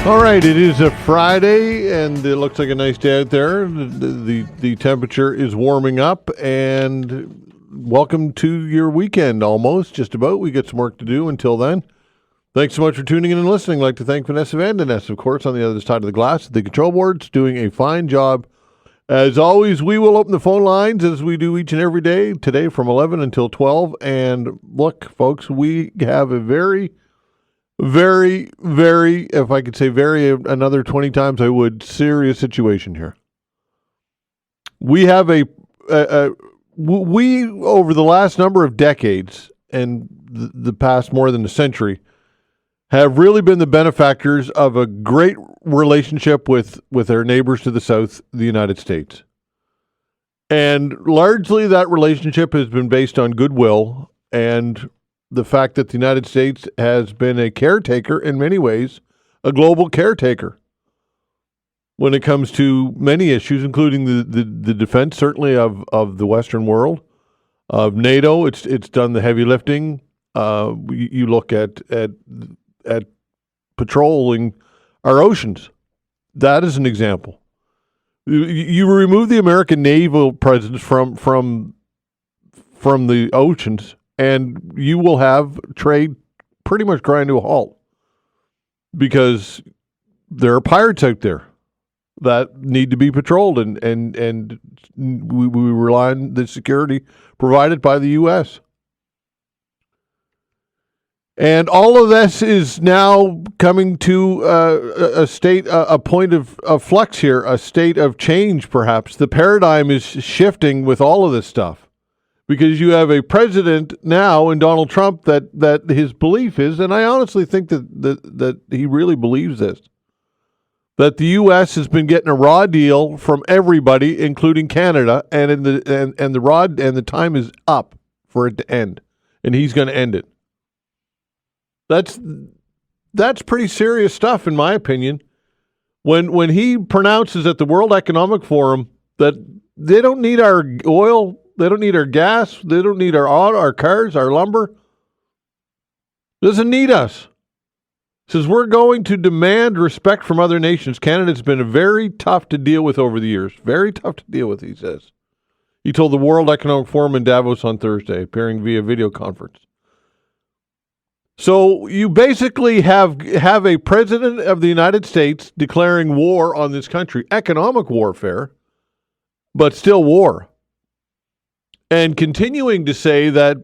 All right, it is a Friday, and it looks like a nice day out there. The temperature is warming up, and welcome to your weekend almost, just about. We got some work to do until then. Thanks so much for tuning in and listening. I'd like to thank Vanessa Vandeness, of course, on the other side of the glass at the control boards, doing a fine job. As always, we will open the phone lines as we do each and every day, today from 11 until 12. And look, folks, we have a very, if I could say very another 20 times, I would, serious situation here. We have we over the last number of decades and the past more than a century have really been the benefactors of a great relationship with our neighbors to the south, the United States. And largely that relationship has been based on goodwill and the fact that the United States has been a caretaker in many ways, a global caretaker when it comes to many issues, including the defense, certainly of the Western world, of NATO. It's done the heavy lifting. You look at patrolling our oceans. That is an example. You remove the American naval presence from the oceans, and you will have trade pretty much grind to a halt because there are pirates out there that need to be patrolled, and we rely on the security provided by the U.S. And all of this is now coming to a point of flux here, a state of change, perhaps. The paradigm is shifting with all of this stuff because you have a president now in Donald Trump that his belief is, and I honestly think that he really believes this, that the U.S. has been getting a raw deal from everybody, including Canada, and the time is up for it to end, and he's going to end it. That's pretty serious stuff, in my opinion. When he pronounces at the World Economic Forum that they don't need our oil, they don't need our gas, they don't need our auto, our cars, our lumber, doesn't need us. Says we're going to demand respect from other nations. Canada's been very tough to deal with over the years. Very tough to deal with, he says. He told the World Economic Forum in Davos on Thursday, appearing via video conference. So you basically have a president of the United States declaring war on this country, economic warfare, but still war. And continuing to say that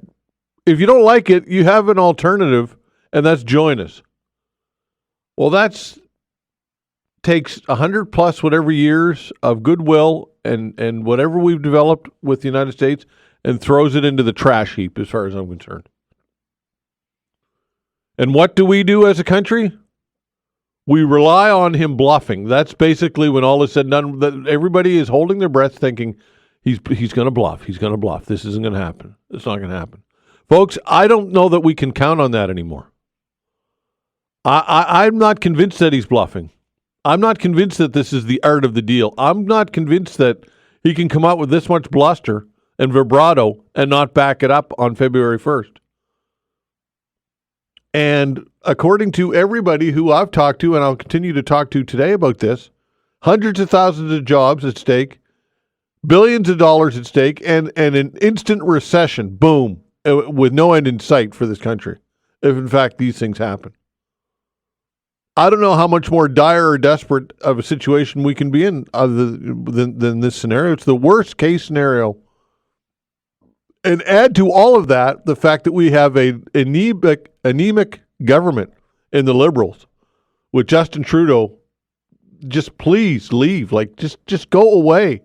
if you don't like it, you have an alternative, and that's join us. Well, takes 100 plus whatever years of goodwill and whatever we've developed with the United States and throws it into the trash heap as far as I'm concerned. And what do we do as a country? We rely on him bluffing. That's basically when all is said and done. That everybody is holding their breath thinking he's going to bluff. He's going to bluff. This isn't going to happen. It's not going to happen. Folks, I don't know that we can count on that anymore. I'm not convinced that he's bluffing. I'm not convinced that this is the art of the deal. I'm not convinced that he can come out with this much bluster and vibrato and not back it up on February 1st. And according to everybody who I've talked to, and I'll continue to talk to today about this, hundreds of thousands of jobs at stake, billions of dollars at stake, and an instant recession, boom, with no end in sight for this country, if in fact these things happen. I don't know how much more dire or desperate of a situation we can be in other than this scenario. It's the worst case scenario. And add to all of that the fact that we have an anemic government in the Liberals with Justin Trudeau. Just please leave. Like, just go away.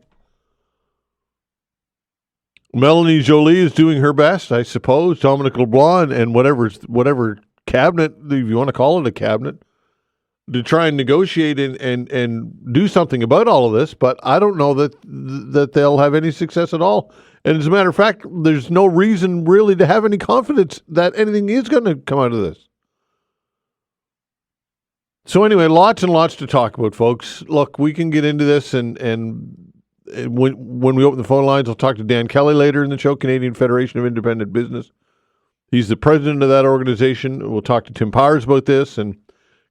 Melanie Joly is doing her best, I suppose. Dominic LeBlanc and whatever cabinet, if you want to call it a cabinet, to try and negotiate and do something about all of this. But I don't know that they'll have any success at all. And as a matter of fact, there's no reason really to have any confidence that anything is going to come out of this. So anyway, lots and lots to talk about, folks. Look, we can get into this, and when we open the phone lines, I'll talk to Dan Kelly later in the show, Canadian Federation of Independent Business. He's the president of that organization. We'll talk to Tim Powers about this and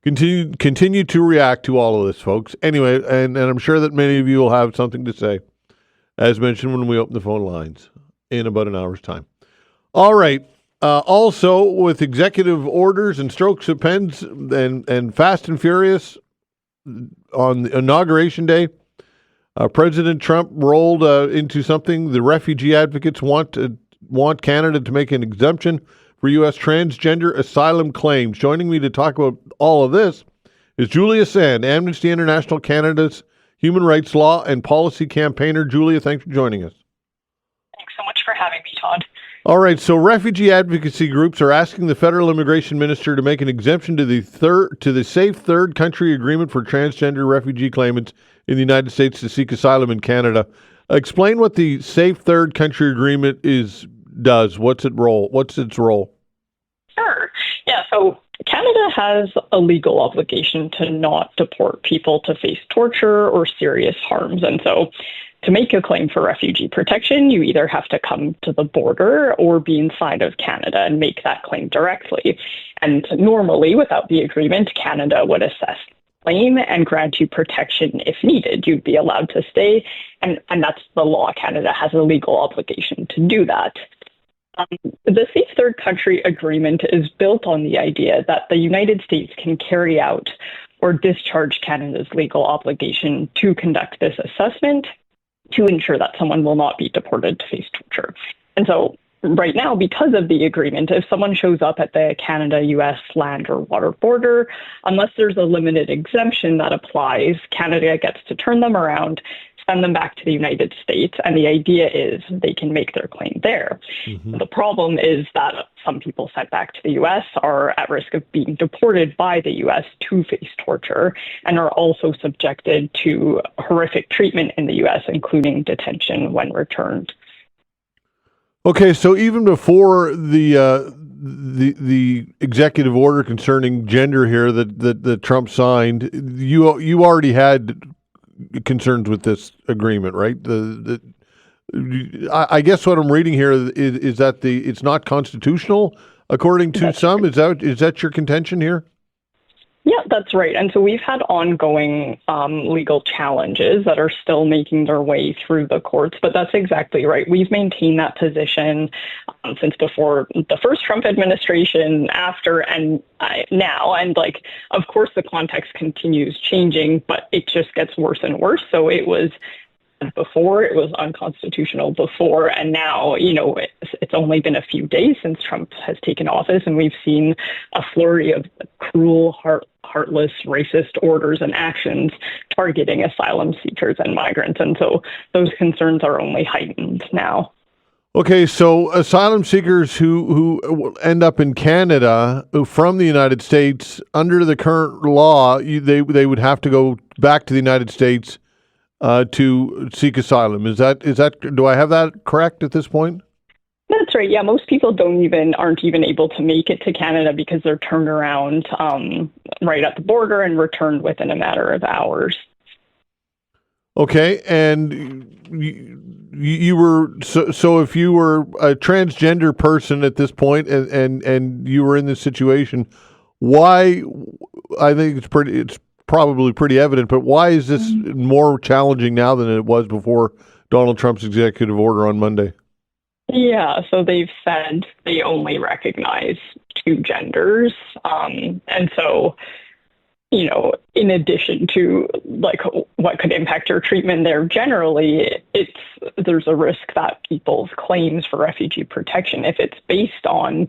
continue to react to all of this, folks. Anyway, and I'm sure that many of you will have something to say, as mentioned when we open the phone lines in about an hour's time. All right. Also, with executive orders and strokes of pens and fast and furious on the Inauguration Day, President Trump rolled into something the refugee advocates want Canada to make an exemption for U.S. transgender asylum claims. Joining me to talk about all of this is Julia Sande, Amnesty International Canada's human rights law and policy campaigner. Julia, thanks for joining us. Thanks so much for having me, Todd. All right, so refugee advocacy groups are asking the federal immigration minister to make an exemption to the Safe Third Country Agreement for transgender refugee claimants in the United States to seek asylum in Canada. Explain what the Safe Third Country Agreement does. What's its role? Sure. Yeah, so Canada has a legal obligation to not deport people to face torture or serious harms. And so to make a claim for refugee protection, you either have to come to the border or be inside of Canada and make that claim directly. And normally, without the agreement, Canada would assess the claim and grant you protection if needed. You'd be allowed to stay, and that's the law. Canada has a legal obligation to do that. The Safe Third Country Agreement is built on the idea that the United States can carry out or discharge Canada's legal obligation to conduct this assessment to ensure that someone will not be deported to face torture. And so right now, because of the agreement, if someone shows up at the Canada-US land or water border, unless there's a limited exemption that applies, Canada gets to turn them around, send them back to the United States, and the idea is they can make their claim there. Mm-hmm. The problem is that some people sent back to the U.S. are at risk of being deported by the U.S. to face torture and are also subjected to horrific treatment in the U.S., including detention when returned. Okay, so even before the executive order concerning gender here that Trump signed, you already had concerns with this agreement, right? I guess what I'm reading here is that it's not constitutional, according to some. Is that your contention here? Yeah, that's right. And so we've had ongoing legal challenges that are still making their way through the courts, but that's exactly right. We've maintained that position since before the first Trump administration, after, and now. And of course, the context continues changing, but it just gets worse and worse. So it was unconstitutional before, and now, it's only been a few days since Trump has taken office, and we've seen a flurry of cruel, heartless, racist orders and actions targeting asylum seekers and migrants, and so those concerns are only heightened now. Okay, so asylum seekers who end up in Canada from the United States, under the current law, they would have to go back to the United States to seek asylum. Is that do I have that correct at this point? That's right. Yeah, most people aren't even able to make it to Canada because they're turned around right at the border and returned within a matter of hours. Okay, and you were so if you were a transgender person at this point and you were in this situation, why? I think it's probably pretty evident, but why is this more challenging now than it was before Donald Trump's executive order on Monday? Yeah, so they've said they only recognize two genders. And so, in addition to what could impact your treatment there generally, there's a risk that people's claims for refugee protection, if it's based on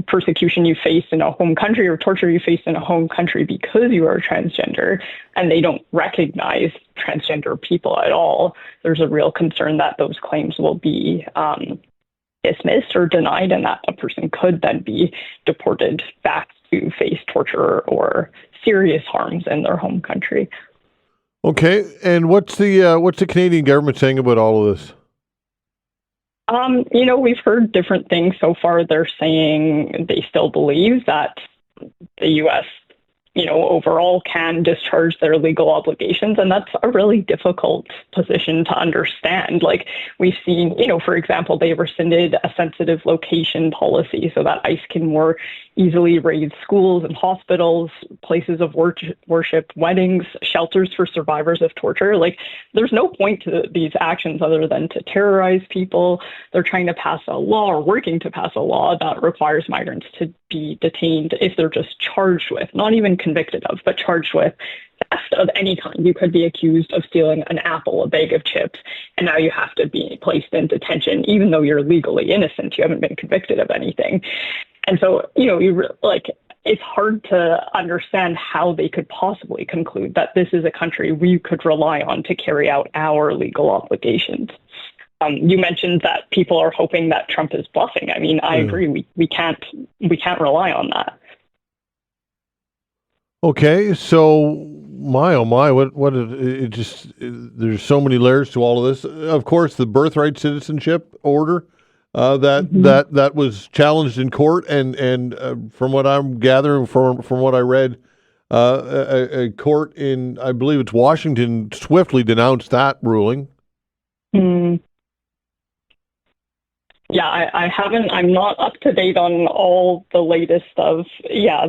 persecution you face in a home country or torture you face in a home country because you are transgender, and they don't recognize transgender people at all, there's a real concern that those claims will be dismissed or denied, and that a person could then be deported back to face torture or serious harms in their home country. Okay, and what's the Canadian government saying about all of this? We've heard different things so far. They're saying they still believe that the U.S., overall can discharge their legal obligations. And that's a really difficult position to understand. We've seen, for example, they rescinded a sensitive location policy so that ICE can more easily raid schools and hospitals, places of worship, weddings, shelters for survivors of torture. Like, there's no point to these actions other than to terrorize people. They're trying to pass a law or working to pass a law that requires migrants to be detained if they're just charged with, not even convicted of, but charged with theft of any kind. You could be accused of stealing an apple, a bag of chips, and now you have to be placed in detention, even though you're legally innocent. You haven't been convicted of anything. And so, it's hard to understand how they could possibly conclude that this is a country we could rely on to carry out our legal obligations. You mentioned that people are hoping that Trump is bluffing. I mean, I agree. We can't rely on that. Okay, so my oh my, what it just there's so many layers to all of this. Of course, the birthright citizenship order that was challenged in court, and from what I'm gathering from what I read, a court in, I believe it's Washington, swiftly denounced that ruling. Yeah, I'm not up to date on all the latest of,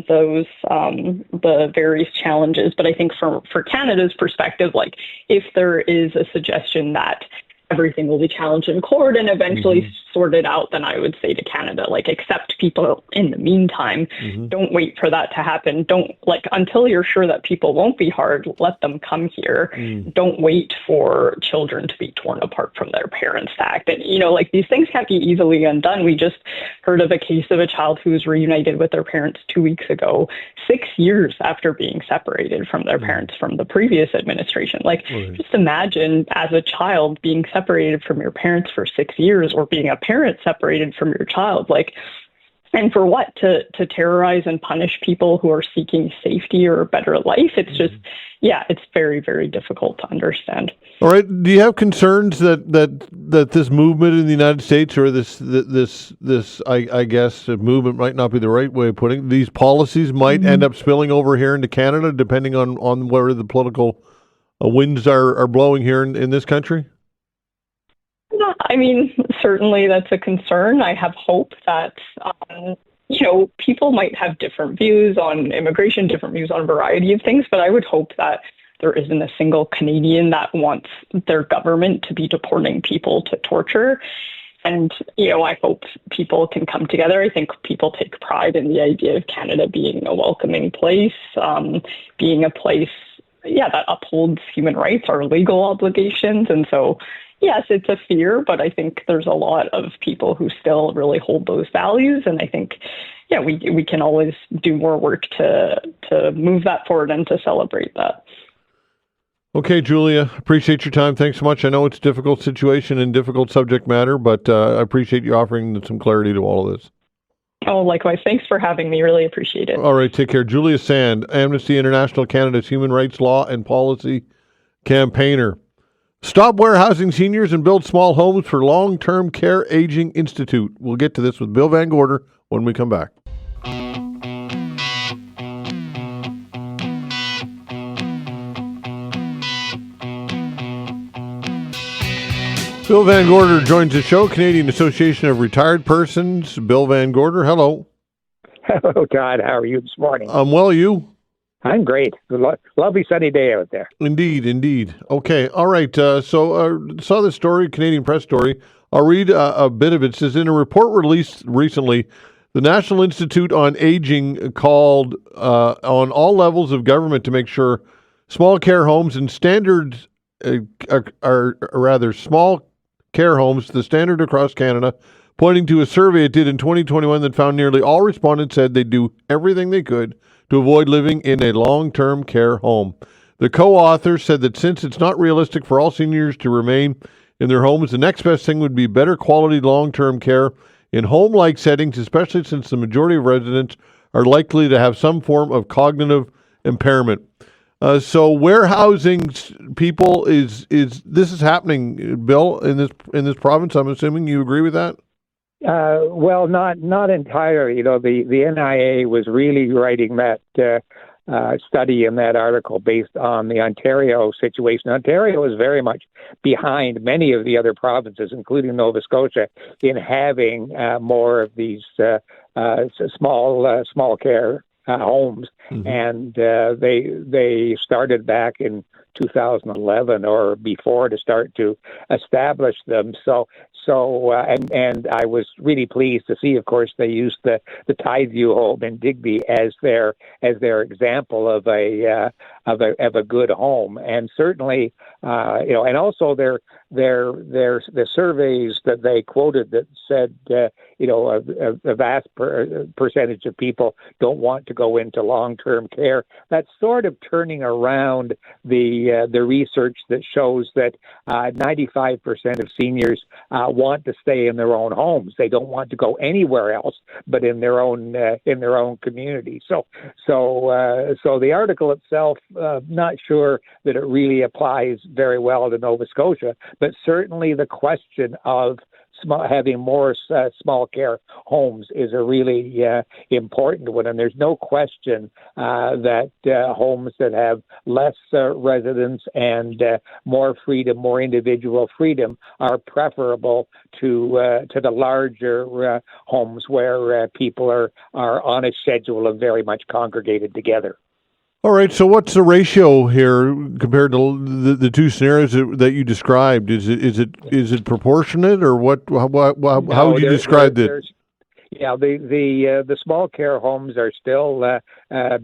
those, the various challenges. But I think for Canada's perspective, like, if there is a suggestion that everything will be challenged in court and eventually sorted out, then I would say to Canada, like, accept people in the meantime. Don't wait for that to happen. Don't, until you're sure that people won't be hard, let them come here. Don't wait for children to be torn apart from their parents to act. And, these things can't be easily undone. We just heard of a case of a child who was reunited with their parents 2 weeks ago, 6 years after being separated from their parents from the previous administration. Just imagine as a child being separated from your parents for 6 years, or being a parent separated from your child, and for what? To terrorize and punish people who are seeking safety or a better life. It's just, it's very, very difficult to understand. All right. Do you have concerns that this movement in the United States, or this I guess movement might not be the right way of putting it, these policies might end up spilling over here into Canada, depending on where the political winds are blowing here in this country? I mean, certainly that's a concern. I have hope that, people might have different views on immigration, different views on a variety of things, but I would hope that there isn't a single Canadian that wants their government to be deporting people to torture. And, I hope people can come together. I think people take pride in the idea of Canada being a welcoming place, being a place, that upholds human rights, our legal obligations. And so, yes, it's a fear, but I think there's a lot of people who still really hold those values. And I think, we can always do more work to move that forward and to celebrate that. Okay, Julia, appreciate your time. Thanks so much. I know it's a difficult situation and difficult subject matter, but I appreciate you offering some clarity to all of this. Oh, likewise. Thanks for having me. Really appreciate it. All right, take care. Julia Sande, Amnesty International Canada's Human Rights Law and Policy campaigner. Stop warehousing seniors and build small homes for Long-Term Care Aging Institute. We'll get to this with Bill Van Gorder when we come back. Bill Van Gorder joins the show, Canadian Association of Retired Persons. Bill Van Gorder, hello. Hello, Todd. How are you this morning? I'm well, you? I'm great. Lovely sunny day out there. Indeed. Okay, all right. Saw this story, Canadian Press story. I'll read a bit of it. It says, in a report released recently, the National Institute on Aging called on all levels of government to make sure small care homes and standards small care homes, the standard across Canada, pointing to a survey it did in 2021 that found nearly all respondents said they'd do everything they could to avoid living in a long-term care home. The co-authors said that since it's not realistic for all seniors to remain in their homes, the next best thing would be better quality long-term care in home-like settings, especially since the majority of residents are likely to have some form of cognitive impairment. So warehousing people is this is happening, Bill, in this province. I'm assuming you agree with that. Well, not entirely. The NIA was really writing that study in that article based on the Ontario situation. Ontario is very much behind many of the other provinces, including Nova Scotia, in having more of these small care homes, and they started back in 2011 or before to start to establish them. And I was really pleased to see, of course, they used the Tideview home in Digby as their example of a good home, and certainly and also the surveys that they quoted that said a vast percentage of people don't want to go into long-term care. That's sort of turning around the research that shows that 95% of seniors want to stay in their own homes. They don't want to go anywhere else but in their own community. So the article itself, not sure that it really applies very well to Nova Scotia, but certainly the question of having more small care homes is a really important one. And there's no question that homes that have less residents and more freedom, more individual freedom, are preferable to the larger homes where people are on a schedule and very much congregated together. All right. So, what's the ratio here compared to the two scenarios that you described? Is it proportionate, or what? How would you describe it? Yeah, the small care homes are still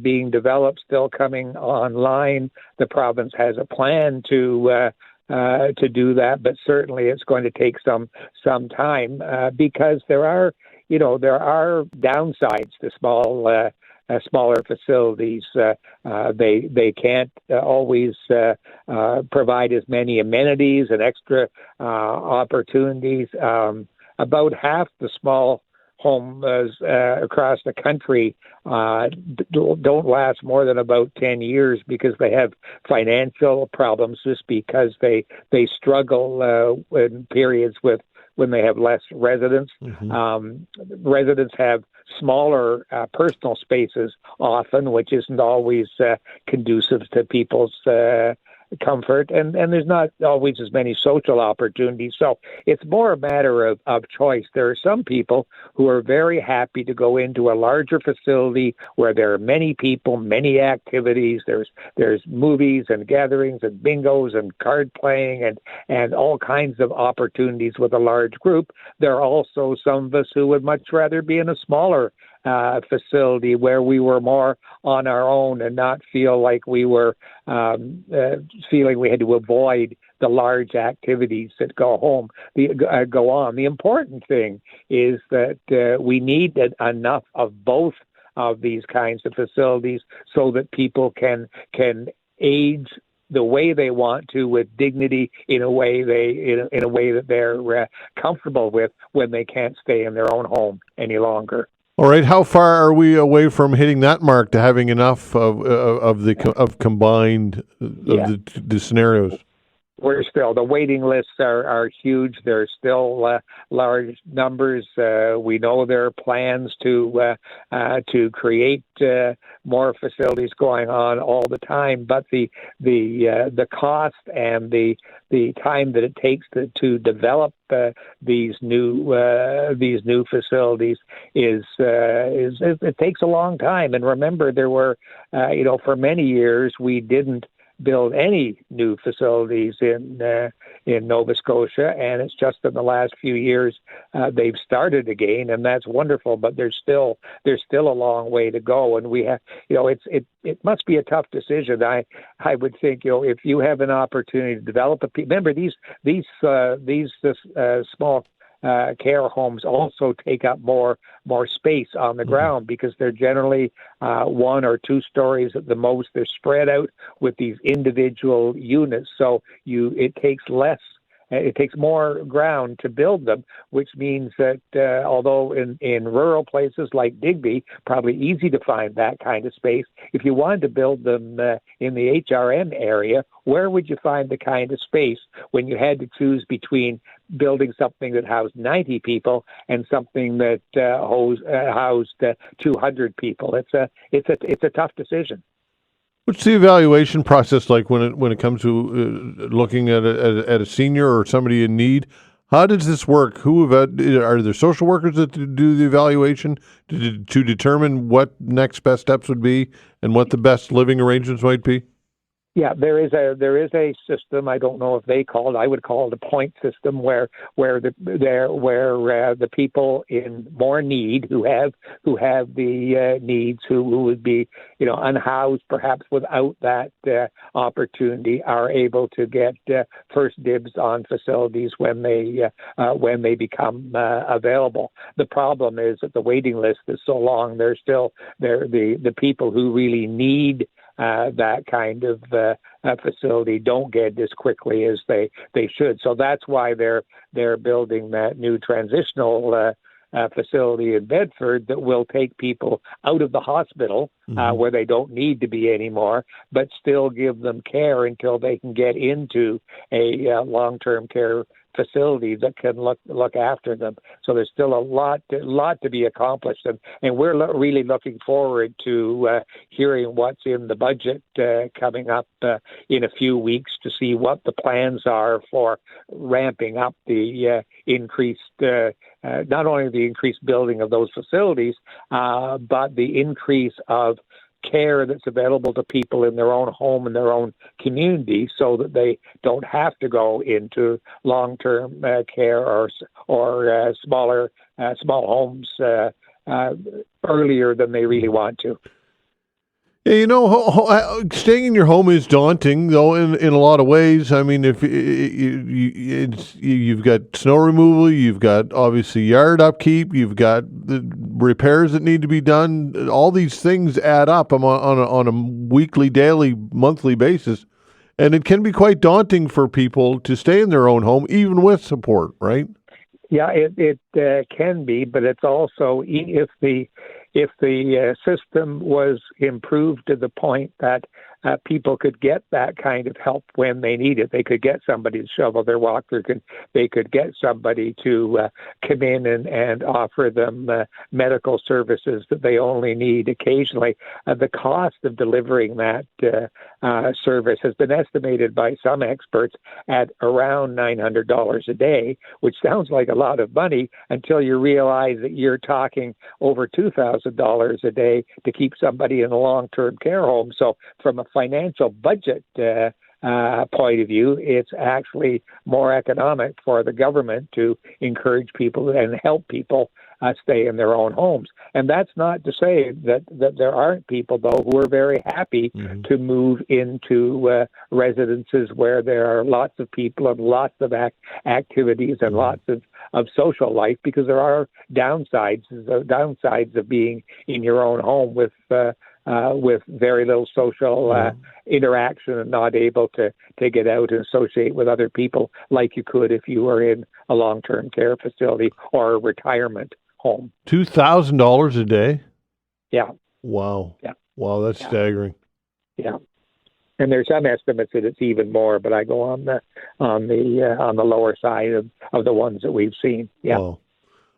being developed, still coming online. The province has a plan to do that, but certainly it's going to take some time because there are downsides to smaller facilities. They can't always provide as many amenities and extra opportunities. About half the small homes across the country don't last more than about 10 years because they have financial problems, just because they struggle in periods when they have less residents. Residents have smaller personal spaces often, which isn't always conducive to people's comfort, and there's not always as many social opportunities. So it's more a matter of choice. There are some people who are very happy to go into a larger facility where there are many people, many activities. There's movies and gatherings and bingos and card playing and all kinds of opportunities with a large group. There are also some of us who would much rather be in a smaller facility where we were more on our own and not feel like we were feeling we had to avoid the large activities that go on. The important thing is that we need enough of both of these kinds of facilities so that people can age the way they want to, with dignity, in a way that they're comfortable with when they can't stay in their own home any longer. All right. How far are we away from hitting that mark to having enough of combined the scenarios? We're still, the waiting lists are huge. There's still large numbers. We know there are plans to create more facilities going on all the time, but the cost and the time that it takes to develop these new facilities is it takes a long time. And remember, there were for many years we didn't build any new facilities in Nova Scotia, and it's just in the last few years they've started again, and that's wonderful. But there's still a long way to go, and we have it must be a tough decision. I would think if you have an opportunity to develop remember these small care homes also take up more space on the ground because they're generally 1 or 2 stories at the most. They're spread out with these individual units, so it takes more ground to build them, which means that although in rural places like Digby, probably easy to find that kind of space, if you wanted to build them in the HRM area, where would you find the kind of space when you had to choose between building something that housed 90 people and something that housed 200 people? It's a tough decision. What's the evaluation process like when it comes to looking at a senior or somebody in need? How does this work? Are there social workers that do the evaluation to determine what next best steps would be and what the best living arrangements might be? Yeah, there is a system. I don't know if I would call it a point system where the people in more need who have the needs who would be unhoused perhaps without that opportunity are able to get first dibs on facilities when they become available. The problem is that the waiting list is so long. There's still the people who really need that kind of facility don't get as quickly as they should. So that's why they're building that new transitional facility in Bedford that will take people out of the hospital where they don't need to be anymore, but still give them care until they can get into a long-term care facility that can look after them. So there's still a lot to be accomplished, and we're really looking forward to hearing what's in the budget coming up in a few weeks to see what the plans are for ramping up the increased not only the increased building of those facilities, but the increase of care that's available to people in their own home and their own community, so that they don't have to go into long-term care or small homes earlier than they really want to. Yeah, staying in your home is daunting, though, in a lot of ways. I mean, if you've got snow removal, you've got obviously yard upkeep, you've got the repairs that need to be done. All these things add up on a weekly, daily, monthly basis, and it can be quite daunting for people to stay in their own home, even with support, right? Yeah, it can be, but it's also if the system was improved to the point that people could get that kind of help when they need it. They could get somebody to shovel their walk. They could get somebody to come in and offer them medical services that they only need occasionally. The cost of delivering that service has been estimated by some experts at around $900 a day, which sounds like a lot of money until you realize that you're talking over $2,000 a day to keep somebody in a long-term care home. So from a financial budget point of view, it's actually more economic for the government to encourage people and help people stay in their own homes. And that's not to say that there aren't people, though, who are very happy to move into residences where there are lots of people and lots of activities and lots of social life, because there are downsides of being in your own home with very little social interaction and not able to get out and associate with other people like you could if you were in a long-term care facility or a retirement home. $2,000 a day? Yeah. Wow. Yeah. Wow, that's staggering. Yeah. And there's some estimates that it's even more, but I go on the lower side of the ones that we've seen. Yeah. Wow.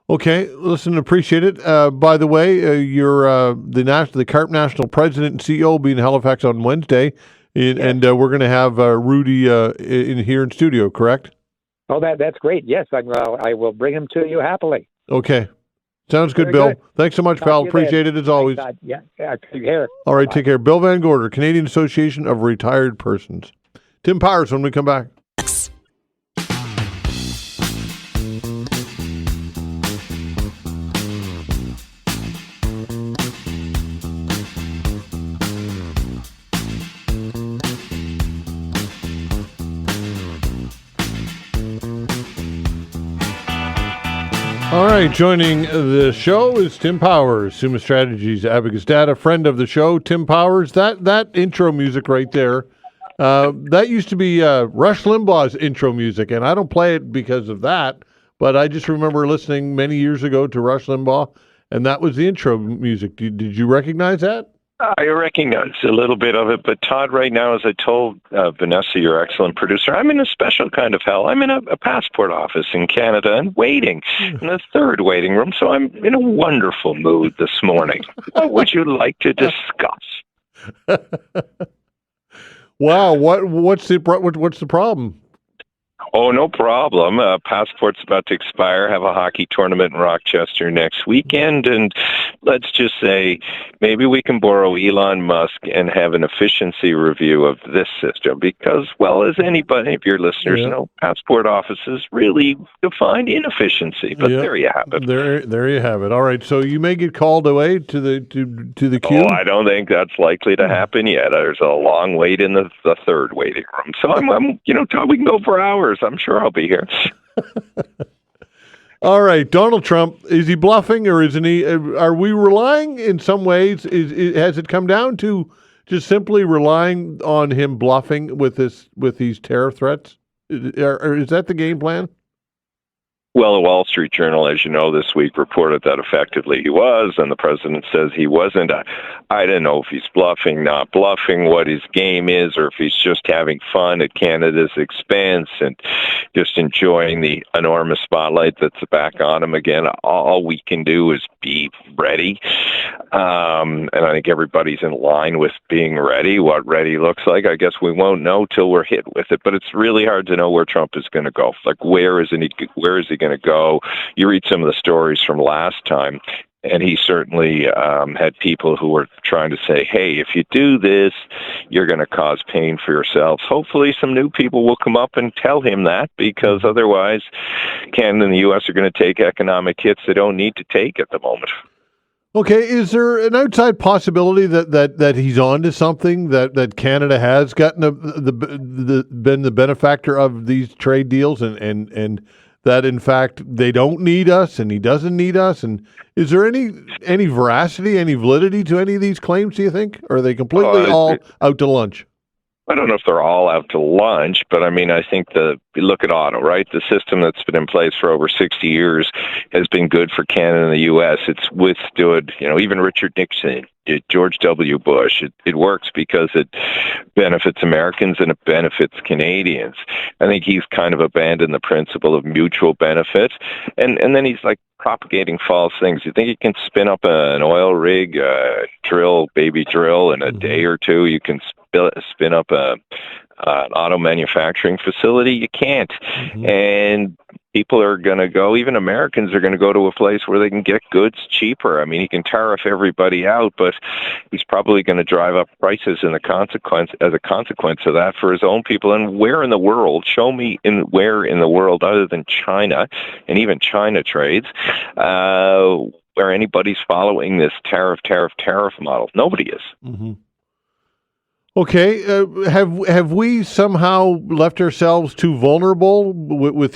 Okay, listen, appreciate it. By the way, you're the CARP National President and CEO will be in Halifax on Wednesday, and we're going to have Rudy in here in studio, correct? Oh, that's great. Yes, I will bring him to you happily. Okay. Sounds good, Very Bill. good. Thanks so much, pal. Appreciate it as always. Thanks, Todd. Yeah, take care. All right, take care. Bill Van Gorder, Canadian Association of Retired Persons. Tim Powers when we come back. All right, joining the show is Tim Powers, Summa Strategies, Abacus Data, friend of the show. Tim Powers, that intro music right there, that used to be Rush Limbaugh's intro music, and I don't play it because of that, but I just remember listening many years ago to Rush Limbaugh, and that was the intro music. Did you recognize that? I recognize a little bit of it, but Todd, right now, as I told Vanessa, your excellent producer, I'm in a special kind of hell. I'm in a passport office in Canada and waiting in a third waiting room, so I'm in a wonderful mood this morning. What would you like to discuss? Wow, what's the problem? Oh, no problem. Passport's about to expire. Have a hockey tournament in Rochester next weekend. And let's just say maybe we can borrow Elon Musk and have an efficiency review of this system because, well, as anybody of your listeners know, passport offices really define inefficiency. But there you have it. There you have it. All right. So you may get called away to the queue? Oh, I don't think that's likely to happen yet. There's a long wait in the third waiting room. So I'm Todd, we can go for hours. I'm sure I'll be here. All right, Donald Trump, is he bluffing or isn't he? Are we relying in some ways? Has it come down to just simply relying on him bluffing with these tariff threats? Or is that the game plan? Well, the Wall Street Journal, as you know, this week reported that effectively he was, and the president says he wasn't. I don't know if he's bluffing, not bluffing, what his game is, or if he's just having fun at Canada's expense and just enjoying the enormous spotlight that's back on him again. All we can do is be ready. And I think everybody's in line with being ready. What ready looks like, I guess we won't know till we're hit with it. But it's really hard to know where Trump is going to go. Like, where is he going to go? You read some of the stories from last time, and he certainly had people who were trying to say, hey, if you do this, you're going to cause pain for yourselves. Hopefully some new people will come up and tell him that, because otherwise Canada and the U.S. are going to take economic hits they don't need to take at the moment. Okay, is there an outside possibility that he's on to something, that Canada has gotten been the benefactor of these trade deals and that in fact they don't need us and he doesn't need us? And is there any veracity, any validity to any of these claims, do you think? Or are they completely all out to lunch? I don't know if they're all out to lunch, but I mean, I think you look at auto, right? The system that's been in place for over 60 years has been good for Canada and the U.S. It's withstood, even Richard Nixon, George W. Bush. It works because it benefits Americans and it benefits Canadians. I think he's kind of abandoned the principle of mutual benefit, and then he's like propagating false things. You think you can spin up an oil rig, baby drill in a day or two? You can spin up an auto manufacturing facility? You can't. Mm-hmm. And people are going to go, even Americans are going to go to a place where they can get goods cheaper. I mean, he can tariff everybody out, but he's probably going to drive up prices as a consequence of that for his own people. And where in the world, show me where in the world other than China, and even China trades, where anybody's following this tariff model. Nobody is. Mm-hmm. Okay, have we somehow left ourselves too vulnerable with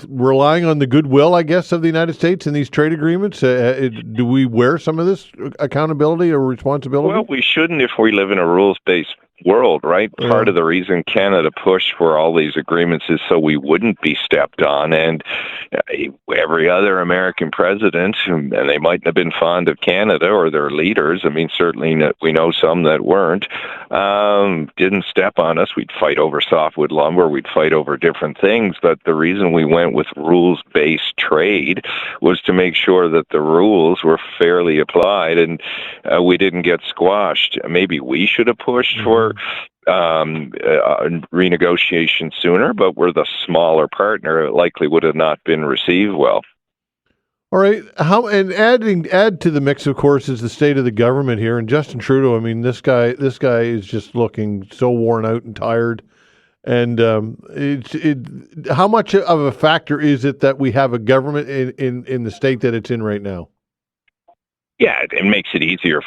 relying on the goodwill, I guess, of the United States in these trade agreements? Do we wear some of this accountability or responsibility? Well, we shouldn't if we live in a rules-based world, right? Yeah. Part of the reason Canada pushed for all these agreements is so we wouldn't be stepped on. And every other American president, and they mightn't have been fond of Canada or their leaders, I mean, certainly we know some that weren't, didn't step on us. We'd fight over softwood lumber. We'd fight over different things. But the reason we went with rules-based trade was to make sure that the rules were fairly applied and we didn't get squashed. Maybe we should have pushed for renegotiation sooner, but we're the smaller partner. It likely would have not been received well. All right. Add to the mix, of course, is the state of the government here. And Justin Trudeau, I mean, this guy is just looking so worn out and tired. And how much of a factor is it that we have a government in the state that it's in right now? Yeah, it makes it easier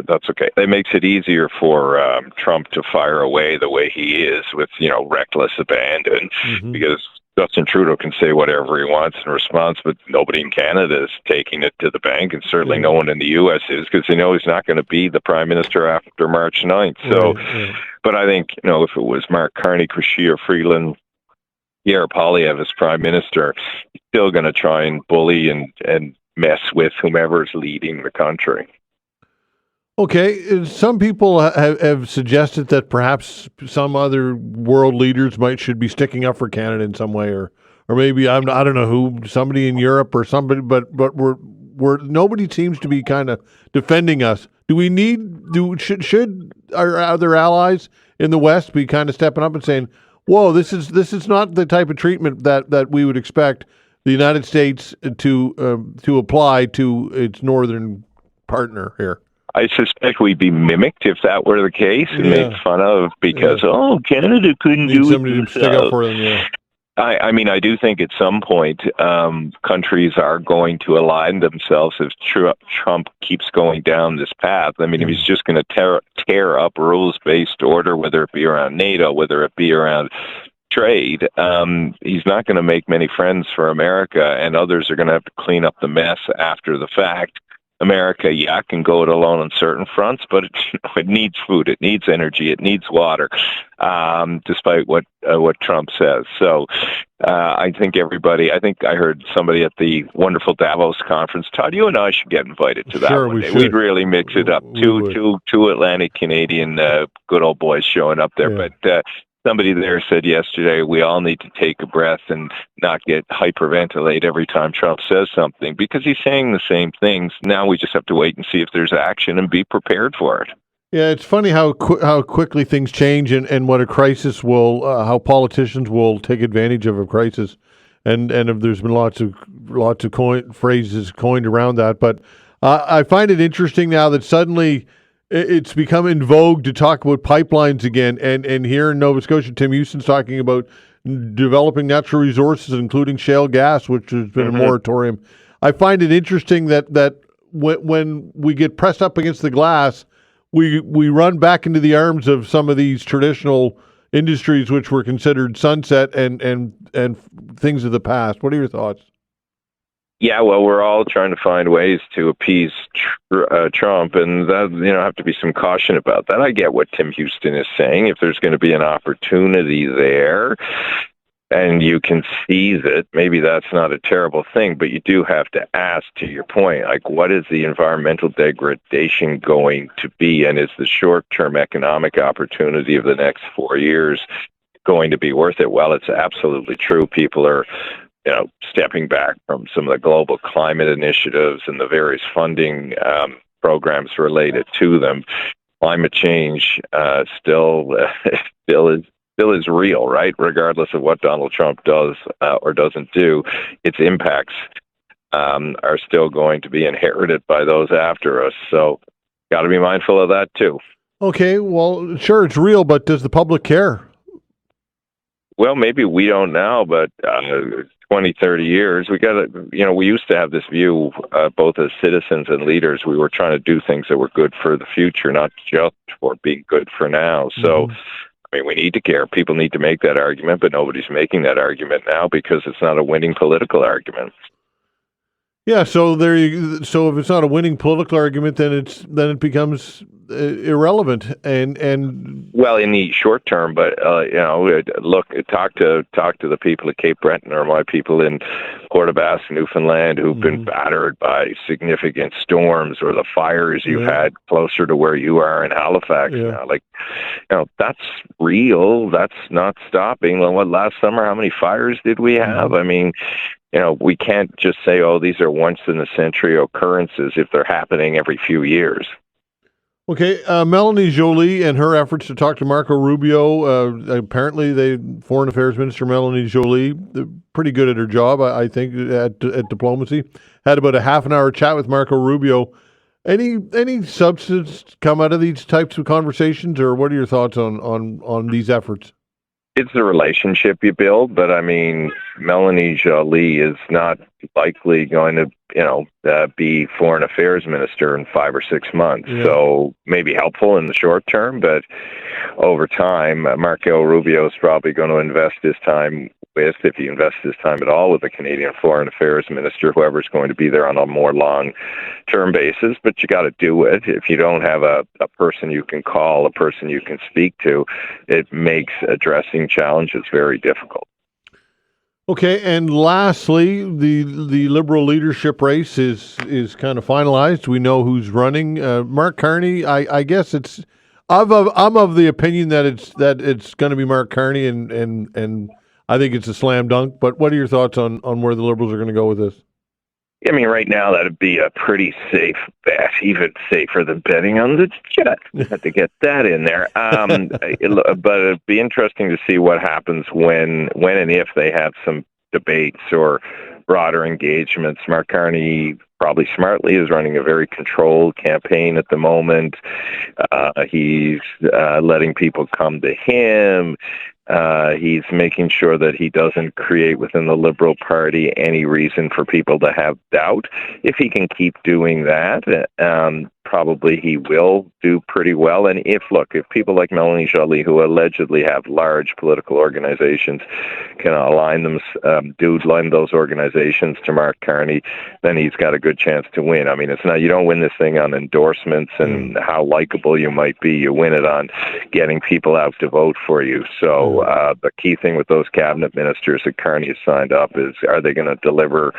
that's okay. It makes it easier for Trump to fire away the way he is with, reckless abandon, because Justin Trudeau can say whatever he wants in response, but nobody in Canada is taking it to the bank, and certainly no one in the U.S. is, because they know he's not going to be the prime minister after March 9th. So, but I think, if it was Mark Carney, Chrystia Freeland, Pierre Poilievre as prime minister, he's still going to try and bully and mess with whomever's leading the country. Okay, some people have suggested that perhaps some other world leaders should be sticking up for Canada in some way, or maybe I don't know who, somebody in Europe or somebody, but we're nobody seems to be kind of defending us Do we need should our other allies in the West be kind of stepping up and saying, "Whoa, this is not the type of treatment that we would expect the United States to apply to its northern partner here"? I suspect we'd be mimicked if that were the case and made fun of because Canada couldn't do it somebody to stick up for them. Yeah. I mean, I do think at some point countries are going to align themselves if Trump keeps going down this path. I mean, if he's just going to tear up rules-based order, whether it be around NATO, whether it be around trade, he's not going to make many friends for America, and others are going to have to clean up the mess after the fact. America, can go it alone on certain fronts, but it needs food, it needs energy, it needs water, despite what Trump says. So I think I heard somebody at the wonderful Davos conference, Todd, you and I should get invited to that one day. We'd really mix it up. Two Atlantic Canadian good old boys showing up there. Yeah. But somebody there said yesterday, we all need to take a breath and not get hyperventilate every time Trump says something because he's saying the same things. Now we just have to wait and see if there's action and be prepared for it. Yeah, it's funny how quickly things change and what a crisis will, how politicians will take advantage of a crisis. And there's been lots of phrases coined around that. But I find it interesting now that suddenly it's become in vogue to talk about pipelines again. And here in Nova Scotia, Tim Houston's talking about developing natural resources, including shale gas, which has been a moratorium. I find it interesting that when we get pressed up against the glass, we run back into the arms of some of these traditional industries which were considered sunset and things of the past. What are your thoughts? Yeah, well, we're all trying to find ways to appease Trump, and that have to be some caution about that. I get what Tim Houston is saying. If there's going to be an opportunity there, and you can seize it, maybe that's not a terrible thing. But you do have to ask, to your point, like, what is the environmental degradation going to be, and is the short-term economic opportunity of the next 4 years going to be worth it? Well, it's absolutely true. People are stepping back from some of the global climate initiatives and the various funding programs related to them. Climate change still is real, right? Regardless of what Donald Trump does or doesn't do, its impacts are still going to be inherited by those after us. So, got to be mindful of that too. Okay, well, sure, it's real, but does the public care? Well, maybe we don't now, but 20, 30 years, we used to have this view, both as citizens and leaders, we were trying to do things that were good for the future, not just for being good for now. So, I mean, we need to care. People need to make that argument, but nobody's making that argument now because it's not a winning political argument. Yeah, so if it's not a winning political argument, then it becomes irrelevant and well, in the short term, but look, talk to the people at Cape Breton or my people in Port aux Basques, Newfoundland, who've been battered by significant storms or the fires you had closer to where you are in Halifax. Now, that's real. That's not stopping. Well, last summer, how many fires did we have? I mean, we can't just say, these are once-in-a-century occurrences if they're happening every few years. Okay, Melanie Joly and her efforts to talk to Marco Rubio, apparently Foreign Affairs Minister Melanie Joly, pretty good at her job, I think, at diplomacy, had about a half an hour chat with Marco Rubio. Any substance come out of these types of conversations, or what are your thoughts on these efforts? It's the relationship you build, but I mean, Melanie Joly is not likely going to, be Foreign Affairs Minister in 5 or 6 months. Yeah. So maybe helpful in the short term, but over time, Marco Rubio is probably going to invest his time with, if he invests his time at all, with the Canadian Foreign Affairs Minister, whoever's going to be there on a more long-term basis. But you got to do it. If you don't have a person you can call, a person you can speak to, it makes addressing challenges very difficult. Okay, and lastly, the Liberal leadership race is kind of finalized. We know who's running. Mark Carney, I guess I'm of the opinion that it's going to be Mark Carney, and I think it's a slam dunk. But what are your thoughts on where the Liberals are going to go with this? I mean, right now that'd be a pretty safe bet, even safer than betting on the Jet. Had to get that in there. But it'd be interesting to see what happens when and if they have some debates or broader engagements. Mark Carney, probably smartly, is running a very controlled campaign at the moment. He's letting people come to him. He's making sure that he doesn't create within the Liberal Party any reason for people to have doubt. If he can keep doing that, probably he will do pretty well. And if people like Melanie Joly, who allegedly have large political organizations, can align those organizations to Mark Carney, then he's got a good chance to win. I mean, you don't win this thing on endorsements and how likable you might be. You win it on getting people out to vote for you. So the key thing with those cabinet ministers that Carney has signed up is, are they going to deliver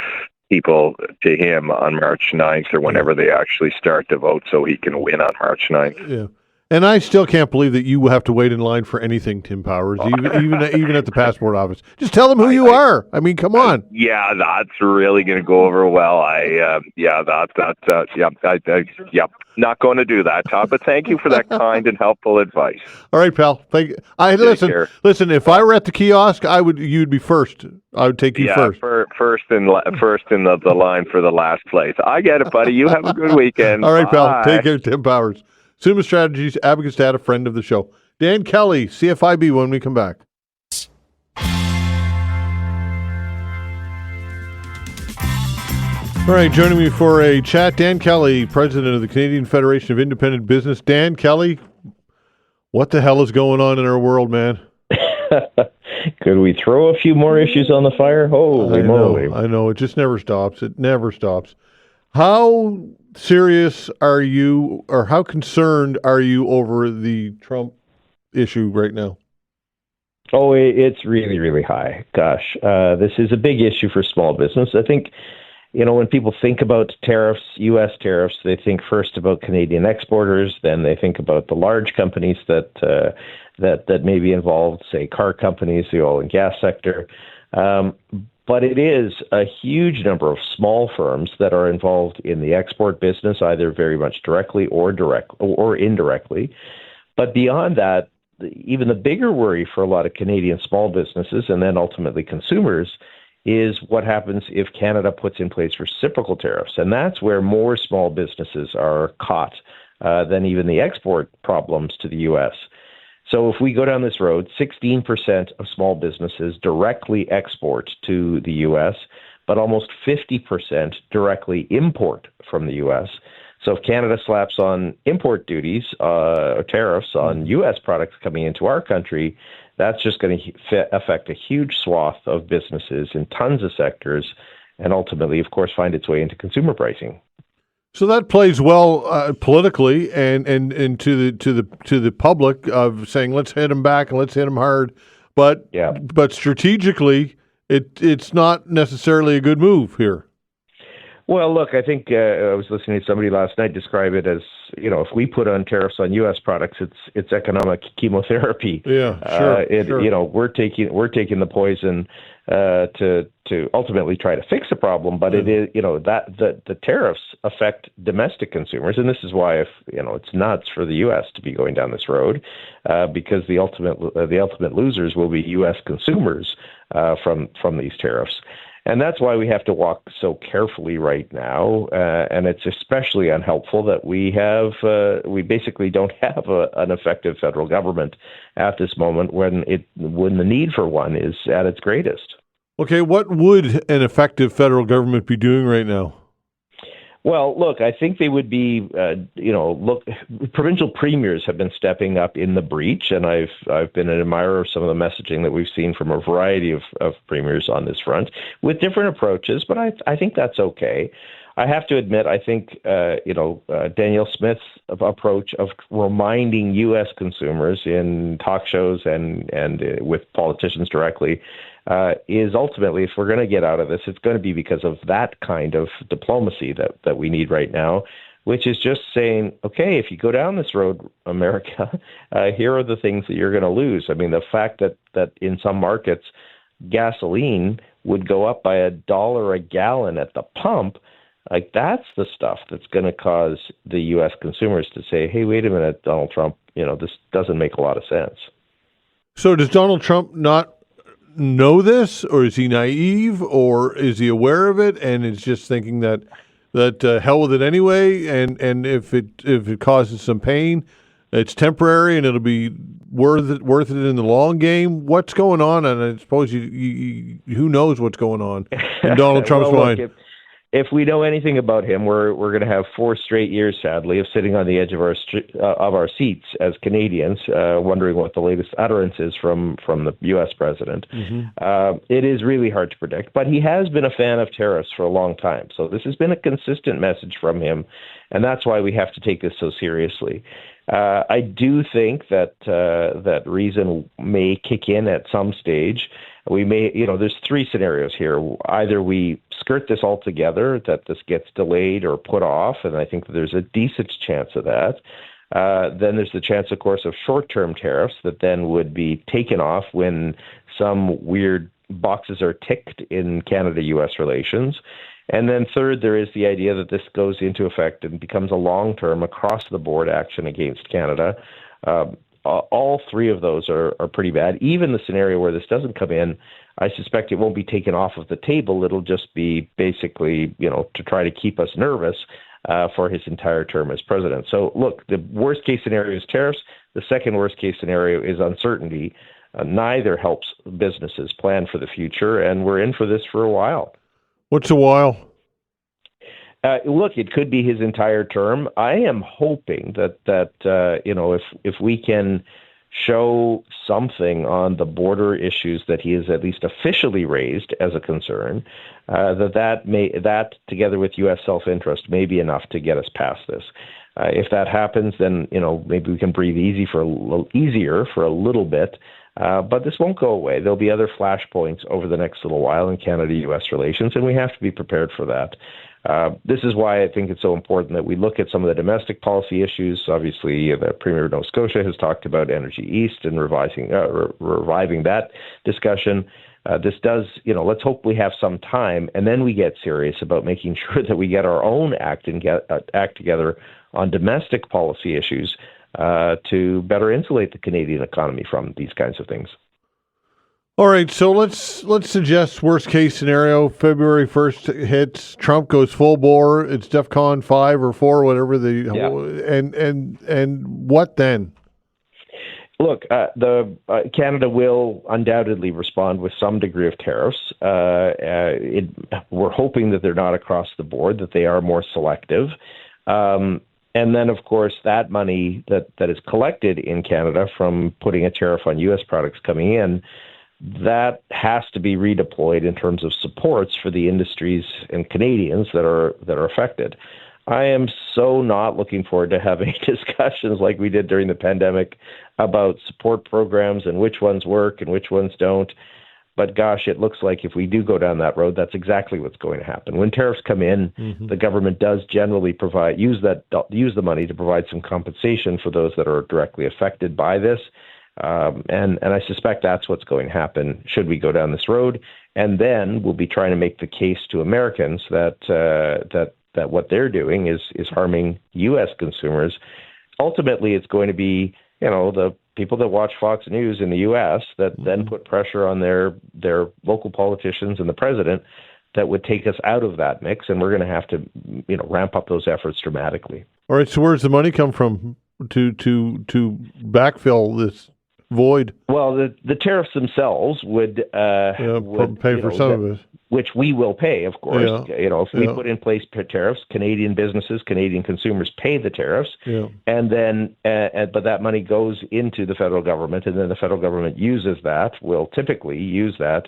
people to him on March 9th or whenever they actually start to vote so he can win on March 9th? Yeah. And I still can't believe that you have to wait in line for anything, Tim Powers, even at the passport office. Just tell them who you are. I mean, come on. Yeah, that's really going to go over well. Not going to do that, Todd. But thank you for that kind and helpful advice. All right, pal. Thank you. Listen. If I were at the kiosk, you'd be first. I would take you first. First in the line for the last place. I get it, buddy. You have a good weekend. All right, Bye. pal. Take care, Tim Powers. Summa Strategies, Abacus Data, friend of the show. Dan Kelly, CFIB, when we come back. All right, joining me for a chat, Dan Kelly, president of the Canadian Federation of Independent Business. Dan Kelly, what the hell is going on in our world, man? Could we throw a few more issues on the fire? Holy moly. I know. It just never stops. It never stops. How serious are you, or how concerned are you over the Trump issue right now? Oh, it's really, really high. Gosh, this is a big issue for small business. I think, when people think about tariffs, U.S. tariffs, they think first about Canadian exporters, then they think about the large companies that may be involved, say car companies, the oil and gas sector. But it is a huge number of small firms that are involved in the export business, either very much directly or indirectly. But beyond that, even the bigger worry for a lot of Canadian small businesses and then ultimately consumers is what happens if Canada puts in place reciprocal tariffs. And that's where more small businesses are caught than even the export problems to the U.S. So if we go down this road, 16% of small businesses directly export to the U.S., but almost 50% directly import from the U.S. So if Canada slaps on import duties or tariffs on U.S. products coming into our country, that's just going to affect a huge swath of businesses in tons of sectors and ultimately, of course, find its way into consumer pricing. So that plays well politically and to the public of saying let's hit them back and let's hit them hard, but strategically it's not necessarily a good move here. Well, look, I think I was listening to somebody last night describe it as, if we put on tariffs on U.S. products, it's economic chemotherapy. Yeah, sure. Sure. We're taking the poison to ultimately try to fix the problem, but it is, that the tariffs affect domestic consumers, and this is why it's nuts for the U.S. to be going down this road, because the ultimate losers will be U.S. consumers from these tariffs. And that's why we have to walk so carefully right now, and it's especially unhelpful that we basically don't have an effective federal government at this moment when the need for one is at its greatest. Okay, what would an effective federal government be doing right now? Well, look, I think they would be, provincial premiers have been stepping up in the breach, and I've been an admirer of some of the messaging that we've seen from a variety of premiers on this front with different approaches, but I think that's okay. I have to admit, I think, Danielle Smith's approach of reminding U.S. consumers in talk shows and with politicians directly is ultimately, if we're going to get out of this, it's going to be because of that kind of diplomacy that we need right now, which is just saying, okay, if you go down this road, America, here are the things that you're going to lose. I mean, the fact that in some markets, gasoline would go up by $1 a gallon at the pump, like that's the stuff that's going to cause the U.S. consumers to say, hey, wait a minute, Donald Trump, this doesn't make a lot of sense. So does Donald Trump not know this, or is he naive, or is he aware of it and is just thinking that hell with it anyway, and if it causes some pain, it's temporary and it'll be worth it in the long game? What's going on? And I suppose you who knows what's going on in Donald Trump's mind. Look, if we know anything about him, we're going to have 4 straight years, sadly, of sitting on the edge of our seats as Canadians, wondering what the latest utterance is from the U.S. president. Mm-hmm. It is really hard to predict, but he has been a fan of tariffs for a long time. So this has been a consistent message from him, and that's why we have to take this so seriously. I do think that reason may kick in at some stage. We may, there's 3 scenarios here. Either we skirt this altogether, that this gets delayed or put off, and I think that there's a decent chance of that. Then there's the chance, of course, of short-term tariffs that then would be taken off when some weird boxes are ticked in Canada-U.S. relations. And then third, there is the idea that this goes into effect and becomes a long-term, across-the-board action against Canada. All 3 of those are pretty bad. Even the scenario where this doesn't come in, I suspect it won't be taken off of the table. It'll just be basically, to try to keep us nervous for his entire term as president. So, look, the worst-case scenario is tariffs. The second worst-case scenario is uncertainty. Neither helps businesses plan for the future, and we're in for this for a while. What's a while? Look, it could be his entire term. I am hoping that if we can show something on the border issues that he has at least officially raised as a concern, that together with U.S. self-interest may be enough to get us past this. If that happens, then maybe we can breathe easier for a little bit. But this won't go away. There'll be other flashpoints over the next little while in Canada-U.S. relations, and we have to be prepared for that. This is why I think it's so important that we look at some of the domestic policy issues. Obviously, the Premier of Nova Scotia has talked about Energy East and reviving that discussion. This does, let's hope we have some time, and then we get serious about making sure that we get our own act together on domestic policy issues to better insulate the Canadian economy from these kinds of things. All right, so let's suggest worst case scenario. February 1st hits. Trump goes full bore. It's DEFCON 5 or 4, whatever and what then? Look, Canada will undoubtedly respond with some degree of tariffs. We're hoping that they're not across the board, that they are more selective. And then, of course, that money that is collected in Canada from putting a tariff on U.S. products coming in, that has to be redeployed in terms of supports for the industries and Canadians that are affected. I am so not looking forward to having discussions like we did during the pandemic about support programs and which ones work and which ones don't. But gosh, it looks like if we do go down that road, that's exactly what's going to happen. When tariffs come in, the government does generally use the money to provide some compensation for those that are directly affected by this. And I suspect that's what's going to happen should we go down this road. And then we'll be trying to make the case to Americans that what they're doing is harming U.S. consumers. Ultimately, it's going to be, the people that watch Fox News in the U.S. that then put pressure on their local politicians and the president that would take us out of that mix. And we're going to have to, ramp up those efforts dramatically. All right. So where's the money come from to backfill this void? Well, the tariffs themselves would pay for some of it, which we will pay, of course. Yeah. If we put in place tariffs, Canadian businesses, Canadian consumers pay the tariffs, and then but that money goes into the federal government, and then the federal government will typically use that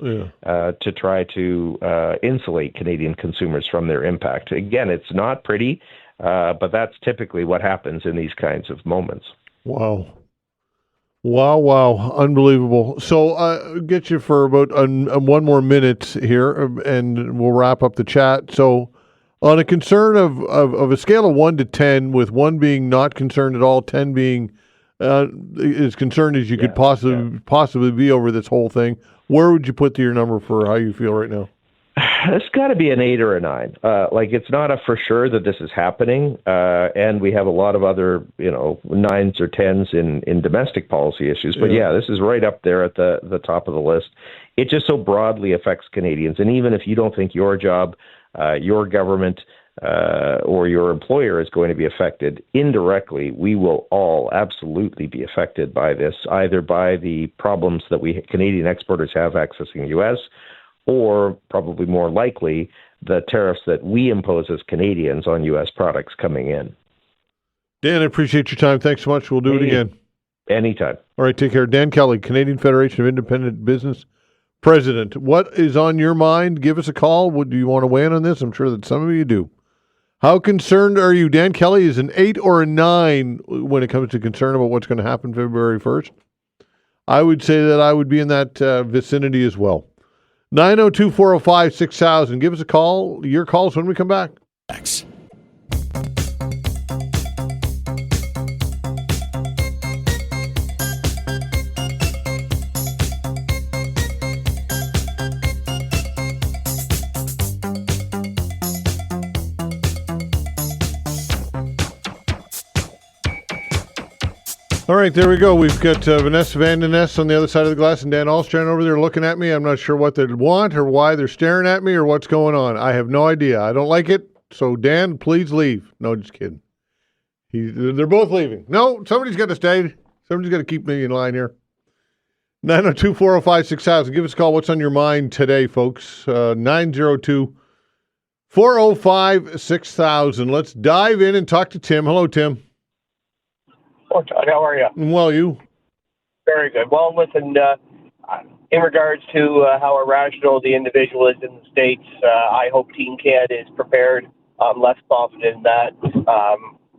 to try to insulate Canadian consumers from their impact. Again, it's not pretty, but that's typically what happens in these kinds of moments. Wow. Unbelievable. So I'll get you for about one more minute here, and we'll wrap up the chat. So on a concern of a scale of 1 to 10, with 1 being not concerned at all, 10 being as concerned as you could possibly be over this whole thing, Where would you put your number for how you feel right now? It's got to be an 8 or a 9. It's not a for sure that this is happening, and we have a lot of other, 9s or 10s in domestic policy issues. But this is right up there at the top of the list. It just so broadly affects Canadians, and even if you don't think your job, your government, or your employer is going to be affected, indirectly, we will all absolutely be affected by this, either by the problems that we Canadian exporters have accessing the U.S., or probably more likely, the tariffs that we impose as Canadians on U.S. products coming in. Dan, I appreciate your time. Thanks so much. We'll do it again. Anytime. All right, take care. Dan Kelly, Canadian Federation of Independent Business President. What is on your mind? Give us a call. Do you want to weigh in on this? I'm sure that some of you do. How concerned are you? Dan Kelly is an 8 or a 9 when it comes to concern about what's going to happen February 1st. I would say that I would be in that vicinity as well. 902-405-6000. Give us a call. Your calls when we come back. All right, there we go. We've got Vanessa Van Den Ness on the other side of the glass and Dan Alstrand over there looking at me. I'm not sure what they want or why they're staring at me or what's going on. I have no idea. I don't like it. So, Dan, please leave. No, just kidding. They're both leaving. No, somebody's got to stay. Somebody's got to keep me in line here. 902-405-6000. Give us a call. What's on your mind today, folks? 902-405-6000. Let's dive in and talk to Tim. Hello, Tim. Oh, Todd, how are you? Well, you? Very good. Well, listen, in regards to how irrational the individual is in the States, I hope Team Canada is prepared. I'm less confident in that.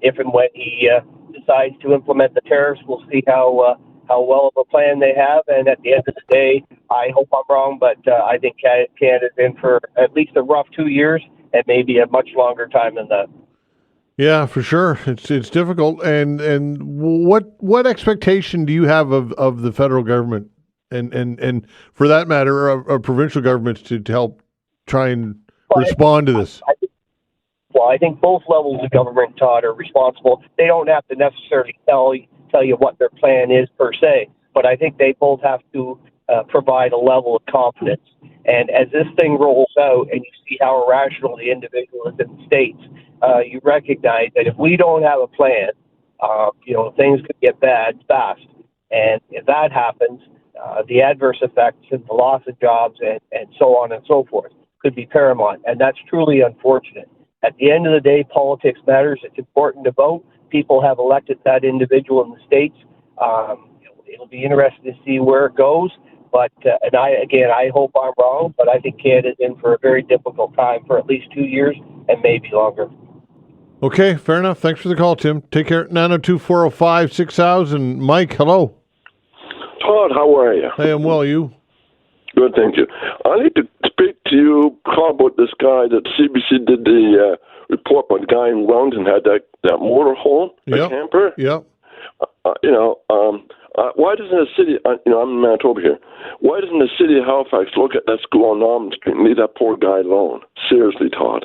If and when he decides to implement the tariffs, we'll see how well of a plan they have. And at the end of the day, I hope I'm wrong, but I think Canada's in for at least a rough 2 years and maybe a much longer time than that. Yeah, for sure. It's difficult. And what expectation do you have of the federal government and for that matter, of provincial governments to help try and respond to this? I think both levels of government, Todd, are responsible. They don't have to necessarily tell you what their plan is per se, but I think they both have to provide a level of confidence. And as this thing rolls out and you see how irrational the individual is in the States, you recognize that if we don't have a plan, things could get bad fast. And if that happens, the adverse effects and the loss of jobs and so on and so forth could be paramount. And that's truly unfortunate. At the end of the day, politics matters. It's important to vote. People have elected that individual in the States. It'll be interesting to see where it goes. But, I hope I'm wrong, but I think Canada's in for a very difficult time for at least 2 years and maybe longer. Okay, fair enough. Thanks for the call, Tim. Take care. 902-405-6000. Mike, hello. Todd, how are you? Hey, I'm well. You? Good, thank you. I need to speak to you about this guy that CBC did the report about the guy in London had that motorhome, a camper. Yep. Why doesn't the city, I'm in Manitoba here, why doesn't the city of Halifax look at that school on Norman Street and leave that poor guy alone? Seriously, Todd.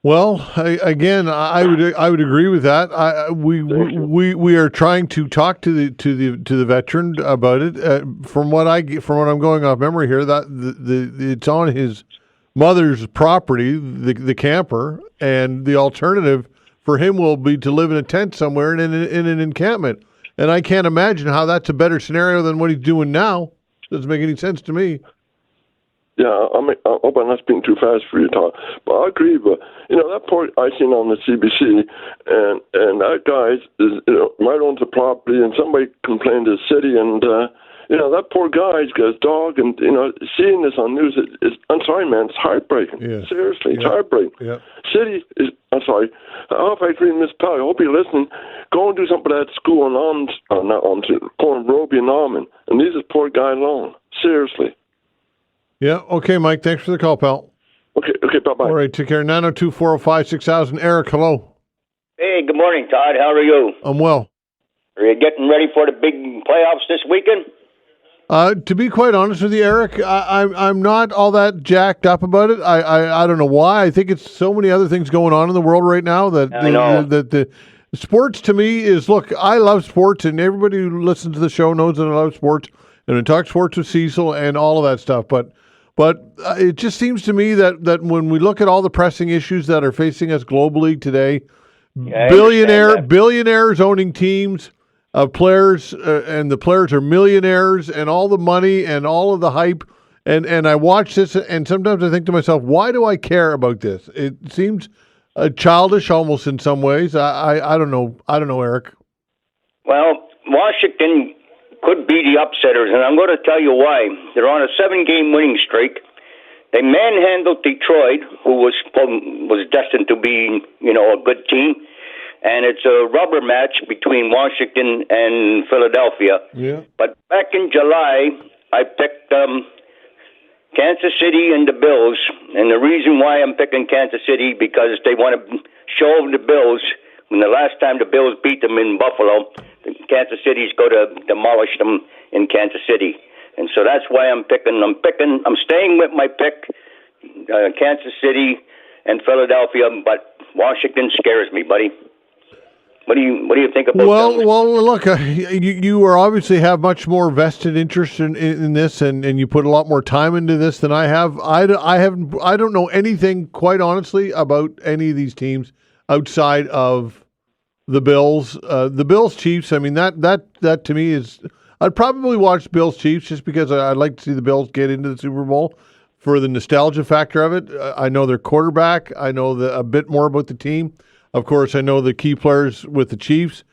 Well, I would agree with that. We are trying to talk to the veteran about it. From what I'm going off memory here, that it's on his mother's property, the camper, and the alternative for him will be to live in a tent somewhere in an encampment. And I can't imagine how that's a better scenario than what he's doing now. Doesn't make any sense to me. Yeah, I hope I'm not speaking too fast for you, Todd. But I agree. But that poor I seen on the CBC, and that guy is right on the property, and somebody complained to the city, and that poor guy's got his dog, and seeing this on news, I'm sorry, man, it's heartbreaking. Yeah. Seriously, it's heartbreaking. Yeah. City is, I'm sorry, Halifax Municipality, I hope you're listening. Go and do something at that school on Roby and Almond, and leave this poor guy alone. Seriously. Yeah. Okay, Mike. Thanks for the call, pal. Okay. Bye-bye. All right. Take care. 902-405-6000. Eric, hello. Hey, good morning, Todd. How are you? I'm well. Are you getting ready for the big playoffs this weekend? To be quite honest with you, Eric, I'm not all that jacked up about it. I don't know why. I think it's so many other things going on in the world right now that the sports to me is, look, I love sports, and everybody who listens to the show knows that I love sports, and I talk sports with Cecil and all of that stuff. But it just seems to me that when we look at all the pressing issues that are facing us globally today, billionaires owning teams of players, and the players are millionaires, and all the money and all of the hype, and I watch this, and sometimes I think to myself, why do I care about this? It seems childish almost in some ways. I don't know, Eric. Well, Washington could be the upsetters, and I'm going to tell you why. They're on a 7-game winning streak. They manhandled Detroit, who was destined to be, a good team. And it's a rubber match between Washington and Philadelphia. Yeah. But back in July, I picked Kansas City and the Bills. And the reason why I'm picking Kansas City, because they want to show the Bills, when the last time the Bills beat them in Buffalo, the Kansas City's go to demolish them in Kansas City. And so that's why I'm picking. I'm staying with my pick, Kansas City and Philadelphia, but Washington scares me, buddy. What do you think about that? Well, look, you are obviously have much more vested interest in this, and you put a lot more time into this than I have. I don't know anything, quite honestly, about any of these teams outside of the Bills. The Bills Chiefs. I mean, that to me is. I'd probably watch Bills Chiefs just because I'd like to see the Bills get into the Super Bowl for the nostalgia factor of it. I know their quarterback. I know a bit more about the team. Of course, I know the key players with the Chiefs.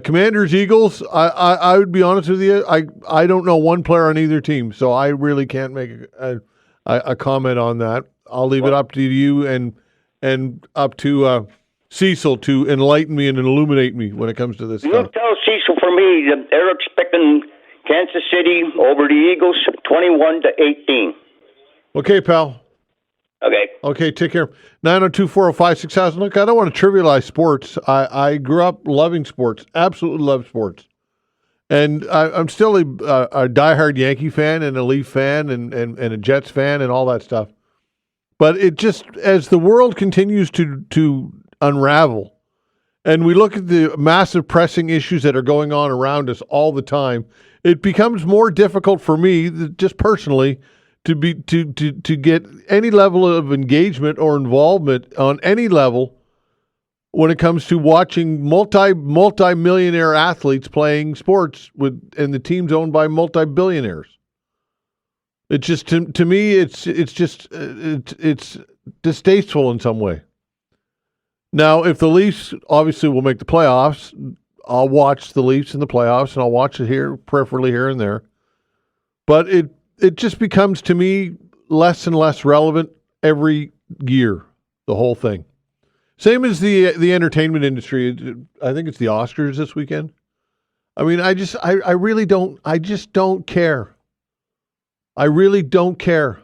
Commanders, Eagles, I would be honest with you, I don't know one player on either team, so I really can't make a comment on that. I'll leave it up to you and up to Cecil to enlighten me and illuminate me when it comes to this stuff. You tell Cecil for me that Eric's picking Kansas City over the Eagles 21-18. Okay, pal. Okay, take care. 902-405-6000. Look, I don't want to trivialize sports. I grew up loving sports, absolutely love sports. And I'm still a diehard Yankee fan and a Leaf fan and a Jets fan and all that stuff. But it just, as the world continues to unravel, and we look at the massive pressing issues that are going on around us all the time, it becomes more difficult for me, just personally, to get any level of engagement or involvement on any level when it comes to watching multi-millionaire athletes playing sports and the teams owned by multi-billionaires. It just to me it's distasteful in some way. Now, if the Leafs obviously will make the playoffs, I'll watch the Leafs in the playoffs, and I'll watch it here, preferably here and there. But it just becomes, to me, less and less relevant every year, the whole thing. Same as the entertainment industry. I think it's the Oscars this weekend. I mean, I just don't care. I really don't care.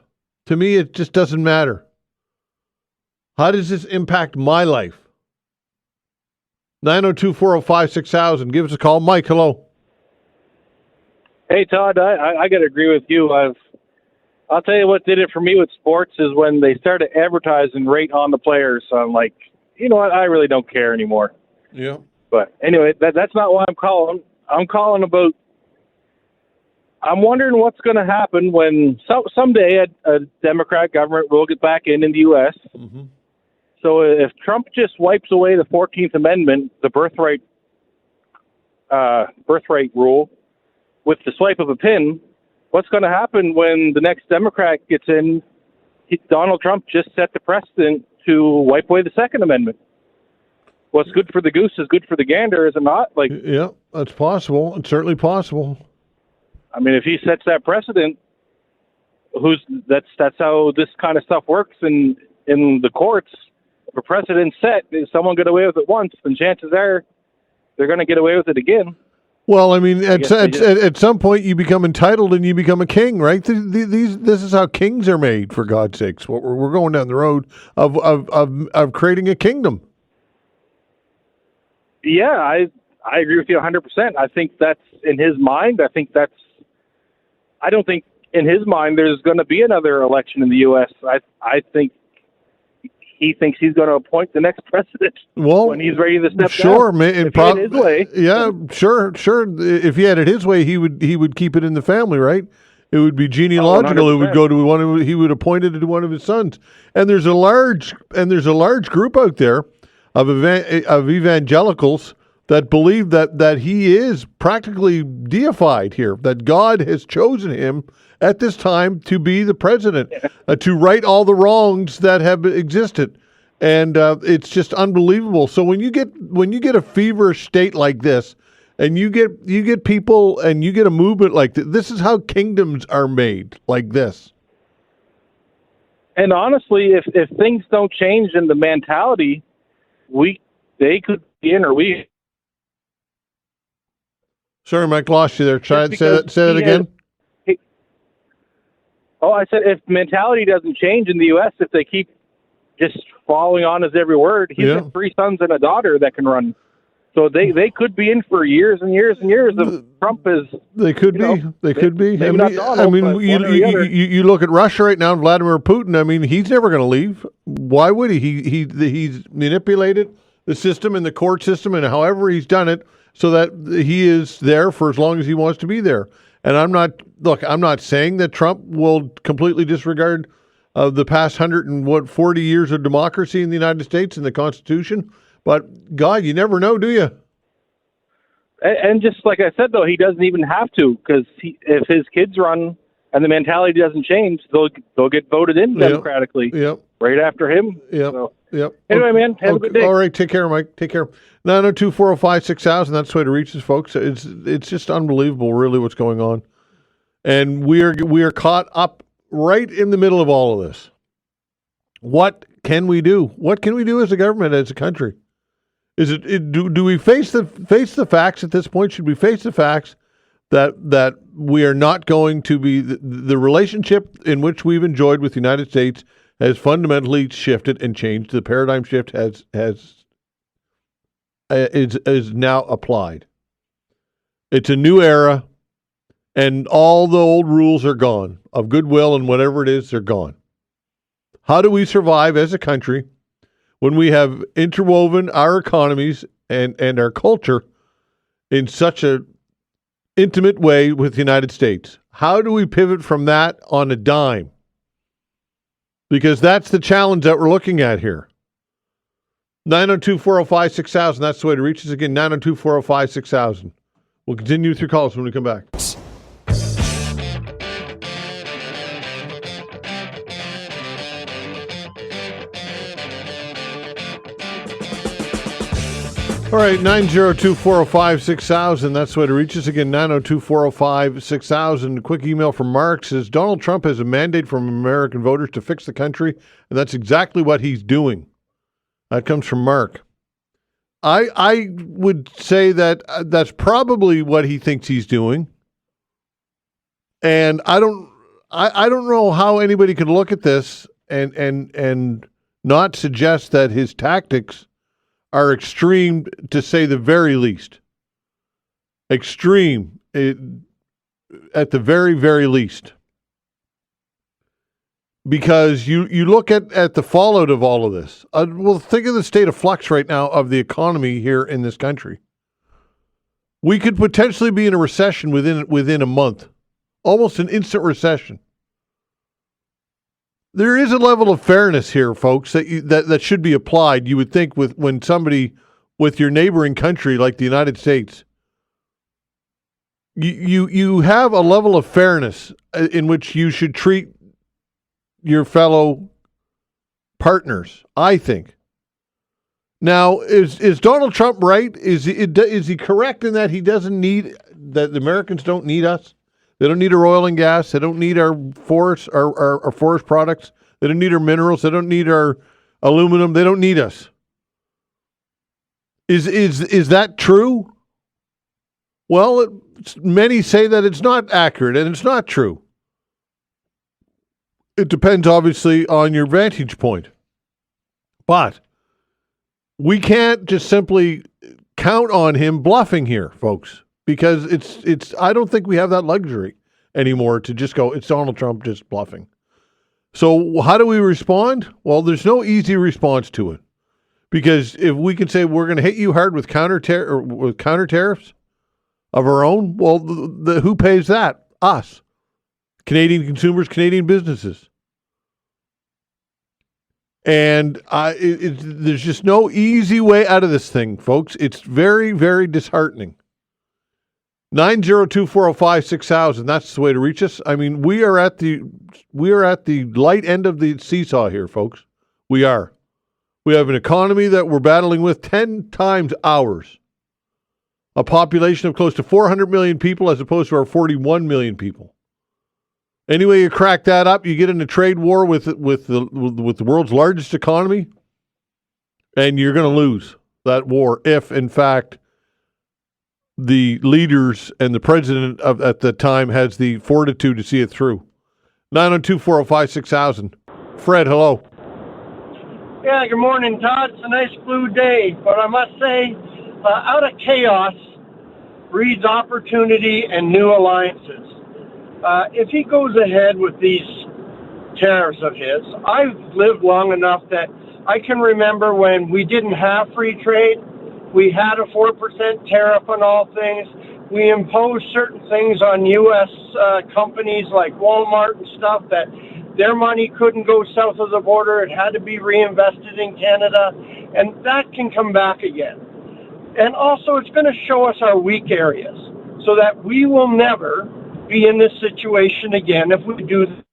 To me, it just doesn't matter. How does this impact my life? 902-405-6000. Give us a call. Mike, hello. Hey, Todd, I got to agree with you. I'll tell you what did it for me with sports is when they started advertising rate on the players. So I'm like, you know what? I really don't care anymore. Yeah. But anyway, that's not why I'm calling. I'm calling about. I'm wondering what's going to happen when someday a Democrat government will get back in the U.S. Mm-hmm. So if Trump just wipes away the 14th Amendment, the birthright rule, with the swipe of a pin, what's going to happen when the next Democrat gets in? Donald Trump just set the precedent to wipe away the Second Amendment. What's good for the goose is good for the gander, is it not? Like, yeah, that's possible. It's certainly possible. I mean, if he sets that precedent, that's how this kind of stuff works in the courts. If a precedent's set, if someone got away with it once, then chances are they're going to get away with it again. Well, I mean, at some point you become entitled and you become a king, right? This is how kings are made, for God's sakes. We're going down the road of creating a kingdom. Yeah, I agree with you 100%. I think that's in his mind. I think that's I don't think in his mind there's going to be another election in the U.S. I think he thinks he's going to appoint the next president when he's ready to step down. If he had his way. Yeah, sure. If he had it his way, he would keep it in the family, right? It would be genealogical. 100%. It would go to he would appoint it to one of his sons. And there's a large group out there of evangelicals that believe that he is practically deified here, that God has chosen him at this time to be the president, to right all the wrongs that have existed. And it's just unbelievable. So when you get a feverish state like this, and you get people and you get a movement like this, this is how kingdoms are made, like this. And honestly, if things don't change in the mentality, they could be in, or we. Sorry, Mike, lost you there. Say that again. I said if mentality doesn't change in the U.S., if they keep just following on his every word, he's got 3 sons and a daughter that can run. So they could be in for years and years and years if Trump is. They could be. They could be. Maybe not Donald, I mean, you look at Russia right now, Vladimir Putin. I mean, he's never going to leave. Why would he? He's manipulated the system and the court system, and however he's done it, so that he is there for as long as he wants to be there. And I'm not saying that Trump will completely disregard the past 140 years of democracy in the United States and the Constitution. But, God, you never know, do you? And just like I said, though, he doesn't even have to, because if his kids run and the mentality doesn't change, they'll get voted in democratically right after him. Anyway, man, have a good day. All right, take care, Mike. Take care. 902-405-6000, that's the way to reach us, folks. It's just unbelievable, really, what's going on. And we are caught up right in the middle of all of this. What can we do? What can we do as a government, as a country? Do we face the facts at this point? Should we face the facts that we are not going to be the relationship in which we've enjoyed with the United States has fundamentally shifted and changed. The paradigm shift is now applied. It's a new era, and all the old rules are gone of goodwill and whatever it is, they're gone. How do we survive as a country when we have interwoven our economies and our culture in such an intimate way with the United States? How do we pivot from that on a dime? Because that's the challenge that we're looking at here. 902-405-6000. That's the way to reach us again. 902-405-6000. We'll continue with your calls when we come back. All right, 902-405-6000. That's the way to reach us again, 902-405-6000. Quick email from Mark says, Donald Trump has a mandate from American voters to fix the country, and that's exactly what he's doing. That comes from Mark. I would say that that's probably what he thinks he's doing. And I don't know how anybody can look at this and not suggest that his tactics are extreme, to say the very least. Extreme, at the very, very least. Because you look at the fallout of all of this. Well, think of the state of flux right now of the economy here in this country. We could potentially be in a recession within a month. Almost an instant recession. There is a level of fairness here, folks, that should be applied, you would think, when somebody with your neighboring country like the United States. You have a level of fairness in which you should treat your fellow partners, I think. Now, is Donald Trump right? Is he correct in that that the Americans don't need us? They don't need our oil and gas. They don't need our forests, our forest products. They don't need our minerals. They don't need our aluminum. They don't need us. Is that true? Well, many say that it's not accurate and it's not true. It depends, obviously, on your vantage point. But we can't just simply count on him bluffing here, folks. Because it's I don't think we have that luxury. anymore to just go, it's Donald Trump just bluffing. So how do we respond? Well, there's no easy response to it. Because if we can say we're going to hit you hard with counter tariffs of our own, well, who pays that? Us. Canadian consumers, Canadian businesses. And there's just no easy way out of this thing, folks. It's very, very disheartening. 902-405-6000. That's the way to reach us. I mean, we are at the light end of the seesaw here, folks. We are. We have an economy that we're battling with 10 times ours. A population of close to 400 million people as opposed to our 41 million people. Anyway, you crack that up, you get in a trade war with the world's largest economy, and you're going to lose that war if, in fact, the leaders and the president at the time has the fortitude to see it through. 902-405-6000. Fred, hello. Yeah, good morning, Todd. It's a nice blue day, but I must say, out of chaos breeds opportunity and new alliances. If he goes ahead with these tariffs of his, I've lived long enough that I can remember when we didn't have free trade. We had a 4% tariff on all things. We imposed certain things on U.S. companies like Walmart and stuff that their money couldn't go south of the border. It had to be reinvested in Canada, and that can come back again. And also, it's going to show us our weak areas so that we will never be in this situation again if we do this.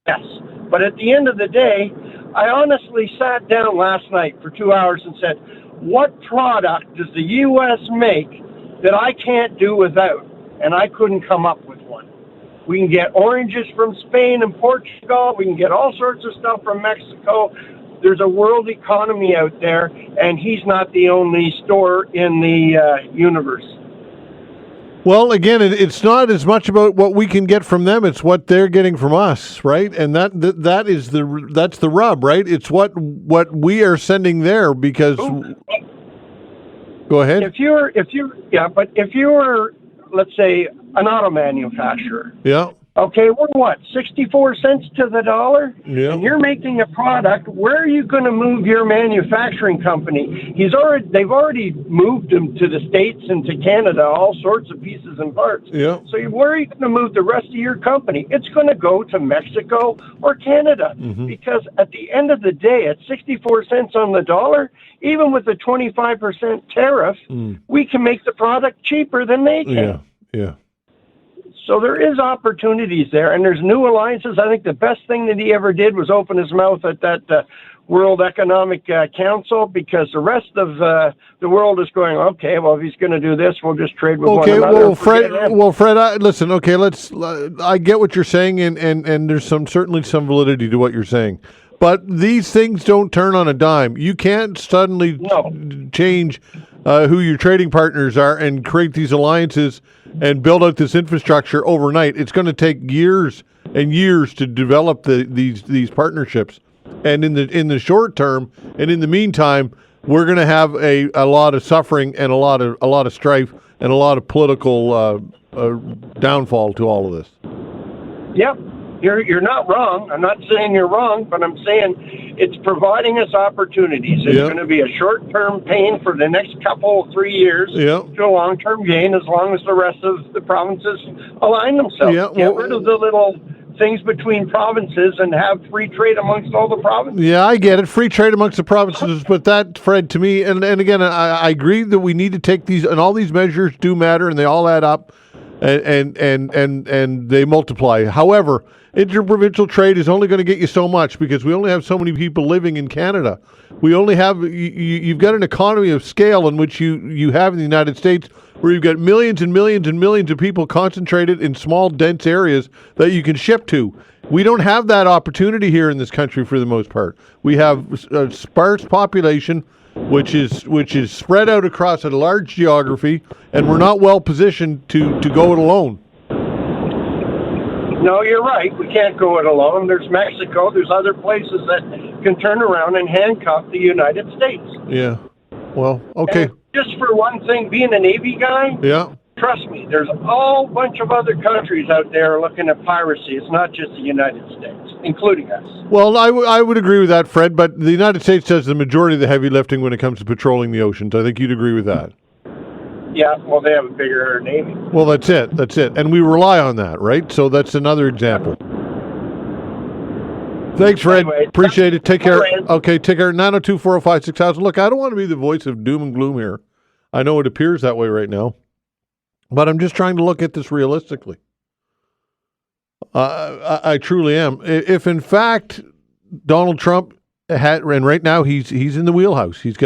Yes. But at the end of the day, I honestly sat down last night for 2 hours and said, what product does the U.S. make that I can't do without? And I couldn't come up with one. We can get oranges from Spain and Portugal. We can get all sorts of stuff from Mexico. There's a world economy out there, and he's not the only store in the universe. Well, again, it's not as much about what we can get from them; it's what they're getting from us, right? And that's the rub, right? It's what we are sending there because. Go ahead. If you were, let's say, an auto manufacturer. Yeah. Okay, we're what, 64 cents to the dollar? Yeah. And you're making a product. Where are you going to move your manufacturing company? They've already moved them to the States and to Canada, all sorts of pieces and parts. Yeah. So where are you going to move the rest of your company? It's going to go to Mexico or Canada. Mm-hmm. Because at the end of the day, at 64 cents on the dollar, even with the 25% tariff, we can make the product cheaper than they can. Yeah, yeah. So there is opportunities there, and there's new alliances. I think the best thing that he ever did was open his mouth at that World Economic Council, because the rest of the world is going, okay, well, if he's going to do this, we'll just trade with one another. Fred, listen, okay, I get what you're saying, and there's certainly some validity to what you're saying. But these things don't turn on a dime. You can't suddenly change who your trading partners are and create these alliances and build out this infrastructure overnight. It's going to take years and years to develop these partnerships. And in the short term, and in the meantime, we're going to have a lot of suffering and a lot of strife and a lot of political downfall to all of this. Yep. You're not wrong. I'm not saying you're wrong, but I'm saying it's providing us opportunities. It's going to be a short-term pain for the next 3 years to a long-term gain as long as the rest of the provinces align themselves. Get rid of the little things between provinces and have free trade amongst all the provinces. Yeah, I get it. Free trade amongst the provinces, but that, Fred, to me, and again, I agree that we need to take these, and all these measures do matter, and they all add up, and they multiply. However, interprovincial trade is only going to get you so much because we only have so many people living in Canada. We only have, you've got an economy of scale in which you have in the United States where you've got millions and millions and millions of people concentrated in small, dense areas that you can ship to. We don't have that opportunity here in this country for the most part. We have a sparse population which is spread out across a large geography, and we're not well positioned to go it alone. No, you're right. We can't go it alone. There's Mexico. There's other places that can turn around and handcuff the United States. Yeah. Well, okay. And just for one thing, being a Navy guy, Trust me, there's a whole bunch of other countries out there looking at piracy. It's not just the United States, including us. Well, I would agree with that, Fred, but the United States does the majority of the heavy lifting when it comes to patrolling the oceans. I think you'd agree with that. Yeah, well, they have a bigger Navy. Well, that's it. And we rely on that, right? So that's another example. Thanks, Fred. Anyway, appreciate it. Take care. Fred. Okay, take care. 902-405-6000. Look, I don't want to be the voice of doom and gloom here. I know it appears that way right now. But I'm just trying to look at this realistically. I truly am. If in fact Donald Trump had, and right now he's in the wheelhouse. He's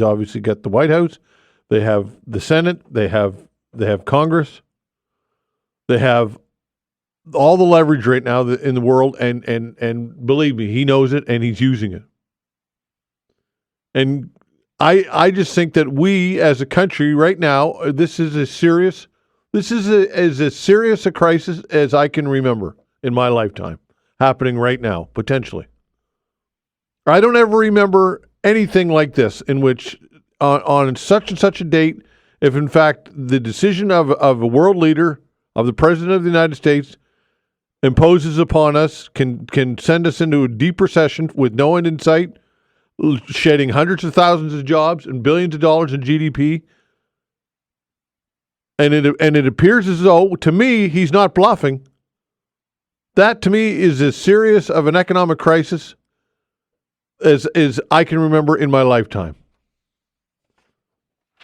obviously got the White House. They have the Senate. They have Congress. They have all the leverage right now in the world, and believe me, he knows it, and he's using it. And I just think that we, as a country, right now, this is as serious a crisis as I can remember in my lifetime, happening right now, potentially. I don't ever remember anything like this, in which on such and such a date, if in fact the decision of a world leader, of the President of the United States, imposes upon us, can send us into a deep recession with no end in sight, shedding hundreds of thousands of jobs and billions of dollars in GDP. And it appears as though, to me, he's not bluffing. That, to me, is as serious of an economic crisis as I can remember in my lifetime.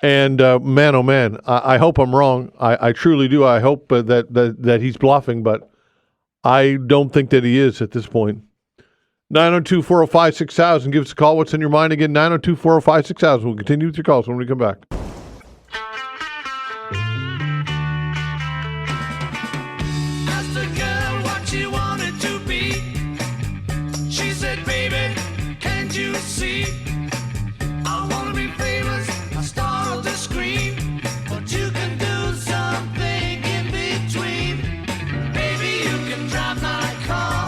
And man, oh man, I hope I'm wrong. I truly do. I hope that he's bluffing, but I don't think that he is at this point. 902-405-6000. Give us a call. What's in your mind? Again, 902-405-6000. We'll continue with your calls when we come back.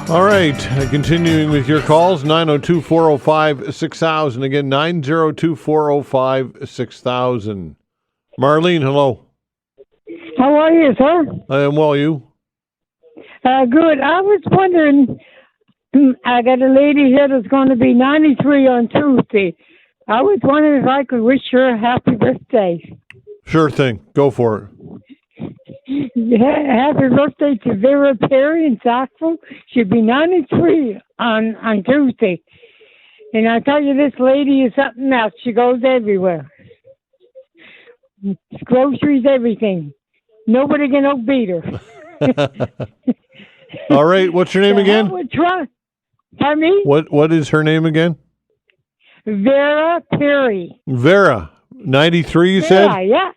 All right, continuing with your calls, 902-405-6000. Again, 902-405-6000. Marlene, hello. How are you, sir? I am well, you? Good. I was wondering, I got a lady here that's going to be 93 on Tuesday. I was wondering if I could wish her a happy birthday. Sure thing. Go for it. Yeah, happy birthday to Vera Perry in Sackville. She'll be 93 on Tuesday. And I tell you, this lady is something else. She goes everywhere. Groceries, everything. Nobody can outbeat her. All right, what's your name again? Pardon me? What is her name again? Vera Perry. Vera, 93 you said? Yeah.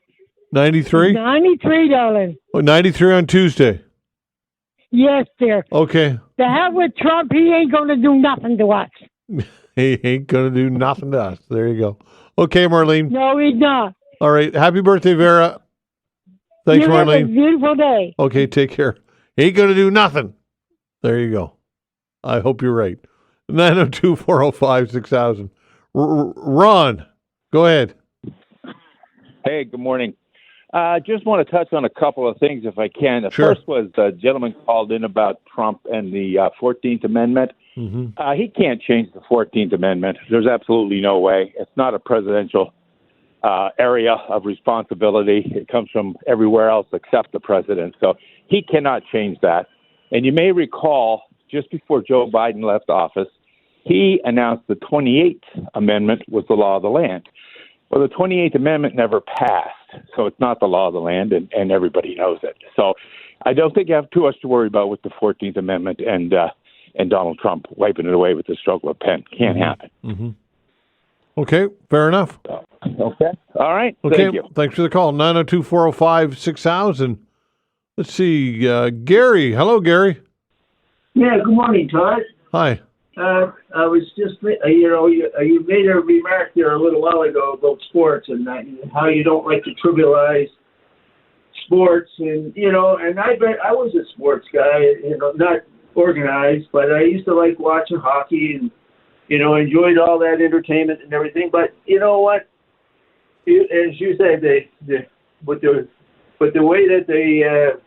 93? 93, darling. Oh, 93 on Tuesday. Yes, dear. Okay. The hell with Trump, he ain't going to do nothing to us. He ain't going to do nothing to us. There you go. Okay, Marlene. No, he's not. All right. Happy birthday, Vera. Thanks, Marlene. Have a beautiful day. Okay, take care. He ain't going to do nothing. There you go. I hope you're right. 902-405-6000. Ron, go ahead. Hey, good morning. Just want to touch on a couple of things, if I can. The Sure. first was the gentleman called in about Trump and the 14th Amendment. Mm-hmm. He can't change the 14th Amendment. There's absolutely no way. It's not a presidential area of responsibility. It comes from everywhere else except the president. So he cannot change that. And you may recall, just before Joe Biden left office, he announced the 28th Amendment was the law of the land. Well, the 28th Amendment never passed, so it's not the law of the land, and everybody knows it. So I don't think you have too much to worry about with the 14th Amendment and Donald Trump wiping it away with the stroke of a pen. Can't happen. Mm-hmm. Okay, fair enough. Okay. All right. Okay, Thank you. Thanks for the call. 902-405-6000. Let's see. Gary. Hello, Gary. Yeah, good morning, Todd. Hi. I was just, you made a remark there a little while ago about sports and how you don't like to trivialize sports, and and I bet I was a sports guy, not organized, but I used to like watching hockey and enjoyed all that entertainment and everything. But you know what? As you said, with the but the way that they,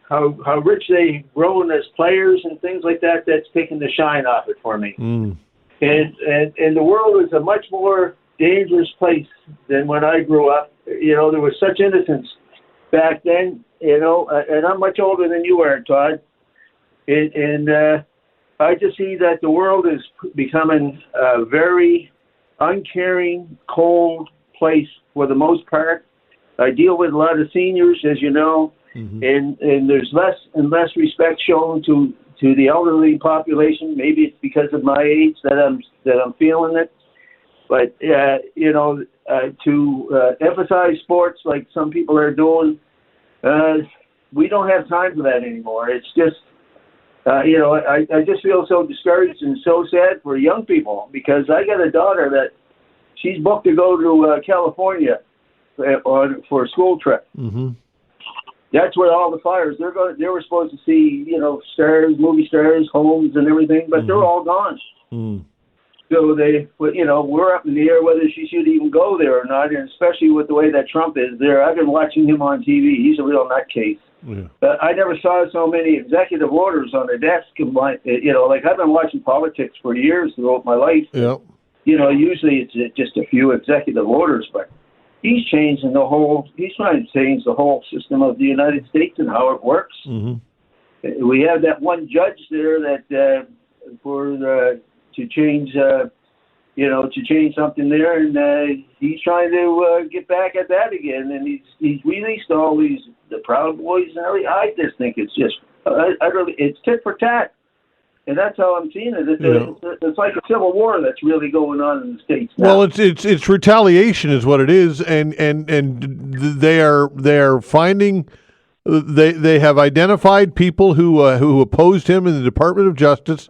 how rich they've grown as players and things like that, that's taken the shine off it for me. Mm. And the world is a much more dangerous place than when I grew up. You know, there was such innocence back then, you know, and I'm much older than you are, Todd. And I just see that the world is becoming a very uncaring, cold place for the most part. I deal with a lot of seniors, as you know, and there's less and less respect shown to the elderly population. Maybe it's because of my age that I'm feeling it. But you know, to emphasize sports like some people are doing, we don't have time for that anymore. It's just, you know, I just feel so discouraged and so sad for young people, because I got a daughter that she's booked to go to California for a school trip. Mm-hmm. That's where all the fires. They were supposed to see, you know, stars, movie stars, homes, and everything, but they're all gone. Mm. So you know, we're up in the air whether she should even go there or not, and especially with the way that Trump is there. I've been watching him on TV. He's a real nutcase. Yeah. I never saw so many executive orders on the desk. You know, like I've been watching politics for years throughout my life. Yeah. You know, usually it's just a few executive orders, but he's trying to change the whole system of the United States and how it works. Mm-hmm. We have that one judge there that to change, you know, to change something there, and he's trying to get back at that again. And he's released all the Proud Boys and everything. I just think it's just it's tit for tat, and that's how I'm seeing it. It's like a civil war that's really going on in the States now. Well, it's retaliation is what it is, and they are finding. They have identified people who opposed him in the Department of Justice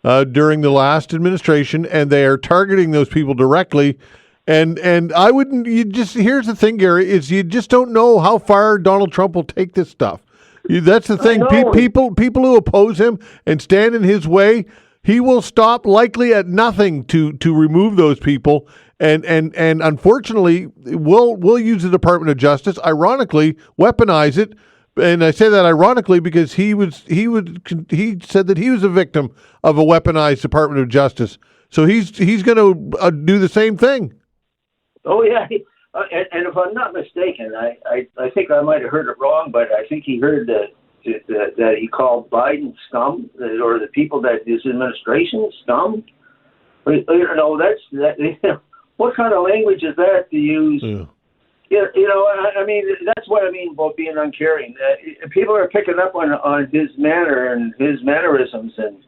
during the last administration, and they are targeting those people directly. And I wouldn't. Here's the thing, Gary, is you just don't know how far Donald Trump will take this stuff. That's the thing. People who oppose him and stand in his way, he will stop likely at nothing to remove those people. And unfortunately, we'll use the Department of Justice, ironically, weaponize it. And I say that ironically because he said that he was a victim of a weaponized Department of Justice. So he's going to do the same thing. Oh yeah, and if I'm not mistaken, I think I might have heard it wrong, but I think he heard that he called Biden scum, or the people that his administration scum. You know, that. What kind of language is that to use? Yeah. You know, I mean, that's what I mean about being uncaring. People are picking up on his manner and his mannerisms, and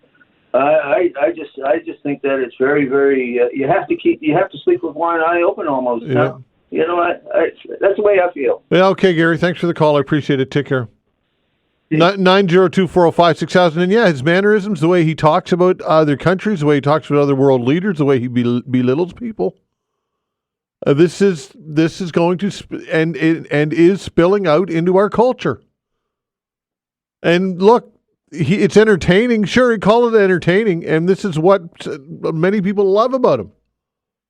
I just think that it's very, very. You have to sleep with one eye open almost. Yeah. Now, you know, that's the way I feel. Yeah. Okay, Gary. Thanks for the call. I appreciate it. Take care. 902-405-6000. And yeah, his mannerisms, the way he talks about other countries, the way he talks about other world leaders, the way he belittles people. This is going to and is spilling out into our culture. And look, it's entertaining. Sure, call it entertaining. And this is what many people love about him,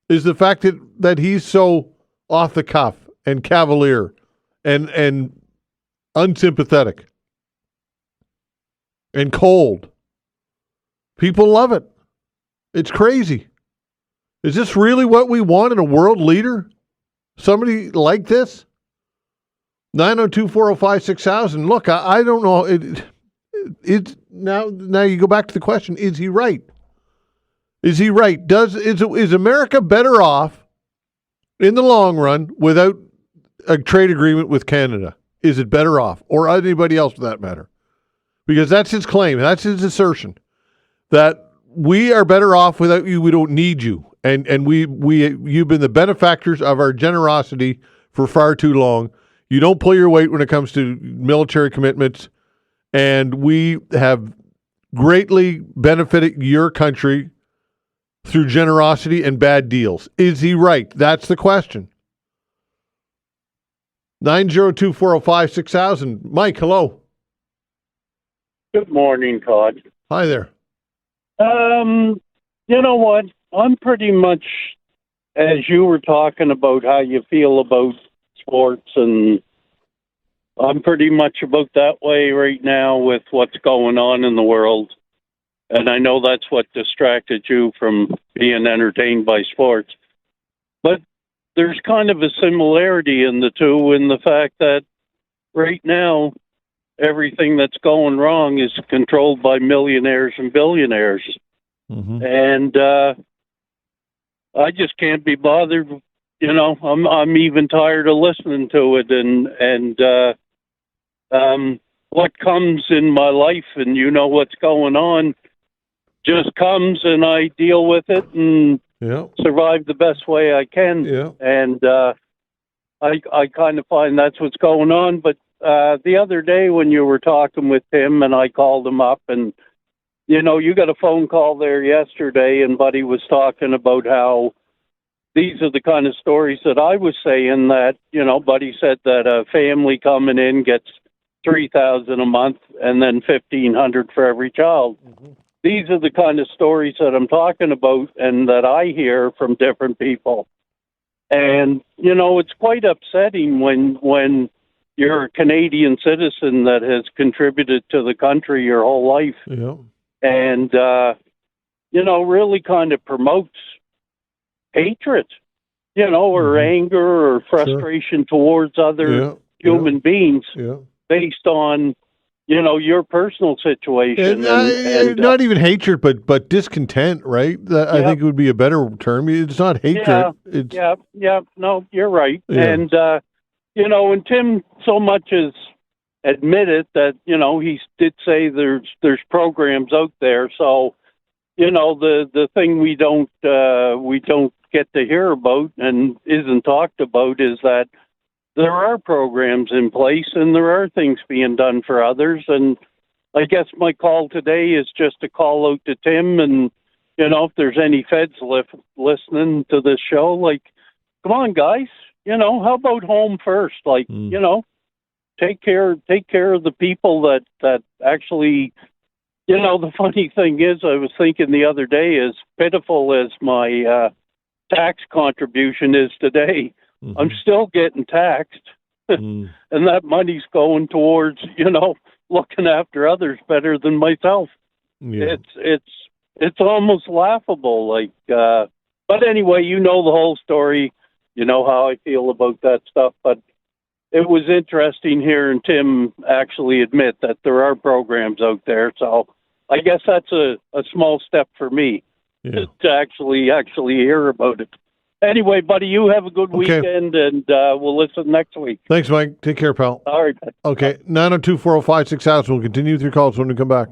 is the fact that he's so off the cuff and cavalier and unsympathetic and cold. People love it. It's crazy. Is this really what we want in a world leader? Somebody like this? 902-405-6000. Look, I don't know. It's now you go back to the question, is he right? Is he right? Is America better off in the long run without a trade agreement with Canada? Is it better off? Or anybody else for that matter? Because that's his claim. That's his assertion. That we are better off without you. We don't need you. And you've been the benefactors of our generosity for far too long. You don't pull your weight when it comes to military commitments, and we have greatly benefited your country through generosity and bad deals. Is he right? That's the question. 902-405-6000. Mike, hello. Good morning, Todd. Hi there. You know what? I'm pretty much, as you were talking about how you feel about sports and I'm pretty much about that way right now with what's going on in the world. And I know that's what distracted you from being entertained by sports. But there's kind of a similarity in the two, in the fact that right now, everything that's going wrong is controlled by millionaires and billionaires. Mm-hmm. And I just can't be bothered. You know, I'm even tired of listening to it. And what comes in my life, and you know what's going on, just comes, and I deal with it and survive the best way I can. Yeah. And I kind of find that's what's going on. But the other day when you were talking with Tim and I called him up, and, you know, you got a phone call there yesterday, and Buddy was talking about how these are the kind of stories that I was saying, that, you know, Buddy said that a family coming in gets $3,000 a month and then $1,500 for every child. Mm-hmm. These are the kind of stories that I'm talking about and that I hear from different people. And, you know, it's quite upsetting when you're a Canadian citizen that has contributed to the country your whole life. Yeah. And, you know, really kind of promotes hatred, you know, or anger or frustration towards other human beings based on, you know, your personal situation. And not even hatred, but discontent, right? I think it would be a better term. It's not hatred. No, you're right. Yeah. And, you know, and Tim so much as admitted that, you know, he did say there's programs out there. So, you know, the thing we don't get to hear about and isn't talked about is that there are programs in place and there are things being done for others. And I guess my call today is just to call out to Tim, and, you know, if there's any feds listening to this show, like, come on, guys, you know, how about home first? Like, you know, take care of the people that actually, you know, the funny thing is, I was thinking the other day, as pitiful as my tax contribution is today, I'm still getting taxed, and that money's going towards, you know, looking after others better than myself. Yeah. It's almost laughable. Like, but anyway, you know the whole story. You know how I feel about that stuff. But it was interesting hearing Tim actually admit that there are programs out there. So I guess that's a small step for me to actually hear about it. Anyway, buddy, you have a good weekend, and we'll listen next week. Thanks, Mike. Take care, pal. All right. Okay, 902-405-6000. We'll continue with your calls when we come back.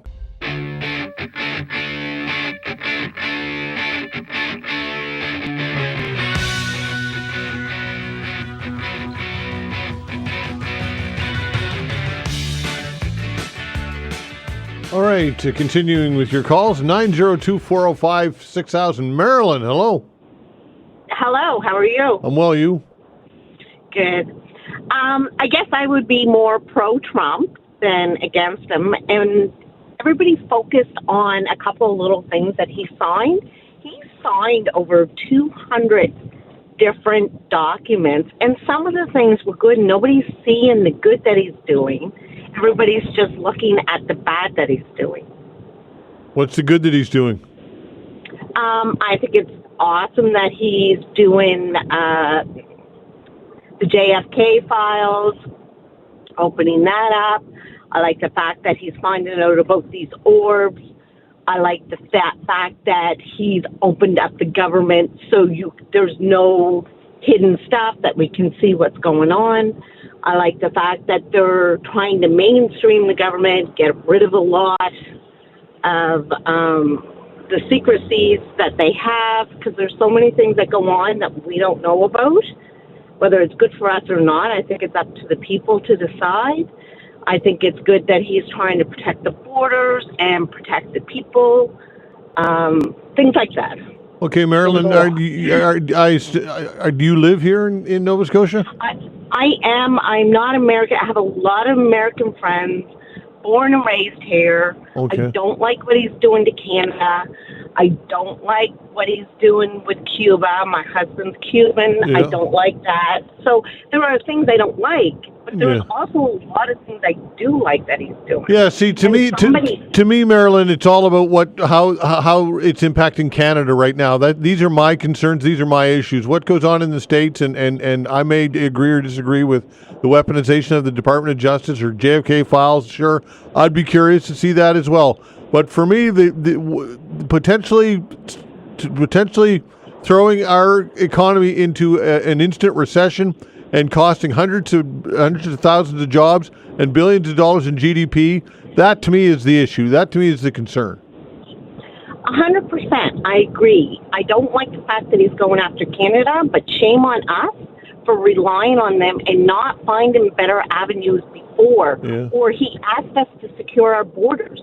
All right, continuing with your calls, 902-405-6000. Marilyn, hello. Hello, how are you? I'm well, you? Good. I guess I would be more pro-Trump than against him. And everybody's focused on a couple of little things that he signed. He signed over 200 different documents, and some of the things were good. Nobody's seeing the good that he's doing. Everybody's just looking at the bad that he's doing. What's the good that he's doing? I think it's awesome that he's doing the JFK files, opening that up. I like the fact that he's finding out about these orbs. I like the fact that he's opened up the government so there's no hidden stuff, that we can see what's going on. I like the fact that they're trying to mainstream the government, get rid of a lot of the secrecies that they have, because there's so many things that go on that we don't know about. Whether it's good for us or not, I think it's up to the people to decide. I think it's good that he's trying to protect the borders and protect the people, things like that. Okay, Marilyn, do you live here in Nova Scotia? I am. I'm not American. I have a lot of American friends, born and raised here. Okay. I don't like what he's doing to Canada. I don't like what he's doing with Cuba. My husband's Cuban. Yeah. I don't like that. So there are things I don't like, But there's also a lot of things I do like that he's doing. Yeah, see, to me, Marilyn, it's all about how it's impacting Canada right now. These are my concerns. These are my issues. What goes on in the States, and I may agree or disagree with the weaponization of the Department of Justice or JFK files. Sure, I'd be curious to see that as well. But for me, the potentially throwing our economy into an instant recession and costing hundreds of thousands of jobs and billions of dollars in GDP, that to me is the issue. That to me is the concern. 100%. I agree. I don't like the fact that he's going after Canada, but shame on us for relying on them and not finding better avenues before. Yeah. Or he asked us to secure our borders.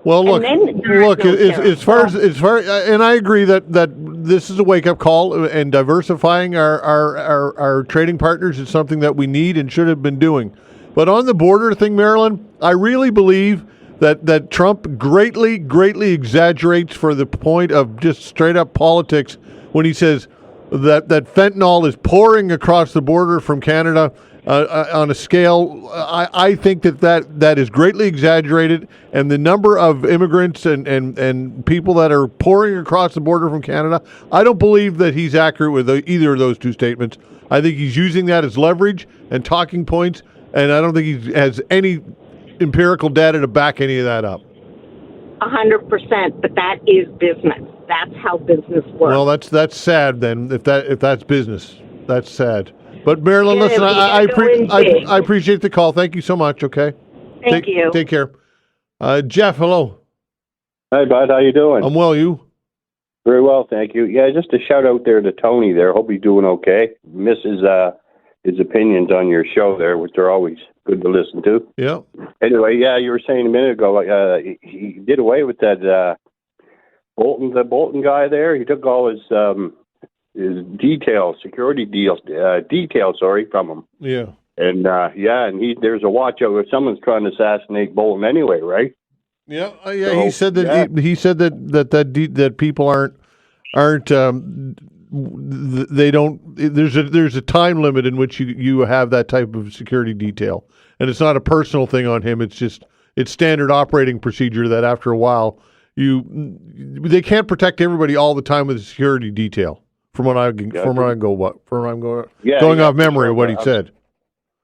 Well, look. As far as and I agree that this is a wake up call, and diversifying our trading partners is something that we need and should have been doing. But on the border thing, Marilyn, I really believe that Trump greatly exaggerates for the point of just straight up politics when he says that fentanyl is pouring across the border from Canada. On a scale, I think that is greatly exaggerated, and the number of immigrants and people that are pouring across the border from Canada, I don't believe that he's accurate with either of those two statements. I think he's using that as leverage and talking points, and I don't think he has any empirical data to back any of that up. 100%, but that is business. That's how business works. Well, that's sad then. If that's business, that's sad. But Marilyn, listen, I appreciate the call. Thank you so much. Okay. Thank you. Take care. Jeff, hello. Hi, bud. How you doing? I'm well. You? Very well, thank you. Yeah, just a shout out there to Tony there. Hope he's doing okay. Miss his opinions on your show there, which are always good to listen to. Yeah. Anyway, yeah, you were saying a minute ago, he did away with that Bolton guy there. He took all his security details, from him. Yeah. And there's a watch out if someone's trying to assassinate Bolton anyway, right? Yeah, So, he said that he said that people aren't they don't. There's a time limit in which you have that type of security detail, and it's not a personal thing on him. It's standard operating procedure that after a while they can't protect everybody all the time with a security detail. Going off memory of what he said.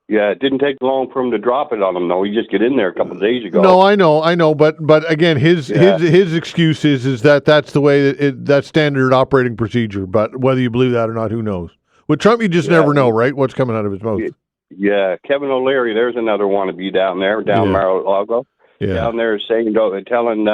Yeah, it didn't take long for him to drop it on him, though. He just get in there a couple of days ago. No, I know, but again, his excuse is that's the way that's standard operating procedure. But whether you believe that or not, who knows? With Trump, you just never know, right? What's coming out of his mouth? Yeah, Kevin O'Leary, there's another wannabe down there, Mar-a-Lago, down there saying, telling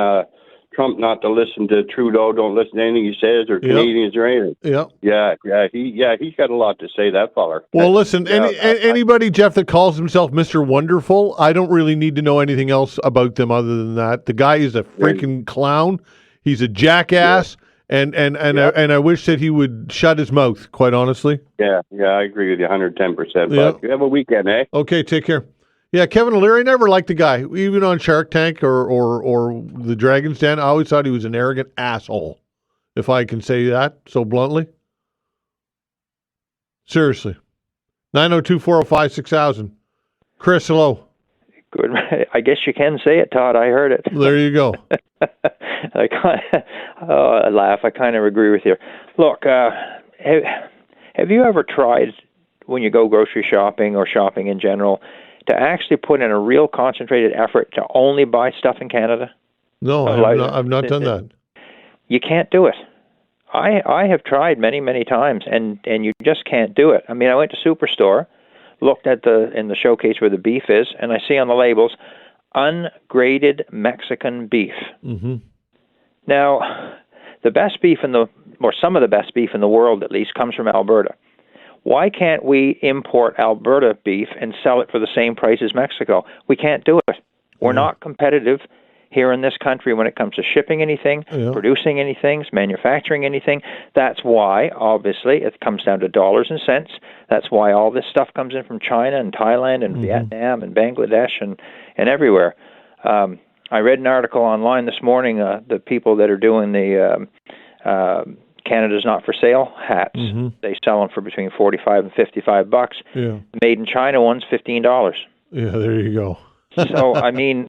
Trump not to listen to Trudeau, don't listen to anything he says, or Canadians or anything. He's got a lot to say, that feller. Well, listen, anybody, Jeff, that calls himself Mr. Wonderful, I don't really need to know anything else about them other than that. The guy is a freaking clown. He's a jackass, and I wish that he would shut his mouth, quite honestly. Yeah, I agree with you 110%. But you have a weekend, eh? Okay, take care. Yeah, Kevin O'Leary, never liked the guy. Even on Shark Tank or the Dragon's Den, I always thought he was an arrogant asshole, if I can say that so bluntly. Seriously. 902-405-6000. Chris, hello. Good. I guess you can say it, Todd. I heard it. There you go. I laugh. I kind of agree with you. Look, have you ever tried, when you go grocery shopping or shopping in general, to actually put in a real concentrated effort to only buy stuff in Canada? No, I've not done that. You can't do it. I have tried many, many times, and you just can't do it. I mean, I went to Superstore, looked at in the showcase where the beef is, and I see on the labels, ungraded Mexican beef. Mm-hmm. Now, the best beef some of the best beef in the world, at least, comes from Alberta. Why can't we import Alberta beef and sell it for the same price as Mexico? We can't do it. We're not competitive here in this country when it comes to shipping anything, producing anything, manufacturing anything. That's why, obviously, it comes down to dollars and cents. That's why all this stuff comes in from China and Thailand and Vietnam and Bangladesh and everywhere. I read an article online this morning, the people that are doing the Canada's not for sale hats. They sell them for between $45 and $55. Yeah. Made in China ones, $15. Yeah, there you go. So I mean,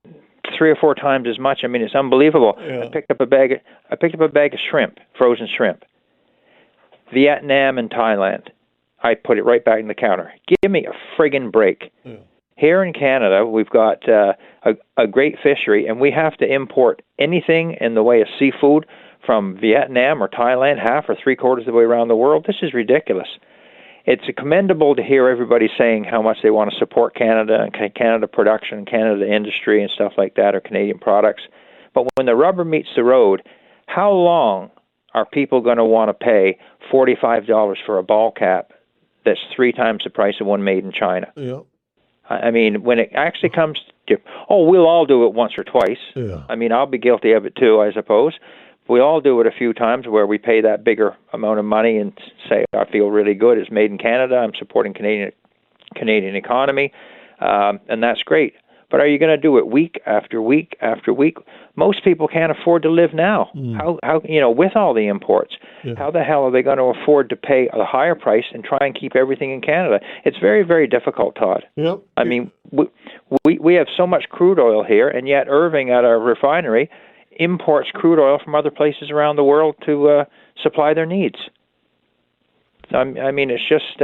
3 or 4 times as much. I mean, it's unbelievable. Yeah. I picked up a bag of shrimp, frozen shrimp. Vietnam and Thailand. I put it right back in the counter. Give me a friggin' break. Yeah. Here in Canada, we've got a great fishery, and we have to import anything in the way of seafood from Vietnam or Thailand, half or 3/4 of the way around the world. This is ridiculous. It's commendable to hear everybody saying how much they want to support Canada and Canada production, Canada industry and stuff like that, or Canadian products. But when the rubber meets the road, how long are people going to want to pay $45 for a ball cap that's 3 times the price of one made in China? Yeah. I mean, when it actually comes to, we'll all do it once or twice. Yeah. I mean, I'll be guilty of it too, I suppose. We all do it a few times where we pay that bigger amount of money and say, I feel really good. It's made in Canada. I'm supporting Canadian economy, and that's great. But are you going to do it week after week after week? Most people can't afford to live now. How with all the imports, how the hell are they going to afford to pay a higher price and try and keep everything in Canada? It's very, very difficult, Todd. Yep. I mean, we have so much crude oil here, and yet Irving at our refinery imports crude oil from other places around the world to supply their needs. I mean, it's just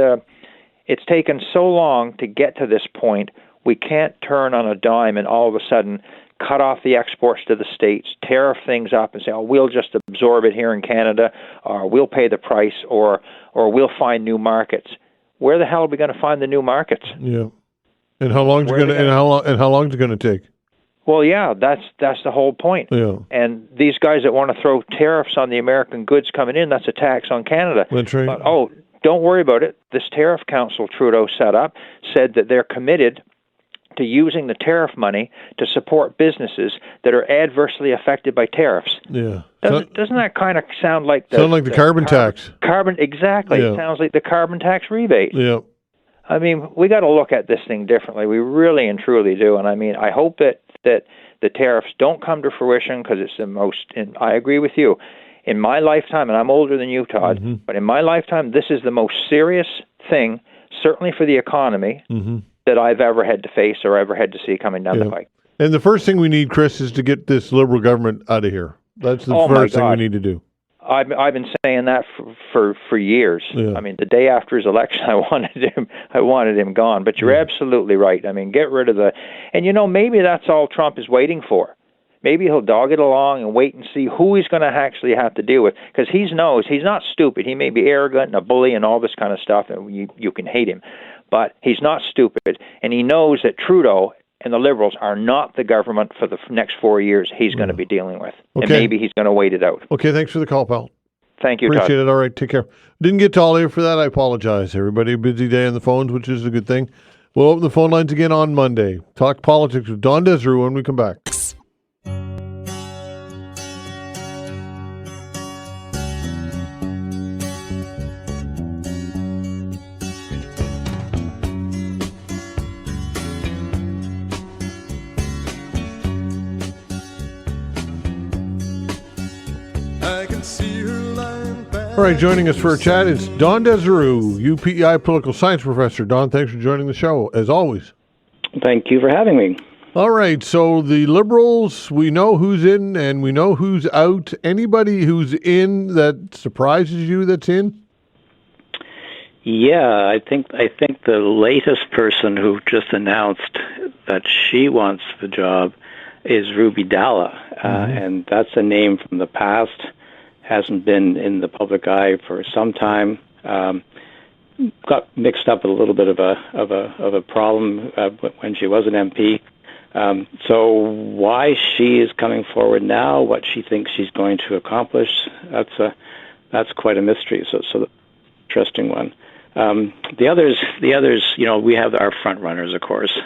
it's taken so long to get to this point. We can't turn on a dime and all of a sudden cut off the exports to the States, tariff things up and say, we'll just absorb it here in Canada, or we'll pay the price, or we'll find new markets. Where the hell are we going to find the new markets? Yeah. And how long is it going to take? Well, yeah, that's the whole point. Yeah. And these guys that want to throw tariffs on the American goods coming in, that's a tax on Canada. That's right. But, don't worry about it. This tariff council Trudeau set up said that they're committed to using the tariff money to support businesses that are adversely affected by tariffs. Yeah. Doesn't that kind of sound like the carbon tax? Exactly. Yeah. It sounds like the carbon tax rebate. Yeah. I mean, we got to look at this thing differently. We really and truly do. And I mean, I hope that the tariffs don't come to fruition, because it's the most, and I agree with you, in my lifetime, and I'm older than you, Todd, but in my lifetime, this is the most serious thing, certainly for the economy, that I've ever had to face or ever had to see coming down the pike. And the first thing we need, Chris, is to get this Liberal government out of here. That's the first thing we need to do. I've been saying that for years. Yeah. I mean, the day after his election, I wanted him gone. But you're absolutely right. I mean, get rid of and maybe that's all Trump is waiting for. Maybe he'll dog it along and wait and see who he's going to actually have to deal with, because he knows he's not stupid. He may be arrogant and a bully and all this kind of stuff, and you can hate him, but he's not stupid, and he knows that Trudeau and the Liberals are not the government for the next 4 years he's going to be dealing with. Okay. And maybe he's going to wait it out. Okay, thanks for the call, pal. Thank you, Appreciate Todd. it. All right, take care. Didn't get to all of you for that. I apologize, everybody. A busy day on the phones, which is a good thing. We'll open the phone lines again on Monday. Talk politics with Don Desserud when we come back. All right, joining us for a chat is Don Desserud, UPEI political science professor. Don, thanks for joining the show, as always. Thank you for having me. All right, so the Liberals, we know who's in and we know who's out. Anybody who's in that surprises you that's in? Yeah, I think the latest person who just announced that she wants the job is Ruby Dalla, and that's a name from the past. Hasn't been in the public eye for some time. Got mixed up with a little bit of a problem when she was an MP. So why she is coming forward now, what she thinks she's going to accomplish, that's quite a mystery. So interesting one. The others, we have our front runners, of course,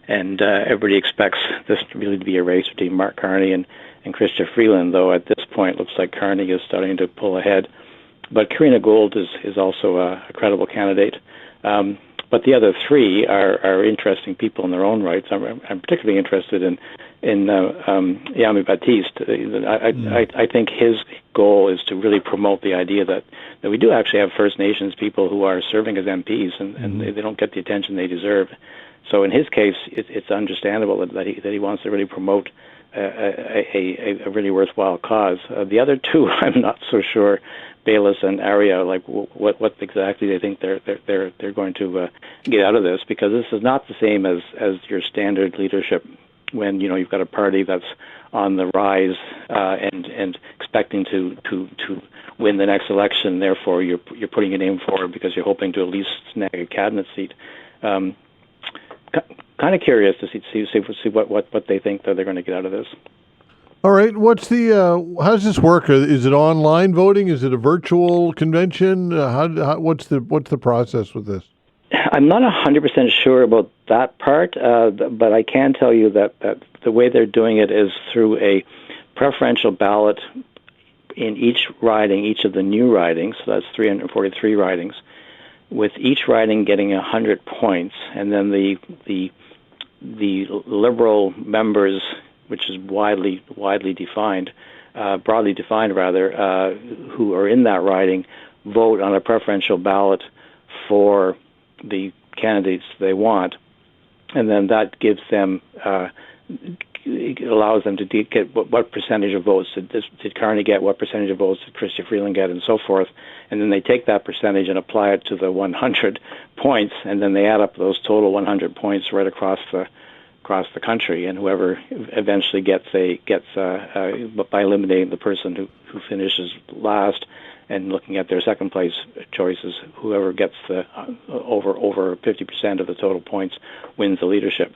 and everybody expects this really to be a race between Mark Carney and Chrystia Freeland, though at this point it looks like Carney is starting to pull ahead. But Karina Gould is also a credible candidate. But the other three are interesting people in their own rights. I'm particularly interested in Yami Baptiste. I think his goal is to really promote the idea that we do actually have First Nations people who are serving as MPs, and they don't get the attention they deserve. So in his case, it's understandable that he wants to really promote a really worthwhile cause. The other two, I'm not so sure. Bayless and Aria, like what exactly they think they're going to get out of this, because this is not the same as your standard leadership when you've got a party that's on the rise and expecting to win the next election. Therefore, you're putting your name forward because you're hoping to at least snag a cabinet seat. Kind of curious to see what they think that they're going to get out of this. All right. What's the how does this work? Is it online voting? Is it a virtual convention? What's the process with this? I'm not 100% sure about that part, but I can tell you that the way they're doing it is through a preferential ballot in each riding, each of the new ridings. So that's 343 ridings, with each riding getting 100 points, and then the Liberal members, which is broadly defined, who are in that riding, vote on a preferential ballot for the candidates they want, and then that gives them, allows them to get what percentage of votes did Carney get, what percentage of votes did Chrystia Freeland get, and so forth, and then they take that percentage and apply it to the 100 points, and then they add up those total 100 points right across the country, and whoever eventually gets by eliminating the person who finishes last and looking at their second place choices, whoever gets the over 50% of the total points wins the leadership.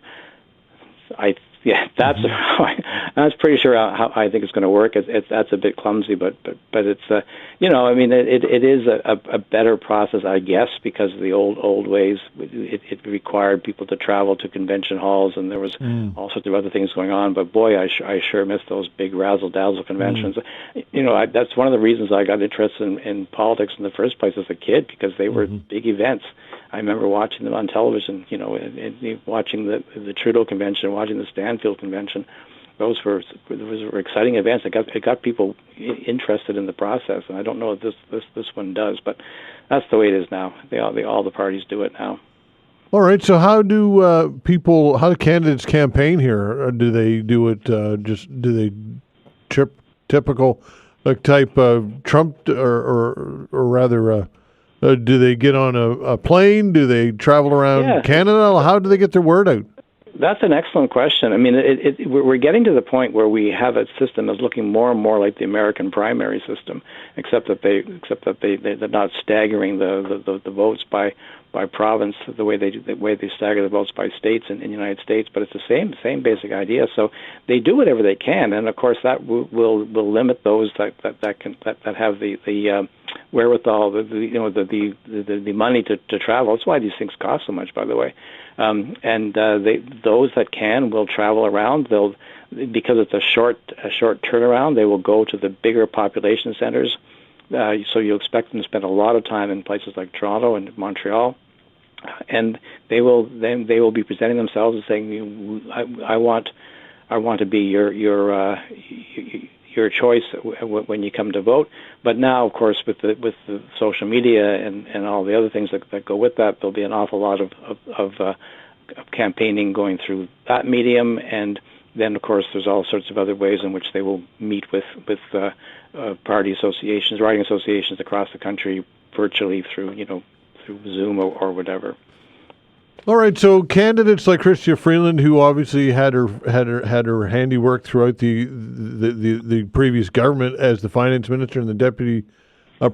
That's pretty sure how I think it's going to work. That's a bit clumsy, but it's it is a better process, I guess, because of the old ways. It required people to travel to convention halls, and there was all sorts of other things going on. But boy, I sure miss those big razzle dazzle conventions. That's one of the reasons I got interested in politics in the first place as a kid, because they were big events. I remember watching them on television, and watching the Trudeau convention, watching the Stanfield convention. Those were exciting events. It got people interested in the process, and I don't know if this one does, but that's the way it is now. All the parties do it now. All right. So how do candidates campaign here? Do they do it? Do they typical type of Trump, or rather? Do they get on a plane? Do they travel around Canada? How do they get their word out? That's an excellent question. I mean, we're getting to the point where we have a system that's looking more and more like the American primary system, except that they're not staggering the votes by province the way they stagger the votes by states in the United States. But it's the same basic idea. So they do whatever they can, and of course that will limit those that have the wherewithal, the money to travel. That's why these things cost so much, by the way. Those that can will travel around. Because it's a short turnaround, they will go to the bigger population centers. So you expect them to spend a lot of time in places like Toronto and Montreal, and they will be presenting themselves and saying, "I want to be your choice when you come to vote." But now, of course, with the social media and all the other things that go with that, there'll be an awful lot of campaigning going through that medium, and then, of course, there's all sorts of other ways in which they will meet with party associations, riding associations across the country, virtually through Zoom or whatever. All right, so candidates like Chrystia Freeland, who obviously had her handiwork throughout the previous government as the finance minister and the deputy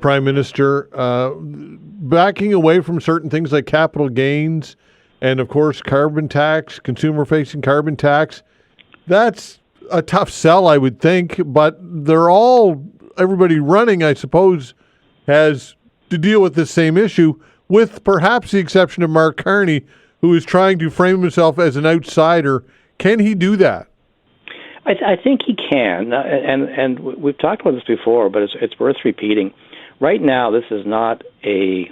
prime minister, backing away from certain things like capital gains and, of course, carbon tax, consumer-facing carbon tax. That's a tough sell, I would think, but everybody running, I suppose, has to deal with the same issue, with perhaps the exception of Mark Carney, who is trying to frame himself as an outsider. Can he do that? I think he can, and we've talked about this before, but it's worth repeating. Right now, this is not a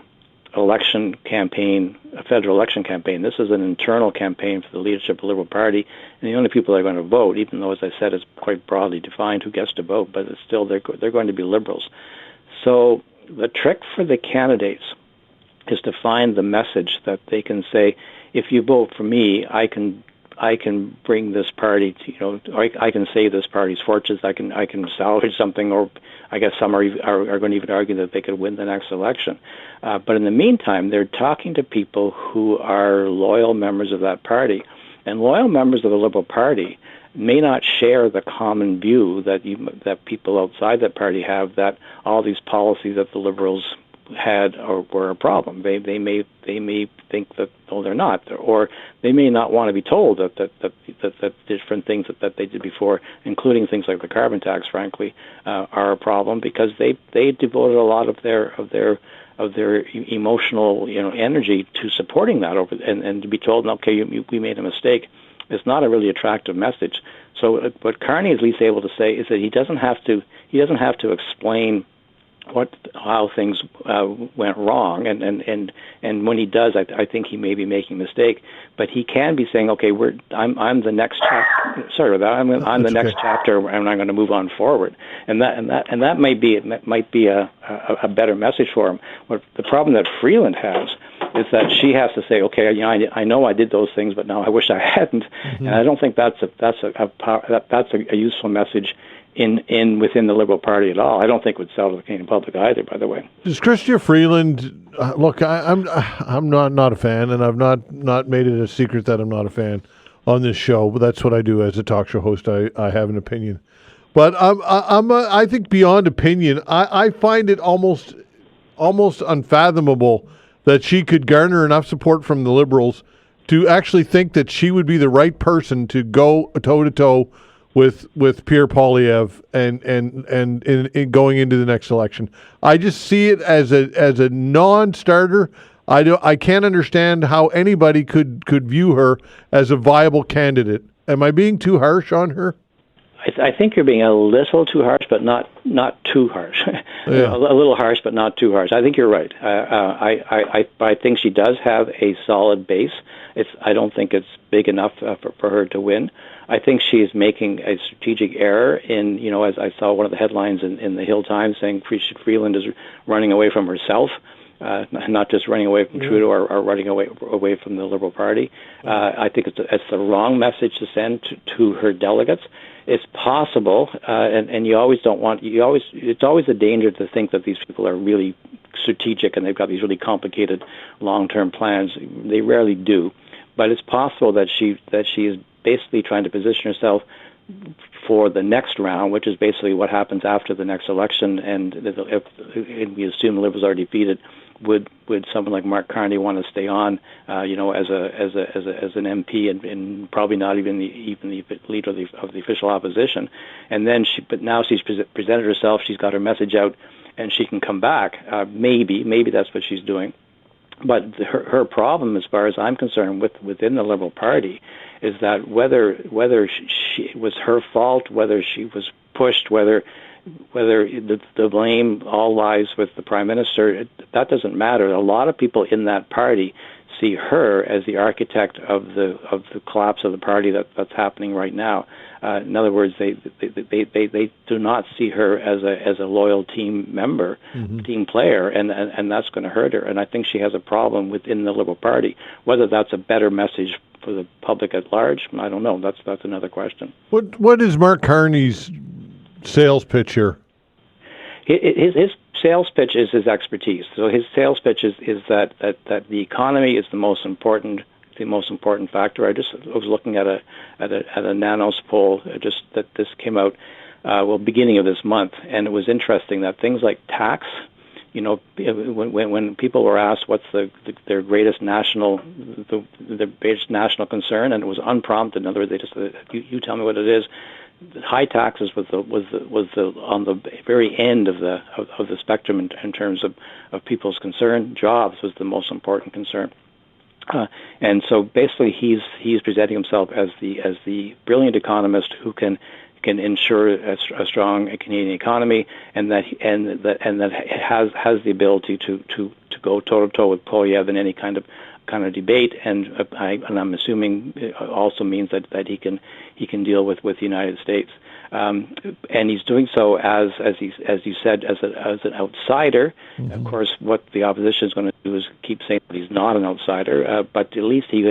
election campaign, a federal election campaign. This is an internal campaign for the leadership of the Liberal Party, and the only people that are going to vote, even though, as I said, it's quite broadly defined who gets to vote, but it's still they're going to be Liberals. So the trick for the candidates is to find the message that they can say, if you vote for me, I can bring this party to, I can save this party's fortunes, I can salvage something, or I guess some are going to even argue that they could win the next election. But in the meantime, they're talking to people who are loyal members of that party. And loyal members of the Liberal Party may not share the common view that people outside that party have, that all these policies that the Liberals had or were a problem. They may think that they're not, or they may not want to be told that different things that they did before, including things like the carbon tax, frankly, are a problem, because they devoted a lot of their emotional energy to supporting that and to be told, okay, we made a mistake, is not a really attractive message. So what Carney is at least able to say is that he doesn't have to explain how things went wrong, and when he does, I think he may be making a mistake. But he can be saying, okay, I'm the next chapter. Sorry about that. I'm the next chapter, and I'm going to move on forward. And that might be a better message for him. But the problem that Freeland has is that she has to say, okay, I know I did those things, but now I wish I hadn't. Mm-hmm. And I don't think that's a useful message within the Liberal Party at all. I don't think it would sell to the Canadian public either, by the way. Does Chrystia Freeland look? I'm not a fan, and I've not made it a secret that I'm not a fan on this show. But that's what I do as a talk show host. I have an opinion, but I think beyond opinion, I find it almost unfathomable that she could garner enough support from the Liberals to actually think that she would be the right person to go toe to toe with Pierre Poilievre and in going into the next election. I just see it as a non-starter. I can't understand how anybody could view her as a viable candidate. Am I being too harsh on her? I think you're being a little too harsh, but not too harsh. Yeah. A little harsh, but not too harsh. I think you're right. I think she does have a solid base. I don't think it's big enough for her to win. I think she is making a strategic error in, as I saw one of the headlines in the Hill Times saying Freeland is running away from herself, not just running away from Trudeau or running away from the Liberal Party. I think it's the wrong message to send to her delegates. It's possible, and you always don't want. It's always a danger to think that these people are really strategic and they've got these really complicated long-term plans. They rarely do, but it's possible that she is basically trying to position herself for the next round, which is basically what happens after the next election. And if we assume the Liberals are defeated, would someone like Mark Carney want to stay on, as an MP and probably not even the leader of the official opposition? And then now she's presented herself. She's got her message out, and she can come back. Maybe that's what she's doing. But her problem, as far as I'm concerned, within the Liberal Party, is that whether it was her fault, whether she was pushed, whether the blame all lies with the Prime Minister, that doesn't matter. A lot of people in that party see her as the architect of the collapse of the party that's happening right now. In other words, they do not see her as a loyal team member, team player, and that's going to hurt her. And I think she has a problem within the Liberal Party. Whether that's a better message for the public at large, I don't know. That's another question. What is Mark Carney's sales pitch here? His sales pitch is his expertise. So his sales pitch is that the economy is the most important factor. I was looking at a Nanos poll just that this came out beginning of this month, and it was interesting that things like tax, when people were asked what's their greatest national concern, and it was unprompted. In other words, they just said, you tell me what it is. High taxes was on the very end of the spectrum in terms of people's concern. Jobs was the most important concern. And so basically, he's presenting himself as the brilliant economist who can ensure a strong Canadian economy, and that has the ability to go toe to toe with Polyev in any kind of debate, and I'm assuming it also means that he can deal with the United States, and he's doing so as you said, as an outsider. Mm-hmm. Of course, what the opposition is going to do is keep saying that he's not an outsider, but at least he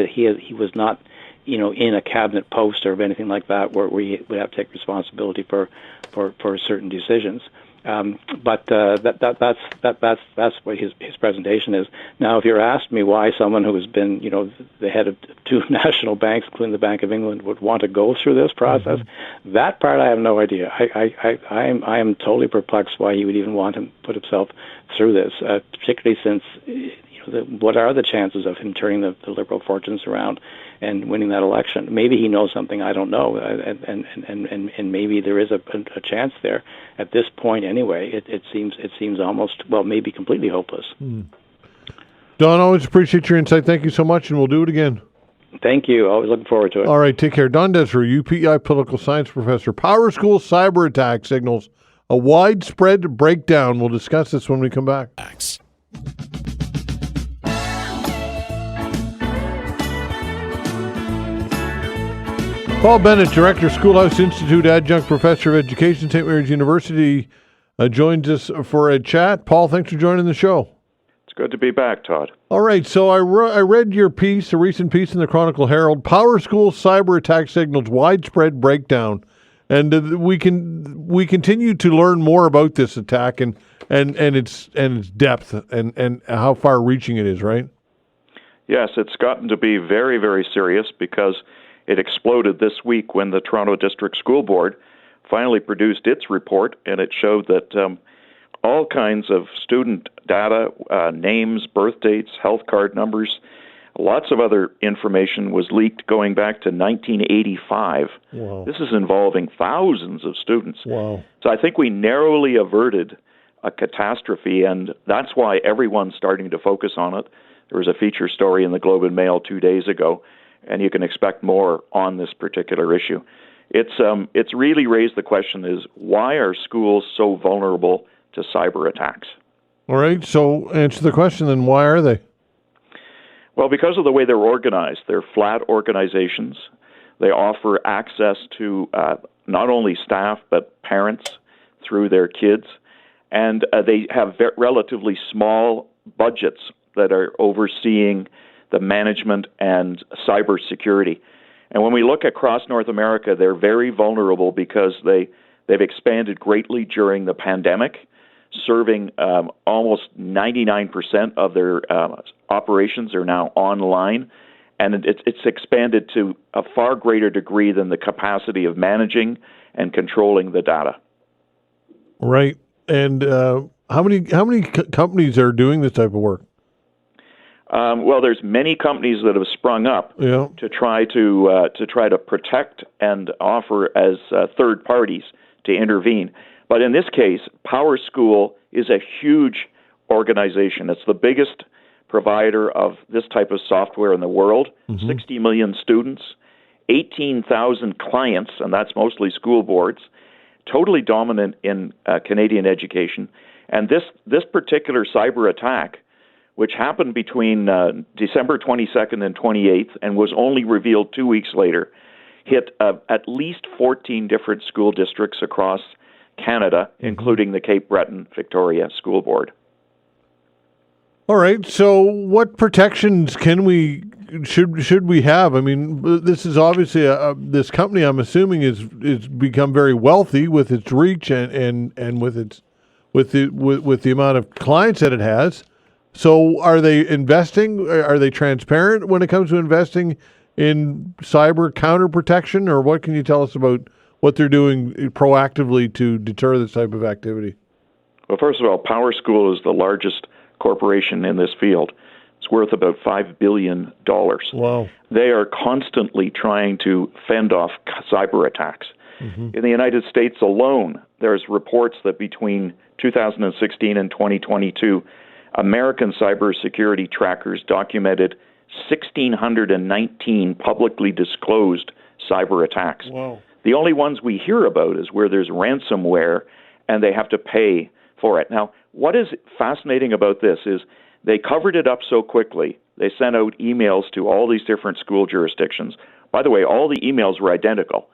was not, in a cabinet post or anything like that where we would have to take responsibility for certain decisions. But that's what his presentation is. Now, if you're asking me why someone who has been, the head of two national banks, including the Bank of England, would want to go through this process, that part I have no idea. I am totally perplexed why he would even want to put himself through this, particularly since what are the chances of him turning the Liberal fortunes around and winning that election? Maybe he knows something I don't know, and maybe there is a chance there. At this point, anyway, it seems almost, maybe completely hopeless. Don, always appreciate your insight. Thank you so much, and we'll do it again. Thank you. Always looking forward to it. All right, take care. Don Desserud, UPEI political science professor. PowerSchool cyberattack signals a widespread breakdown. We'll discuss this when we come back. Paul Bennett, Director, Schoolhouse Institute, Adjunct Professor of Education, St. Mary's University, joins us for a chat. Paul, thanks for joining the show. It's good to be back, Todd. All right, so I read your piece, a recent piece in the Chronicle Herald, PowerSchool cyber attack signals widespread breakdown. And we continue to learn more about this attack and its depth and how far-reaching it is, right? Yes, it's gotten to be very, very serious because it exploded this week when the Toronto District School Board finally produced its report, and it showed that all kinds of student data, names, birth dates, health card numbers, lots of other information was leaked going back to 1985. Wow. This is involving thousands of students. Wow. So I think we narrowly averted a catastrophe, and that's why everyone's starting to focus on it. There was a feature story in the Globe and Mail 2 days ago, and you can expect more on this particular issue. It's really raised the question is, why are schools so vulnerable to cyber attacks? All right, so answer the question then, why are they? Well, because of the way they're organized. They're flat organizations. They offer access to not only staff but parents through their kids, and they have relatively small budgets that are overseeing the management and cybersecurity. And when we look across North America, they're very vulnerable because they've expanded greatly during the pandemic, serving almost 99% of their operations are now online, and it's expanded to a far greater degree than the capacity of managing and controlling the data. Right. And how many companies are doing this type of work? Well, there's many companies that have sprung up to try to protect and offer as third parties to intervene. But in this case, PowerSchool is a huge organization. It's the biggest provider of this type of software in the world. 60 million students, 18,000 clients, and that's mostly school boards. Totally dominant in Canadian education. And this particular cyber attack, which happened between December 22nd and 28th and was only revealed 2 weeks later, hit at least 14 different school districts across Canada, including the Cape Breton Victoria School Board. All right, so what protections should we have? I mean, this is obviously this company, I'm assuming, is become very wealthy with its reach and with the amount of clients that it has. So are they investing? Are they transparent when it comes to investing in cyber counter protection, or what can you tell us about what they're doing proactively to deter this type of activity? Well, first of all, PowerSchool is the largest corporation in this field. It's worth about $5 billion. Wow. They are constantly trying to fend off cyber attacks. In the United States alone, there's reports that between 2016 and 2022, American cybersecurity trackers documented 1,619 publicly disclosed cyber attacks. Wow. The only ones we hear about is where there's ransomware and they have to pay for it. Now, what is fascinating about this is They covered it up so quickly. They sent out emails to all these different school jurisdictions. By the way, all the emails were identical.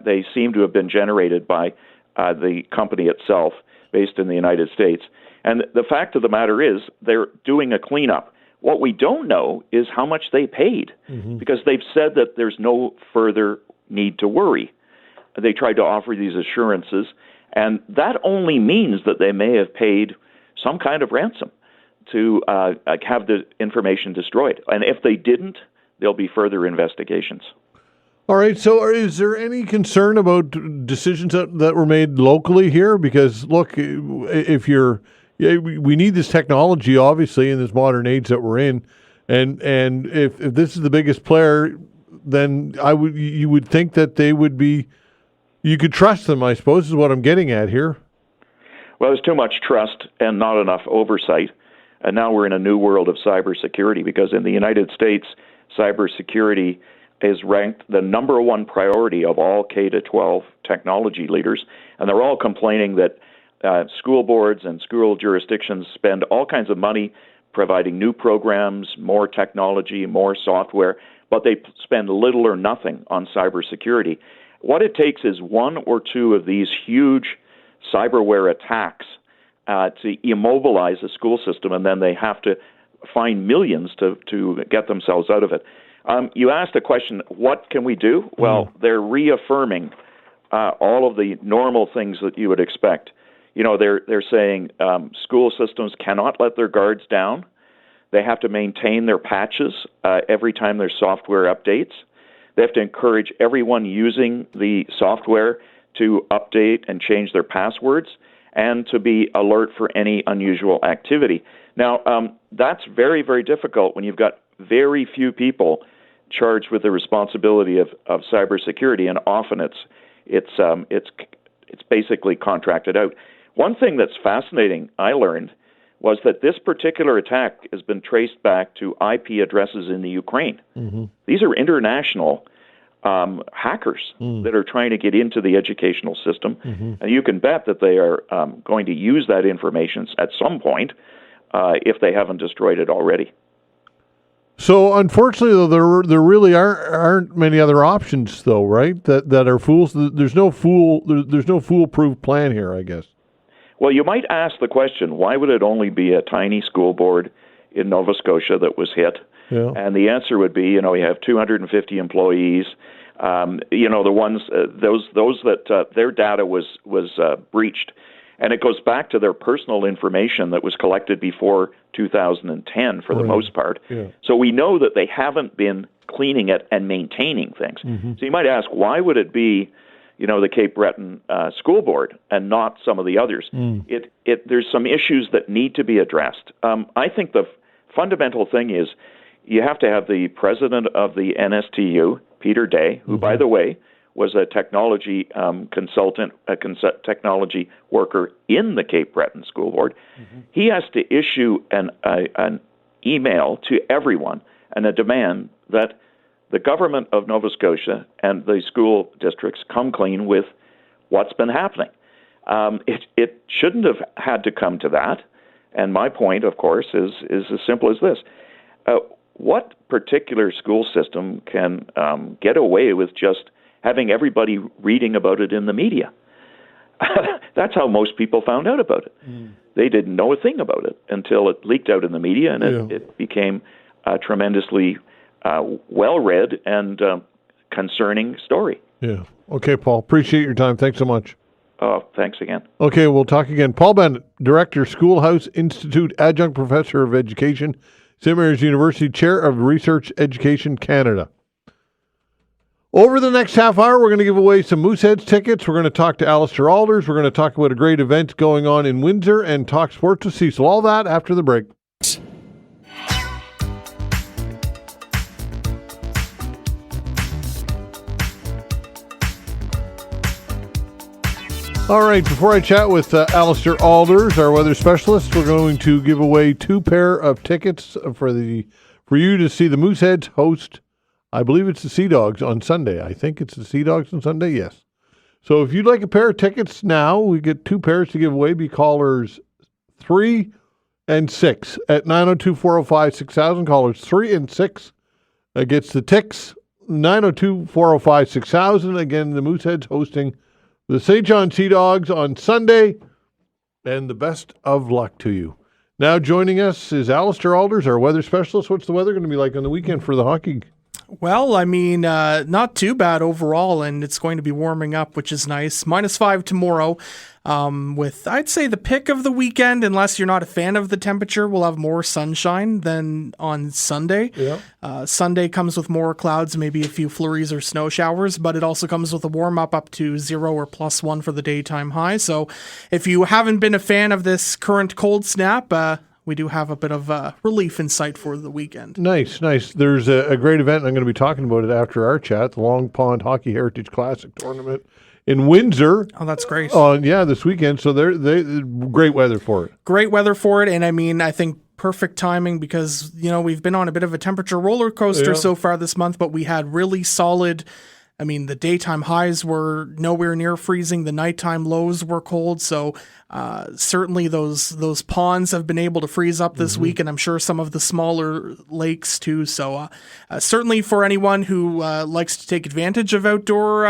They seem to have been generated by the company itself, based in the United States. And the fact of the matter is, they're doing a cleanup. What we don't know is how much they paid, because they've said that there's no further need to worry. They tried to offer these assurances, and that only means that they may have paid some kind of ransom to have the information destroyed. And if they didn't, there'll be further investigations. All right. So is there any concern about decisions that were made locally here? Because, look, if we need this technology, obviously, in this modern age that we're in. And if this is the biggest player, then you would think that they would be, you could trust them, I suppose, is what I'm getting at here. Well, there's too much trust and not enough oversight. And now we're in a new world of cybersecurity, because in the United States, cybersecurity is ranked the number one priority of all K-12 technology leaders. And they're all complaining that school boards and school jurisdictions spend all kinds of money providing new programs, more technology, more software, but they spend little or nothing on cybersecurity. What it takes is one or two of these huge cyberware attacks to immobilize the school system, and then they have to find millions to get themselves out of it. You asked a question, what can we do? Well, they're reaffirming all of the normal things that you would expect. You know, they're saying school systems cannot let their guards down. They have to maintain their patches every time there's software updates. They have to encourage everyone using the software to update and change their passwords and to be alert for any unusual activity. Now, that's very, very difficult when you've got very few people charged with the responsibility of cybersecurity, and often it's basically contracted out. One thing that's fascinating, I learned, was that this particular attack has been traced back to IP addresses in the Ukraine. These are international hackers that are trying to get into the educational system, and you can bet that they are going to use that information at some point if they haven't destroyed it already. So, unfortunately, though, there really aren't many other options, though, right? That are fools. There's no foolproof plan here, I guess. Well, you might ask the question: why would it only be a tiny school board in Nova Scotia that was hit? Yeah. And the answer would be, you have 250 employees. The ones those that their data was breached. And it goes back to their personal information that was collected before 2010 for the most part. Yeah. So we know that they haven't been cleaning it and maintaining things. So you might ask, why would it be, the Cape Breton school board and not some of the others? There's some issues that need to be addressed. I think the fundamental thing is you have to have the president of the NSTU, Peter Day, who, by the way, was a technology consultant, a technology worker in the Cape Breton School Board. He has to issue an email to everyone and a demand that the government of Nova Scotia and the school districts come clean with what's been happening. It shouldn't have had to come to that. And my point, of course, is as simple as this. What particular school system can get away with just having everybody reading about it in the media? That's how most people found out about it. They didn't know a thing about it until it leaked out in the media, and it became a tremendously well-read and concerning story. Yeah. Okay, Paul. Appreciate your time. Thanks so much. Oh, thanks again. Okay, we'll talk again. Paul Bennett, Director, Schoolhouse Institute, Adjunct Professor of Education, St. Mary's University, Chair of Research Education Canada. Over the next half hour, we're going to give away some Mooseheads tickets. We're going to talk to Allister Aalders. We're going to talk about a great event going on in Windsor and talk sports with Cecil. All that after the break. All right, before I chat with Allister Aalders, our weather specialist, we're going to give away 2 pair of tickets for you to see the Mooseheads host. I believe it's the Sea Dogs on Sunday. I think it's the Sea Dogs on Sunday, yes. So if you'd like a pair of tickets now, we get 2 pairs to give away. Be callers 3 and 6 at 902-405-6000. Callers 3 and 6 gets the ticks. 902-405-6000. Again, the Mooseheads hosting the St. John Sea Dogs on Sunday. And the best of luck to you. Now joining us is Allister Aalders, our weather specialist. What's the weather going to be like on the weekend for the hockey? Well, I mean, not too bad overall, and it's going to be warming up, which is nice. -5 tomorrow, with, I'd say, the pick of the weekend, unless you're not a fan of the temperature, we'll have more sunshine than on Sunday. Yeah. Sunday comes with more clouds, maybe a few flurries or snow showers, but it also comes with a warm-up up to 0 or +1 for the daytime high. So if you haven't been a fan of this current cold snap, we do have a bit of relief in sight for the weekend. Nice. There's a great event, and I'm going to be talking about it after our chat, the Long Pond Hockey Heritage Classic Tournament in Windsor. Oh, that's great. This weekend. So they're great weather for it. Great weather for it, and I mean, I think perfect timing because, we've been on a bit of a temperature roller coaster so far this month, but we had really solid. I mean, the daytime highs were nowhere near freezing. The nighttime lows were cold. So certainly those ponds have been able to freeze up this week, and I'm sure some of the smaller lakes too. So certainly for anyone who likes to take advantage of outdoor,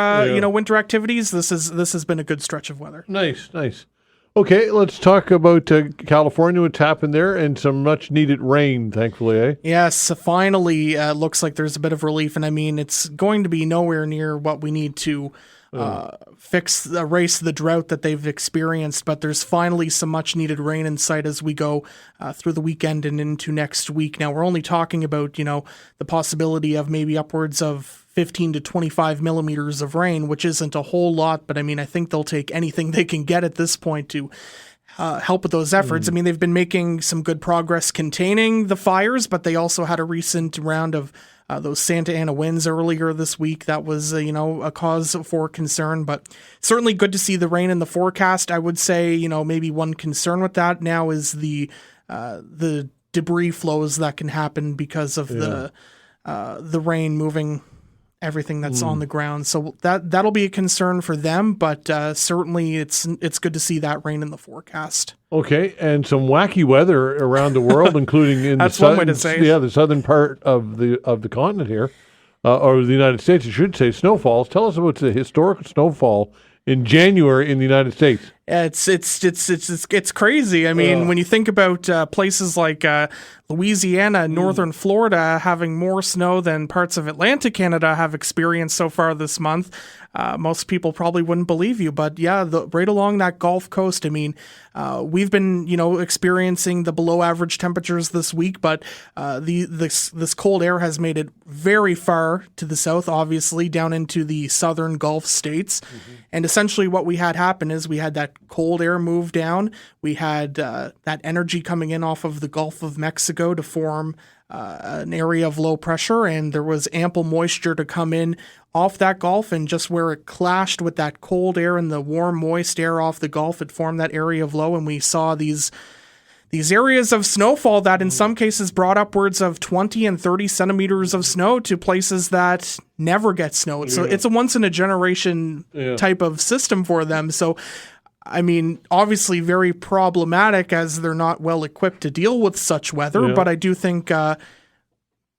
winter activities, this has been a good stretch of weather. Nice. Okay, let's talk about California, what's happened there, and some much-needed rain, thankfully, eh? Yes, finally, looks like there's a bit of relief, and I mean, it's going to be nowhere near what we need to erase the drought that they've experienced, but there's finally some much-needed rain in sight as we go through the weekend and into next week. Now, we're only talking about, the possibility of maybe upwards of 15 to 25 millimeters of rain, which isn't a whole lot, but I mean, I think they'll take anything they can get at this point to help with those efforts. I mean, they've been making some good progress containing the fires, but they also had a recent round of those Santa Ana winds earlier this week. That was, a cause for concern, but certainly good to see the rain in the forecast. I would say, maybe one concern with that now is the debris flows that can happen because of the rain moving everything that's on the ground. So that'll be a concern for them, but certainly it's good to see that rain in the forecast. Okay, and some wacky weather around the world, including in that's one way to say it. Yeah, the southern part of the continent here, or the United States, I should say, snowfalls. Tell us about the historical snowfall in January in the United States. It's crazy. I mean, when you think about places like Louisiana, northern Florida having more snow than parts of Atlantic Canada have experienced so far this month, most people probably wouldn't believe you. But yeah, right along that Gulf Coast, I mean, we've been, experiencing the below average temperatures this week, but this cold air has made it very far to the south, obviously, down into the southern Gulf states. And essentially what we had happen is we had that cold air move down. We had that energy coming in off of the Gulf of Mexico to form an area of low pressure, and there was ample moisture to come in off that Gulf, and just where it clashed with that cold air and the warm, moist air off the Gulf, it formed that area of low, and we saw these areas of snowfall that in some cases brought upwards of 20 and 30 centimeters of snow to places that never get snow. So it's a once-in-a-generation type of system for them. So, I mean, obviously very problematic as they're not well equipped to deal with such weather, but I do think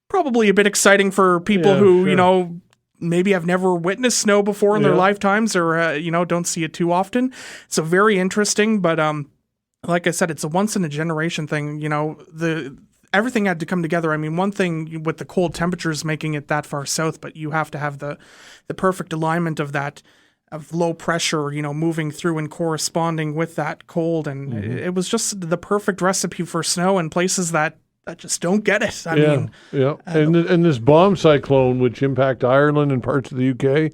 probably a bit exciting for people who, maybe have never witnessed snow before in their lifetimes or, don't see it too often. So very interesting, but like I said, it's a once-in-a-generation thing. Everything had to come together. I mean, one thing with the cold temperatures making it that far south, but you have to have the perfect alignment of that, of low pressure, moving through and corresponding with that cold. And it was just the perfect recipe for snow in places that just don't get it. I mean, and this bomb cyclone, which impact Ireland and parts of the UK.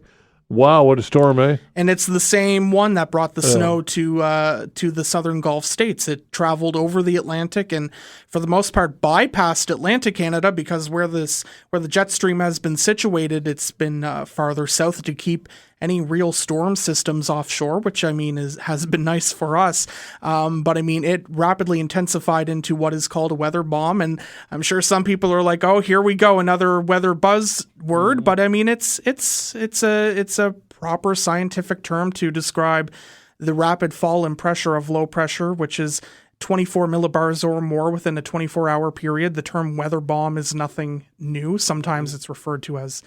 Wow, what a storm, eh? And it's the same one that brought the snow to the southern Gulf states. It traveled over the Atlantic and, for the most part, bypassed Atlantic Canada because where the jet stream has been situated, it's been farther south to keep any real storm systems offshore, which I mean has been nice for us. But I mean, it rapidly intensified into what is called a weather bomb, and I'm sure some people are like, "Oh, here we go, another weather buzzword." But I mean, it's a proper scientific term to describe the rapid fall in pressure of low pressure, which is 24 millibars or more within a 24-hour period. The term weather bomb is nothing new. Sometimes it's referred to as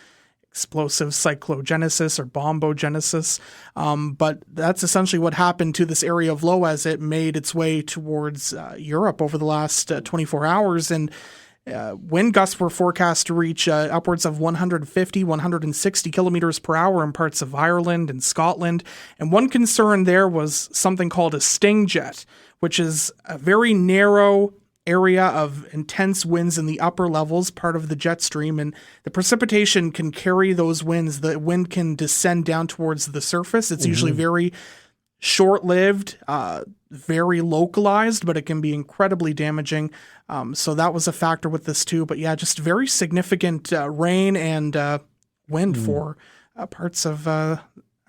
explosive cyclogenesis or bombogenesis. But that's essentially what happened to this area of low as it made its way towards Europe over the last 24 hours. And wind gusts were forecast to reach upwards of 150, 160 kilometers per hour in parts of Ireland and Scotland. And one concern there was something called a sting jet, which is a very narrow area of intense winds in the upper levels, part of the jet stream, and the precipitation can carry those winds. The wind can descend down towards the surface. It's usually very short-lived, very localized, but it can be incredibly damaging. So that was a factor with this too. But yeah, just very significant rain and wind for parts of our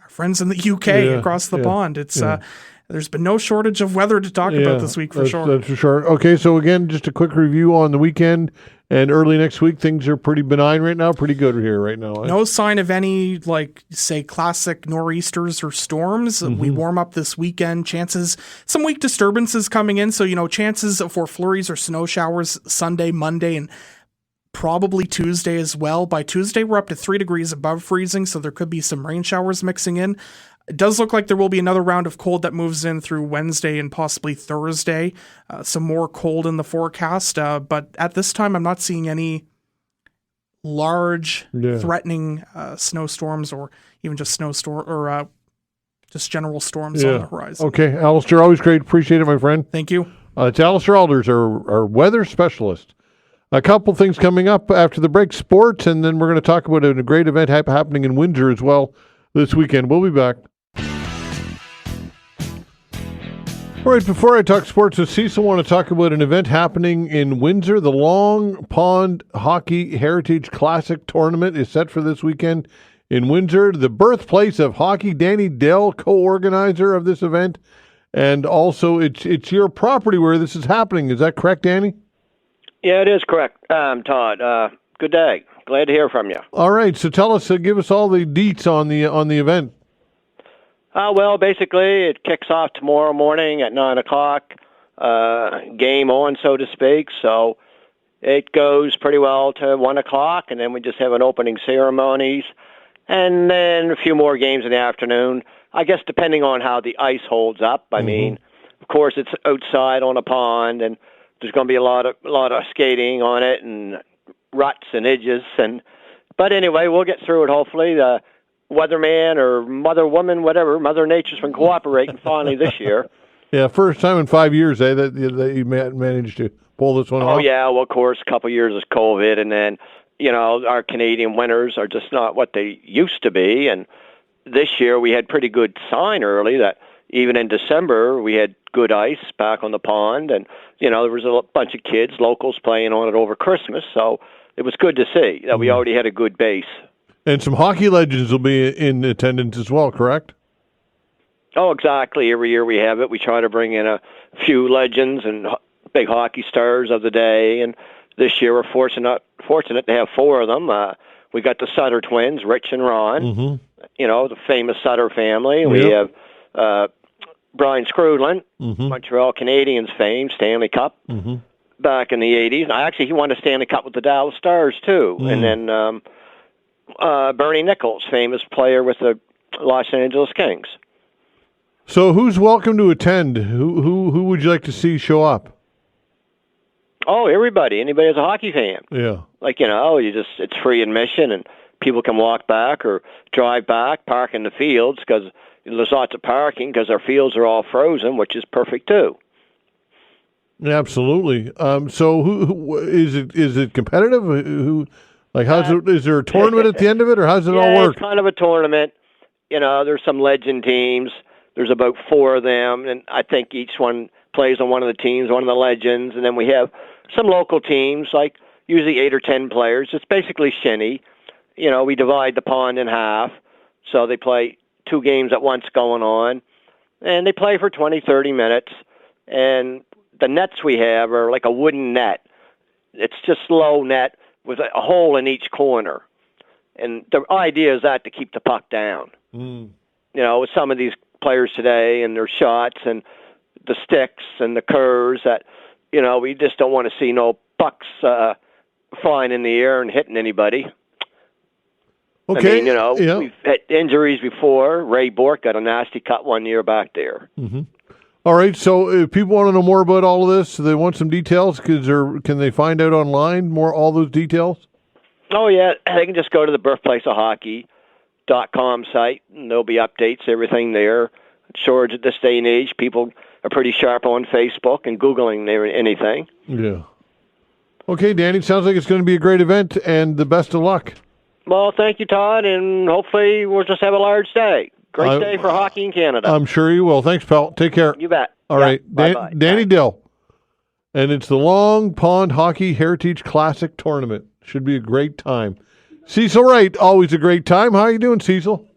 friends in the UK across the pond. It's there's been no shortage of weather to talk about this week for sure. That's for sure. Okay, so again, just a quick review on the weekend and early next week. Things are pretty benign right now, pretty good here right now. No sign of any, like, say, classic nor'easters or storms. We warm up this weekend. Chances, some weak disturbances coming in. So, chances for flurries or snow showers Sunday, Monday, and probably Tuesday as well. By Tuesday, we're up to 3 degrees above freezing, so there could be some rain showers mixing in. It does look like there will be another round of cold that moves in through Wednesday and possibly Thursday. Some more cold in the forecast. But at this time, I'm not seeing any large threatening snowstorms or even just snowstorm or just general storms on the horizon. Okay, Allister, always great. Appreciate it, my friend. Thank you. It's Allister Aalders, our weather specialist. A couple things coming up after the break, sports, and then we're going to talk about a great event happening in Windsor as well this weekend. We'll be back. All right, before I talk sports with Cecil, I want to talk about an event happening in Windsor. The Long Pond Hockey Heritage Classic Tournament is set for this weekend in Windsor. The birthplace of hockey, Danny Dill, co-organizer of this event. And also, it's your property where this is happening. Is that correct, Danny? Yeah, it is correct, Todd. Good day. Glad to hear from you. All right, so tell us, give us all the deets on the event. Well, basically, it kicks off tomorrow morning at 9 o'clock, game on, so to speak. So it goes pretty well to 1 o'clock, and then we just have an opening ceremonies, and then a few more games in the afternoon, I guess depending on how the ice holds up. I mean, of course, it's outside on a pond, and there's going to be a lot of skating on it and ruts and edges. But anyway, we'll get through it, hopefully. The weatherman or mother woman, whatever, Mother Nature's been cooperating finally this year. Yeah, first time in 5 years, that you managed to pull this one off. Oh, yeah, well, of course, a couple of years is COVID, and then, our Canadian winters are just not what they used to be, and this year we had pretty good sign early that even in December we had good ice back on the pond, and, there was a bunch of kids, locals, playing on it over Christmas, so it was good to see that we already had a good base. And some hockey legends will be in attendance as well, correct? Oh, exactly. Every year we have it. We try to bring in a few legends and big hockey stars of the day. And this year we're fortunate to have 4 of them. We got the Sutter twins, Rich and Ron, the famous Sutter family. Yep. We have Brian Scrudlin, Montreal Canadiens fame, Stanley Cup, back in the 80s. Actually, he won a Stanley Cup with the Dallas Stars, too. And then Bernie Nichols, famous player with the Los Angeles Kings. So who's welcome to attend? Who would you like to see show up? Oh, everybody. Anybody who's a hockey fan. Yeah. Like, it's free admission, and people can walk back or drive back, park in the fields, because there's lots of parking, because our fields are all frozen, which is perfect, too. Absolutely. So who is it competitive? Is there a tournament at the end of it, or how does it all work? It's kind of a tournament. There's some legend teams. There's about 4 of them, and I think each one plays on one of the teams, one of the legends, and then we have some local teams, like usually 8 or 10 players. It's basically shinny. We divide the pond in half, so they play 2 games at once going on, and they play for 20, 30 minutes, and the nets we have are like a wooden net. It's just low net with a hole in each corner. And the idea is that to keep the puck down. With some of these players today and their shots, and the sticks and the curves that, we just don't want to see no pucks flying in the air and hitting anybody. Okay. We've had injuries before. Ray Bork got a nasty cut one year back there. Mm-hmm. All right, so if people want to know more about all of this, they want some details, can they find out online all those details? Oh, yeah. They can just go to the birthplaceofhockey.com site, and there'll be updates, everything there. Sure, at this day and age, people are pretty sharp on Facebook and Googling anything. Yeah. Okay, Danny, sounds like it's going to be a great event, and the best of luck. Well, thank you, Todd, and hopefully we'll just have a large day. Great day for hockey in Canada. I'm sure you will. Thanks, pal. Take care. You bet. All right. Bye-bye. Danny Dill. And it's the Long Pond Hockey Heritage Classic Tournament. Should be a great time. Cecil Wright, always a great time. How are you doing, Cecil?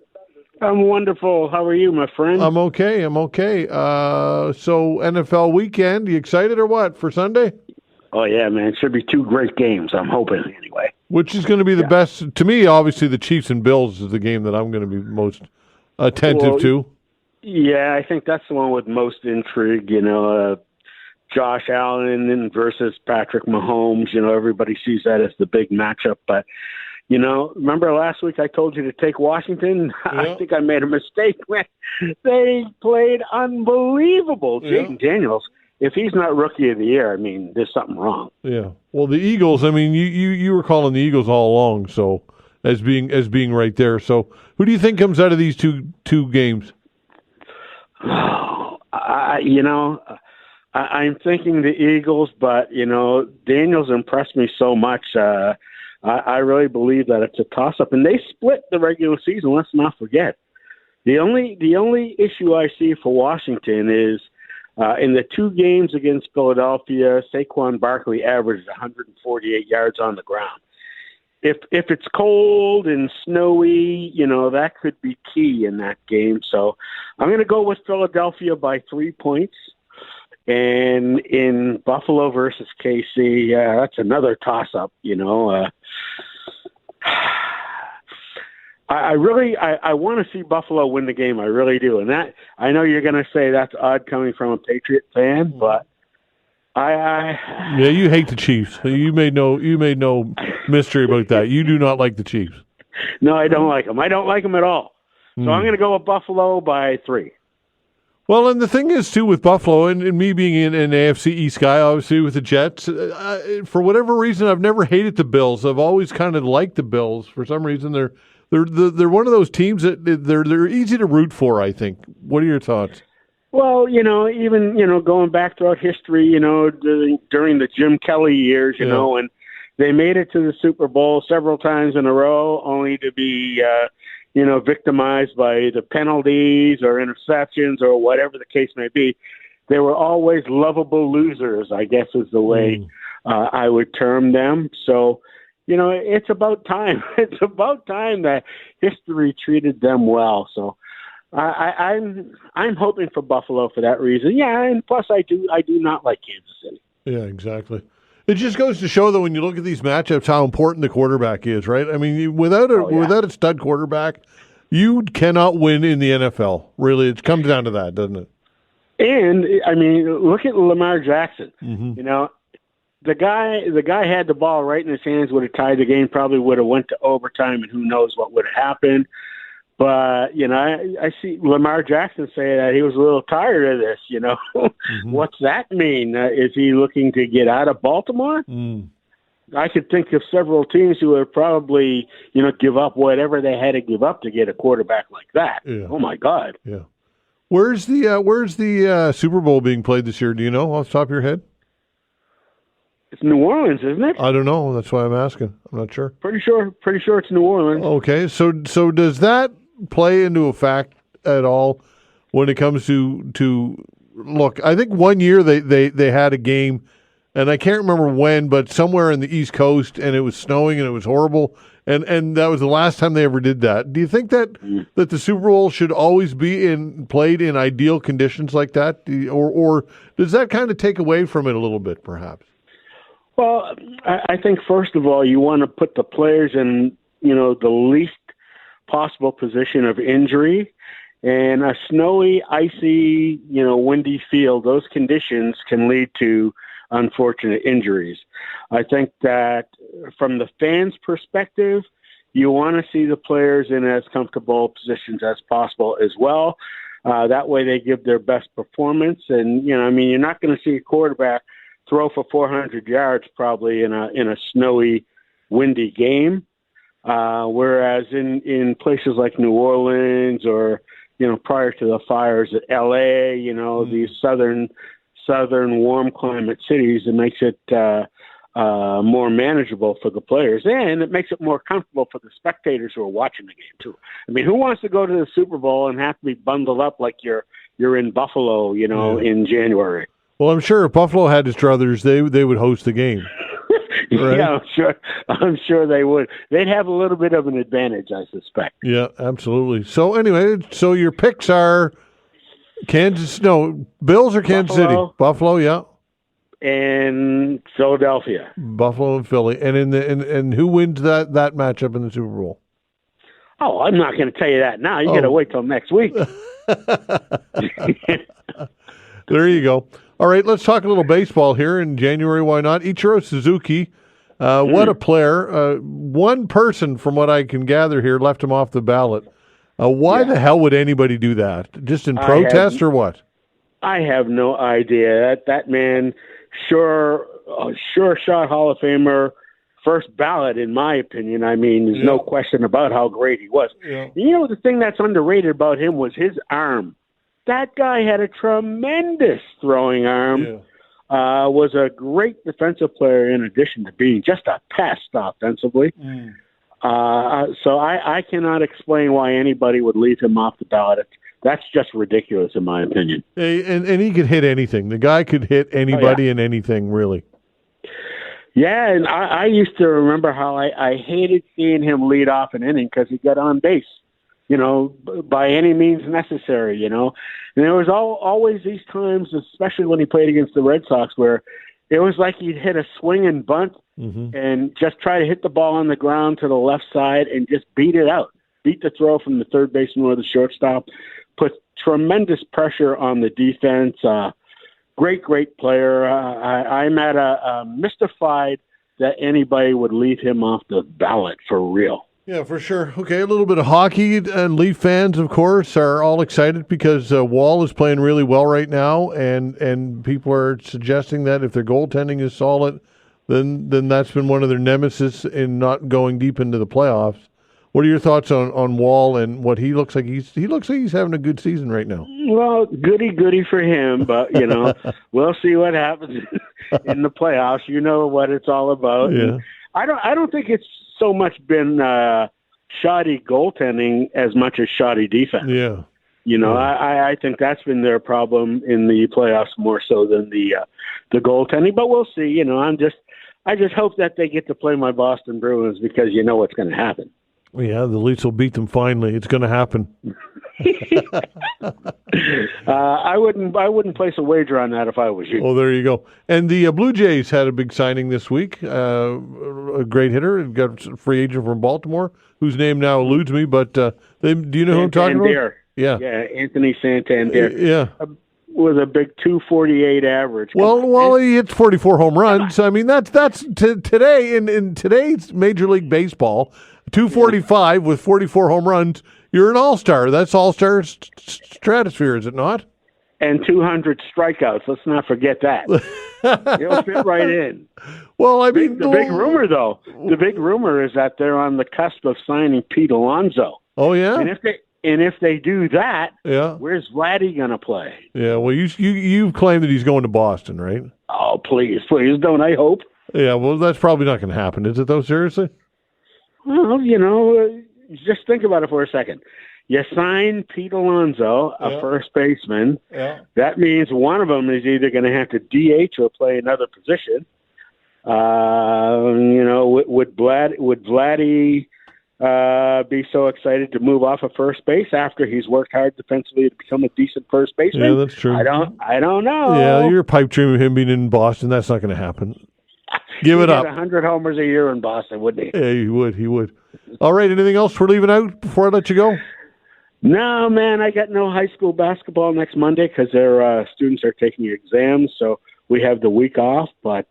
I'm wonderful. How are you, my friend? I'm okay. So NFL weekend, you excited or what for Sunday? Oh, yeah, man. It should be 2 great games, I'm hoping, anyway. Which is going to be the best? To me, obviously, the Chiefs and Bills is the game that I'm going to be most attentive to. Yeah, I think that's the one with most intrigue, Josh Allen versus Patrick Mahomes. Everybody sees that as the big matchup. But, remember last week I told you to take Washington? Yeah. I think I made a mistake when they played unbelievable. Yeah. Jaden Daniels, if he's not Rookie of the Year, there's something wrong. Yeah. Well, the Eagles, you were calling the Eagles all along, so as being right there. So who do you think comes out of these two games? I'm thinking the Eagles, but, Daniels impressed me so much. I really believe that it's a toss-up. And they split the regular season, let's not forget. The only issue I see for Washington is in the 2 games against Philadelphia, Saquon Barkley averaged 148 yards on the ground. If it's cold and snowy, that could be key in that game. So I'm going to go with Philadelphia by 3 points. And in Buffalo versus KC, that's another toss-up, I want to see Buffalo win the game. I really do. And that, I know you're going to say that's odd coming from a Patriot fan, but Yeah, you hate the Chiefs. You made no mystery about that. You do not like the Chiefs. No, I don't like them. I don't like them at all. So I'm going to go with Buffalo by 3. Well, and the thing is, too, with Buffalo, and me being an AFC East guy, obviously, with the Jets, for whatever reason, I've never hated the Bills. I've always kind of liked the Bills. For some reason, they're one of those teams that they're easy to root for, I think. What are your thoughts? Well, even, going back throughout history, during the Jim Kelly years, and they made it to the Super Bowl several times in a row, only to be victimized by the penalties or interceptions or whatever the case may be. They were always lovable losers, I guess is the way I would term them. So, it's about time. It's about time that history treated them well. So I'm hoping for Buffalo for that reason. Yeah, and plus I do not like Kansas City. Yeah, exactly. It just goes to show that when you look at these matchups, how important the quarterback is, right? Without a stud quarterback, you cannot win in the NFL. Really, it comes down to that, doesn't it? And look at Lamar Jackson. Mm-hmm. The guy had the ball right in his hands, would have tied the game, probably would have went to overtime, and who knows what would have happened. But, I see Lamar Jackson say that he was a little tired of this, Mm-hmm. What's that mean? Is he looking to get out of Baltimore? I could think of several teams who would probably, give up whatever they had to give up to get a quarterback like that. Yeah. Oh, my God. Yeah. Where's the Super Bowl being played this year? Do you know off the top of your head? It's New Orleans, isn't it? I don't know. That's why I'm asking. I'm not sure. Pretty sure it's New Orleans. Okay. So does that play into a fact at all when it comes to look, I think one year they had a game, and I can't remember when, but somewhere in the East Coast, and it was snowing and it was horrible, and that was the last time they ever did that. Do you think that the Super Bowl should always be played in ideal conditions like that, or does that kind of take away from it a little bit, perhaps? Well, I think first of all, you want to put the players in, the least possible position of injury. And a snowy, icy, windy field, those conditions can lead to unfortunate injuries. I think that from the fans' perspective, you want to see the players in as comfortable positions as possible as well. That way they give their best performance. And, you're not going to see a quarterback throw for 400 yards probably in a snowy, windy game. Whereas in places like New Orleans or, prior to the fires at LA, these southern warm climate cities, it makes it more manageable for the players, and it makes it more comfortable for the spectators who are watching the game too. I mean, who wants to go to the Super Bowl and have to be bundled up like you're in Buffalo, in January? Well, I'm sure if Buffalo had its druthers, they would host the game. Right? Yeah, I'm sure they would. They'd have a little bit of an advantage, I suspect. Yeah, absolutely. So anyway, your picks are Bills or Kansas City? Buffalo, yeah. And Philadelphia. Buffalo and Philly. And and who wins that matchup in the Super Bowl? Oh, I'm not going to tell you that now. You got to wait till next week. There you go. All right, let's talk a little baseball here in January. Why not? Ichiro Suzuki, what a player. One person, from what I can gather here, left him off the ballot. Why the hell would anybody do that? Just in protest or what? I have no idea. That man, sure shot Hall of Famer, first ballot in my opinion. I mean, there's no question about how great he was. Yeah. The thing that's underrated about him was his arm. That guy had a tremendous throwing arm. Yeah. Was a great defensive player in addition to being just a pest offensively. So I cannot explain why anybody would leave him off the ballot. That's just ridiculous in my opinion. And he could hit anything. The guy could hit anybody and anything, really. Yeah, and I used to remember how I hated seeing him lead off an inning because he got on base, by any means necessary, And there was always these times, especially when he played against the Red Sox, where it was like he'd hit a swing and bunt and just try to hit the ball on the ground to the left side and just beat it out. Beat the throw from the third baseman or the shortstop. Put tremendous pressure on the defense. Great player. I'm mystified that anybody would leave him off the ballot for real. Yeah, for sure. Okay, a little bit of hockey. And Leaf fans, of course, are all excited because Wall is playing really well right now, and people are suggesting that if their goaltending is solid, then that's been one of their nemesis in not going deep into the playoffs. What are your thoughts on Wall and what he looks like? He looks like he's having a good season right now. Well, goody for him, but we'll see what happens in the playoffs. You know what it's all about. Yeah. I don't think it's so much been shoddy goaltending as much as shoddy defense. Yeah. I think that's been their problem in the playoffs more so than the goaltending. But we'll see. I just hope that they get to play my Boston Bruins because you know what's going to happen. Yeah, the Leafs will beat them finally. It's going to happen. I wouldn't place a wager on that if I was you. Oh, there you go. And the Blue Jays had a big signing this week. A great hitter, got a free agent from Baltimore, whose name now eludes me. But do you know who I'm talking about? Yeah, Anthony Santander. Yeah. With a big 248 average. Well, he hits 44 home runs. I mean, that's today in today's Major League Baseball. 245 with 44 home runs. You're an all-star. That's all-star stratosphere, is it not? And 200 strikeouts. Let's not forget that. He'll fit right in. Well, I mean, the big rumor, though, is that they're on the cusp of signing Pete Alonso. Oh yeah. And if they do that, where's Vladdy going to play? Yeah. Well, you claim that he's going to Boston, right? Oh, please, don't I hope? Yeah. Well, that's probably not going to happen, is it? Though, seriously. Well, just think about it for a second. You sign Pete Alonso, a first baseman. Yeah. That means one of them is either going to have to DH or play another position. Would Vladdy be so excited to move off of first base after he's worked hard defensively to become a decent first baseman? Yeah, that's true. I don't know. Yeah, you're a pipe dream of him being in Boston. That's not going to happen. Give it up. 100 homers a year in Boston, wouldn't he? Yeah, he would. All right, anything else we're leaving out before I let you go? No, man, I got no high school basketball next Monday because their students are taking exams, so we have the week off. But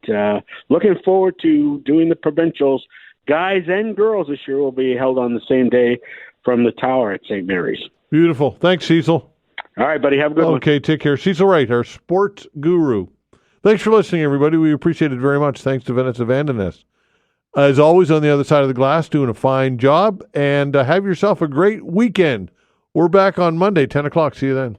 looking forward to doing the provincials. Guys and girls this year will be held on the same day from the tower at St. Mary's. Beautiful. Thanks, Cecil. All right, buddy. Have a good one. Okay, take care. Cecil Wright, our sports guru. Thanks for listening, everybody. We appreciate it very much. Thanks to Veinotte Vandeness. As always, on the other side of the glass, doing a fine job. And have yourself a great weekend. We're back on Monday, 10 o'clock. See you then.